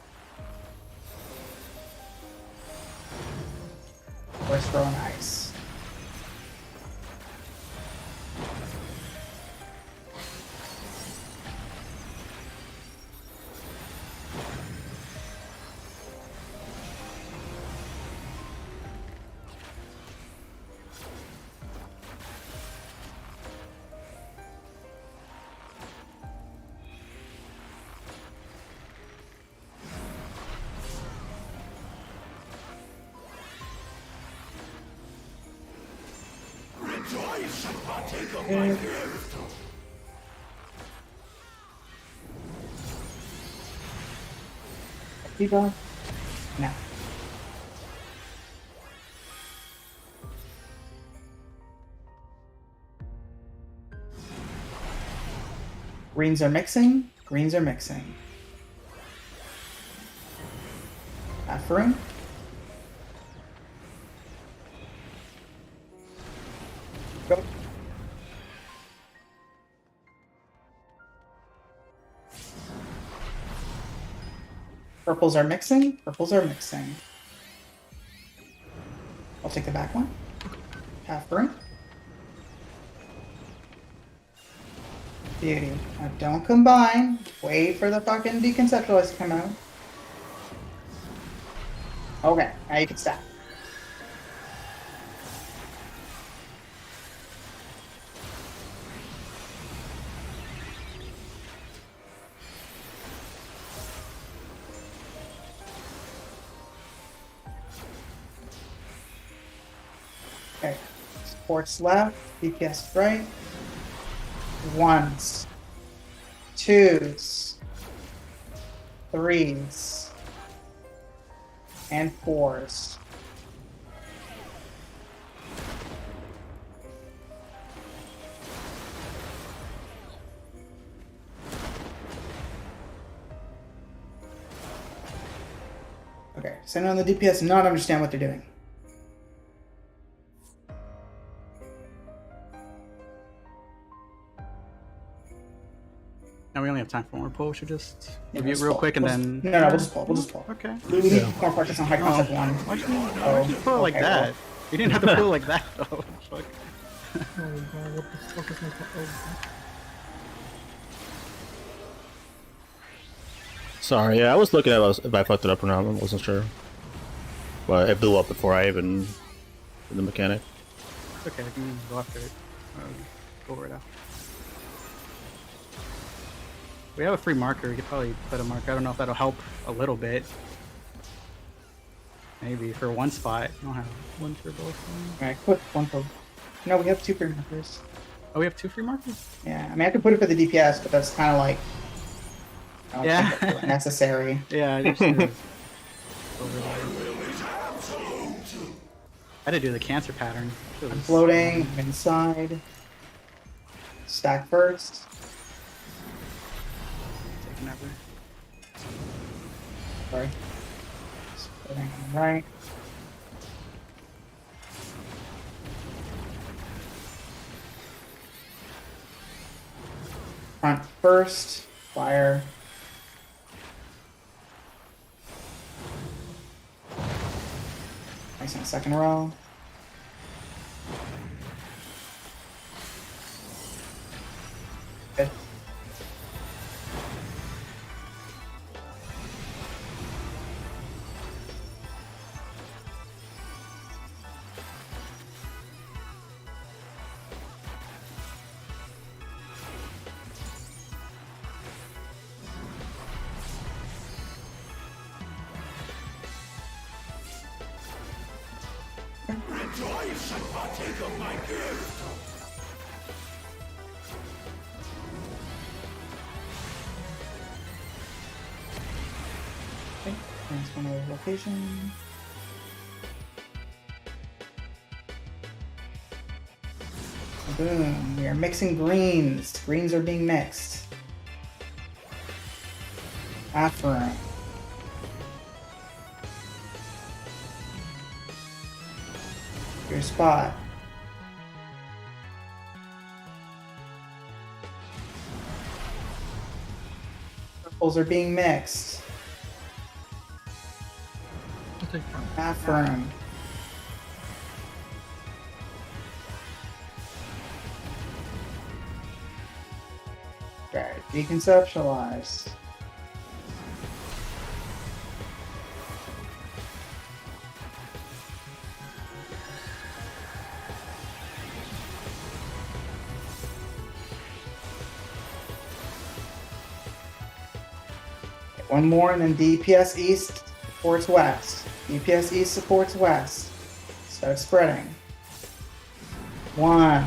First row, and ice. Okay. Debuff. No. Greens are mixing. Greens are mixing. Half room. Go. Purples are mixing. Purples are mixing. I'll take the back one. Half room. Beauty. Now don't combine. Wait for the fucking deconceptualize to come out. Okay, now you can stop. Okay. Supports left, DPS right. Ones, twos, threes, and fours. Okay, so now the DPS do not understand what they're doing. Now we only have time for one more pull. We should just Yeah, review it let's real pull. quick and We'll then. just- No, we'll just pull. We'll just pull. Okay. We need more practice on high concept one. Why'd you pull it like Okay, that? well. You didn't have to pull it like that though. Fuck. Oh god, what the fuck is my Sorry, yeah, I was looking at if I fucked it up or not. I wasn't sure. But it blew up before I even did the mechanic. It's okay, if you go after it. Go over it out. We have a free marker. We could probably put a marker. I don't know if that'll help a little bit. Maybe for one spot. You don't have one for both. Alright, put one for. No, we have 2 free markers. Oh, we have 2 free markers? Yeah, I mean, I could put it for the DPS, but that's kind of like. I don't Yeah. think that's necessary. Yeah, I just over there. I had to do the cancer pattern. I'm floating, I'm inside. Stack first. Taking that way. Sorry. Floating on the right. Front first. Fire. Nice on second row. Good. Okay, next one over location. Boom, we are mixing greens. Greens are being mixed. Afferent. Your spot. Purples are being mixed. I'll take front. Affirm. Okay, deconceptualize. One more, and then DPS East supports West. DPS East supports West. Start spreading. 1,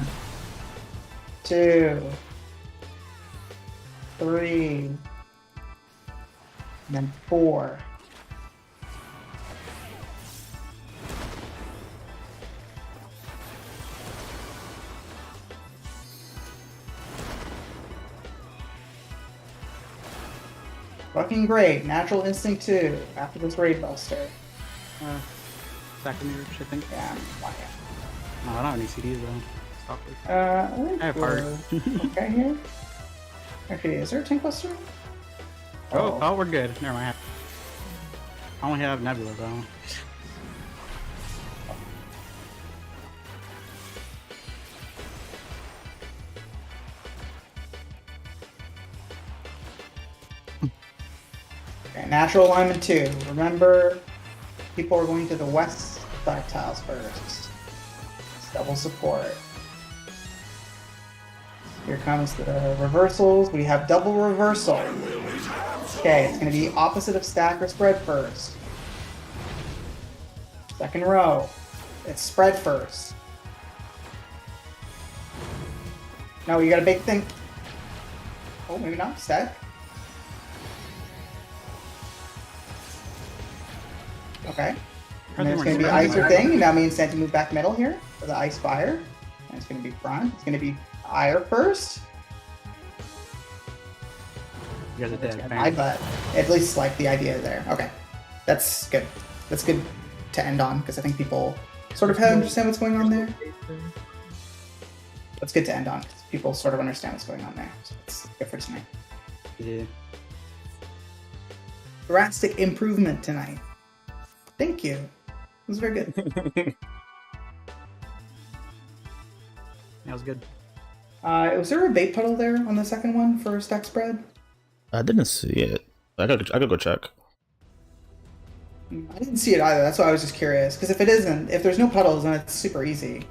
2, 3, and then 4. Fucking great. Natural Instinct 2 after this Raid Buster. Second year, I think. Yeah. No, I don't have any CDs though. Stop it. I think I have we're heart. okay here. Actually, is there a Tank Buster? Oh, we're good. Never mind. I only have Nebula though. Okay, natural alignment 2. Remember, people are going to the west side tiles first. It's double support. Here comes the reversals. We have double reversal. Okay, it's going to be opposite of stack or spread first. Second row. It's spread first. No, you got a big thing. Oh, maybe not. Stack. Okay. And then it's going to be ice or thing, and that means Santa move back middle here for the ice fire. And it's going to be front. It's going to be ire first. You guys are dead. I but at least like the idea there. Okay, that's good. That's good to end on because I think people sort of understand what's going on there. That's good to end on. 'Cause people sort of understand what's going on there. So it's good for tonight. Yeah. Drastic improvement tonight. Thank you. It was very good. That was good. Was there a bait puddle there on the second one for stack spread? I didn't see it. I could go check. I didn't see it either. That's why I was just curious. Because if it isn't, if there's no puddles, then it's super easy,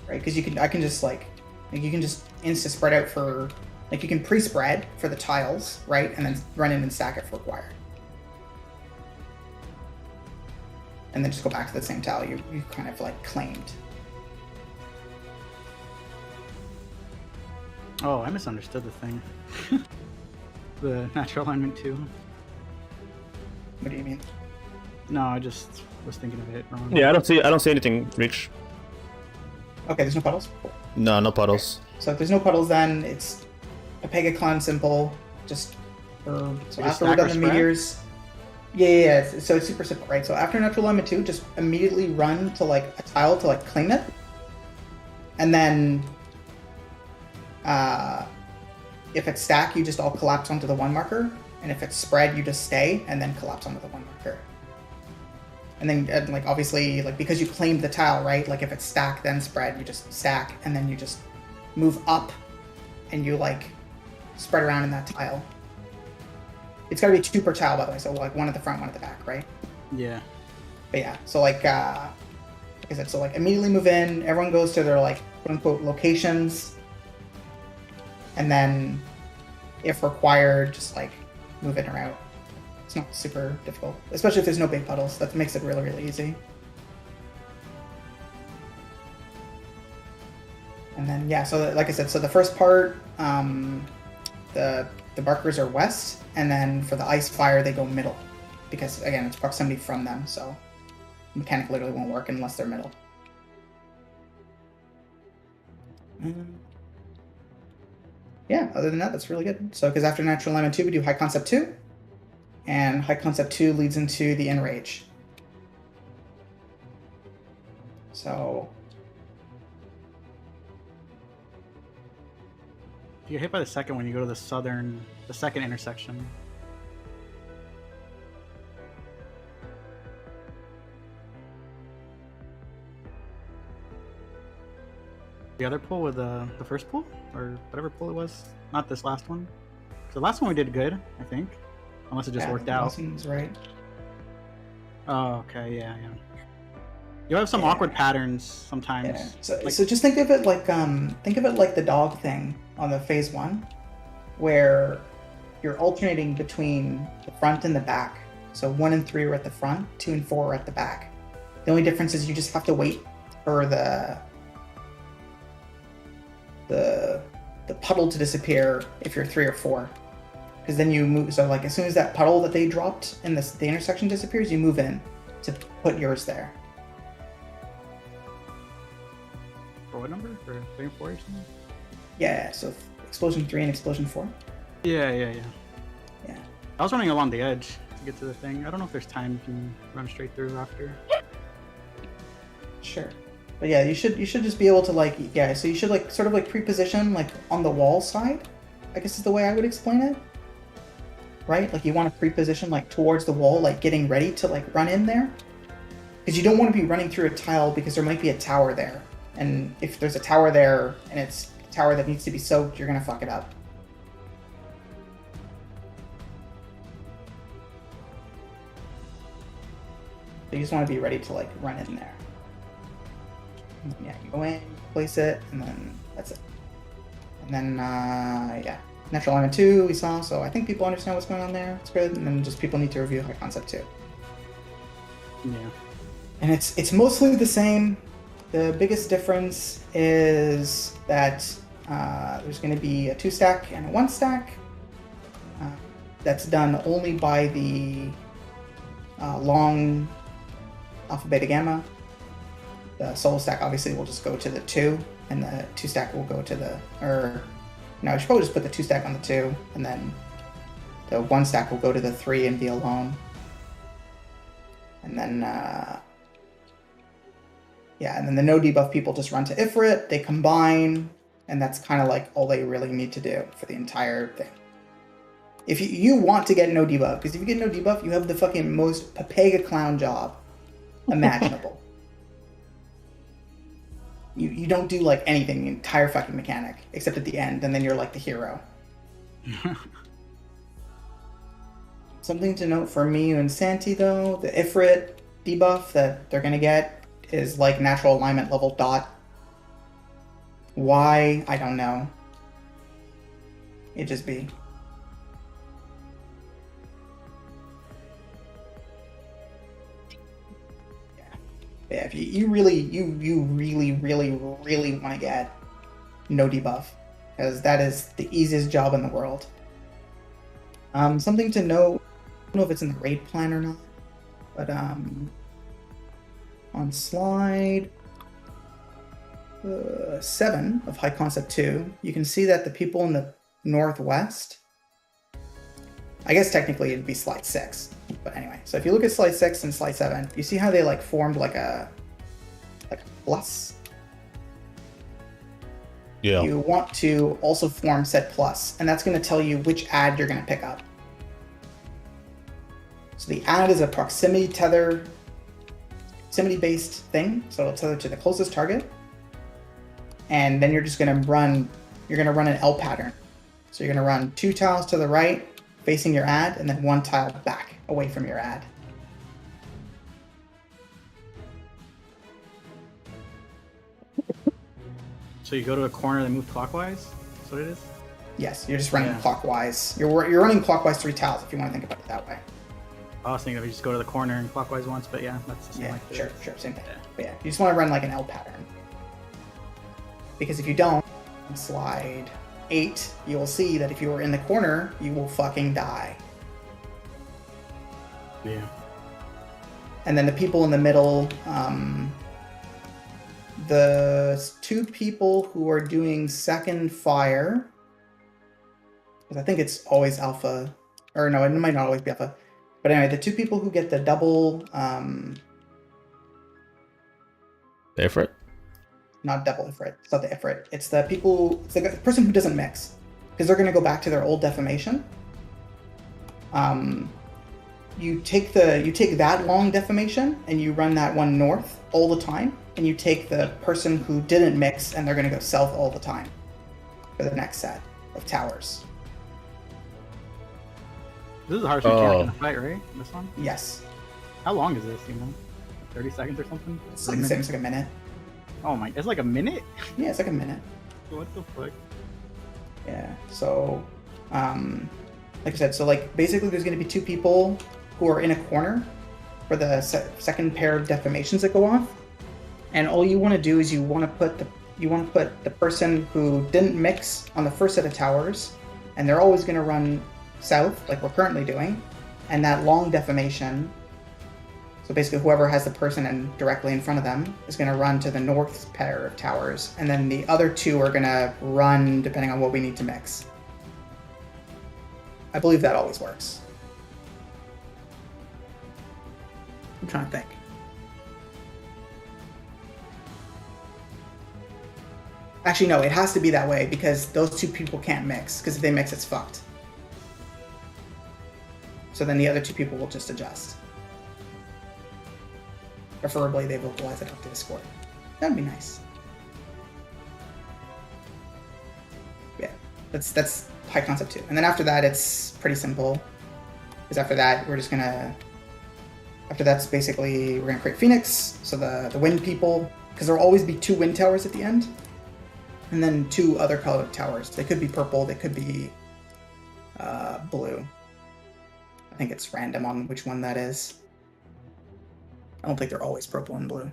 right? Because I can just like you can just insta spread out for, like you can pre-spread for the tiles, right, and then run in and stack it for required, and then just go back to the same tile you kind of like claimed. Oh, I misunderstood the thing. The natural alignment 2. What do you mean? No, I just was thinking of it wrong. Yeah, I don't see anything reach. Okay, there's no puddles. Cool. No puddles. So if there's no puddles, then it's a Pega Clan simple. Just so after we're done the meteors. Yeah. So it's super simple, right? So after natural alignment 2, just immediately run to like a tile to like claim it, and then if it's stack, you just all collapse onto the 1 marker, and if it's spread, you just stay and then collapse onto the 1 marker. And then, like, obviously, like, because you claimed the tile, right? Like, if it's stack, then spread, you just stack, and then you just move up, and you, like, spread around in that tile. It's gotta be 2 per tile, by the way, so, like, 1 at the front, 1 at the back, right? Yeah. But yeah, so, like I said, so, like, immediately move in, everyone goes to their, like, quote-unquote locations, and then, if required, just, like, move in or out. It's not super difficult, especially if there's no big puddles. That makes it really, really easy. And then, yeah, so like I said, so the first part, the markers are west, and then for the ice fire, they go middle. Because, again, it's proximity from them, so mechanic literally won't work unless they're middle. Yeah, other than that, that's really good. So, because after Natural Alignment 2, we do High Concept 2. And High Concept 2 leads into the Enrage. So... If you get hit by the second one, you go to the second intersection. The other pool with the first pool? Or whatever pool it was? Not this last one. So the last one we did good, I think. Unless it just worked out. Lessons, right. Oh, okay, yeah. You have some awkward patterns sometimes. Yeah. So just think of it like the dog thing on the phase 1, where you're alternating between the front and the back. So 1 and 3 are at the front, 2 and 4 are at the back. The only difference is you just have to wait for the puddle to disappear if you're 3 or 4. Because then you move, so like as soon as that puddle that they dropped in the intersection disappears, you move in to put yours there. For what number? For 3 and 4 or something? Yeah, so Explosion 3 and Explosion 4. Yeah. Yeah. I was running along the edge to get to the thing. I don't know if there's time you can run straight through after. Sure. But yeah, you should just be able to like, yeah, so you should like sort of like pre-position like on the wall side, I guess is the way I would explain it. Right? Like you want to pre-position like towards the wall, like getting ready to like run in there. Because you don't want to be running through a tile because there might be a tower there. And if there's a tower there and it's a tower that needs to be soaked, you're going to fuck it up. So you just want to be ready to like run in there. And then, yeah, you go in, place it, and then that's it. And then, yeah. Natural Alignment 2 we saw, so I think people understand what's going on there. It's good, and then just people need to review High Concept 2. Yeah. And it's mostly the same. The biggest difference is that there's going to be a 2-stack and a 1-stack. That's done only by the long alpha, beta, gamma. The solo stack obviously will just go to the 2, and the 2-stack will go to the, no, I should probably just put the 2-stack on the 2, and then the 1-stack will go to the 3 and be alone. And then, yeah, and then the no debuff people just run to Ifrit, they combine, And that's kind of like all they really need to do for the entire thing. If you want to get no debuff, because if you get no debuff, you have the fucking most Papega clown job imaginable. You don't do like anything, the entire fucking mechanic, except at the end, and then you're like the hero. Something to note for Miyu and Santi though, the Ifrit debuff that they're gonna get is like natural alignment level dot. Why? I don't know. It just be. Yeah, if you really want to get no debuff, because that is the easiest job in the world. Something to know, I don't know if it's in the raid plan or not, but on slide 7 of High Concept 2, you can see that the people in the northwest, I guess technically it'd be slide 6, but anyway, so if you look at slide 6 and slide 7, you see how they like formed like a plus? Yeah. You want to also form said plus, and that's going to tell you which ad you're going to pick up. So the ad is a proximity based thing, so it'll tether to the closest target, and then you're just going to run an L pattern. So you're going to run 2 tiles to the right facing your ad, and then 1 tile back away from your ad. So you go to a corner, then move clockwise? That's what it is? Yes, you're just running clockwise. You're running clockwise 3 tiles if you want to think about it that way. I was thinking if you just go to the corner and clockwise once, but yeah, that's the same. Yeah, like sure, same thing. Yeah. But yeah, you just want to run like an L pattern. Because if you don't, on slide 8, you will see that if you were in the corner, you will fucking die. Yeah. And then the people in the middle, the 2 people who are doing second fire, because I think it's always alpha, or no, it might not always be alpha. But anyway, the 2 people who get the double, Ifrit? not double Ifrit, it's not the Ifrit, it's the people, it's the person who doesn't mix, because they're going to go back to their old defamation. You take that long defamation and you run that one north all the time, and you take the person who didn't mix and they're going to go south all the time for the next set of towers. This is the hardest mechanic in the fight, right? This one? Yes. How long is this, 30 seconds or something? It's like the same, it's like a minute. Oh my, it's like a minute? Yeah, it's like a minute. What the fuck? Yeah, so, like I said, so like basically there's going to be 2 people who are in a corner for the second pair of defamations that go off, and all you want to do is you want to put the person who didn't mix on the first set of towers, and they're always going to run south like we're currently doing, and that long defamation, so basically whoever has the person directly in front of them is going to run to the north pair of towers, and then the other 2 are going to run depending on what we need to mix. I believe that always works. I'm trying to think. Actually, no, it has to be that way because those 2 people can't mix, because if they mix, it's fucked. So then the other 2 people will just adjust. Preferably they vocalize it up to Discord. That'd be nice. Yeah, that's High Concept 2. And then after that, it's pretty simple. Because after that, after that's basically, we're gonna create Phoenix, so the wind people, because there'll always be 2 wind towers at the end. And then 2 other colored towers. They could be purple, they could be blue. I think it's random on which one that is. I don't think they're always purple and blue.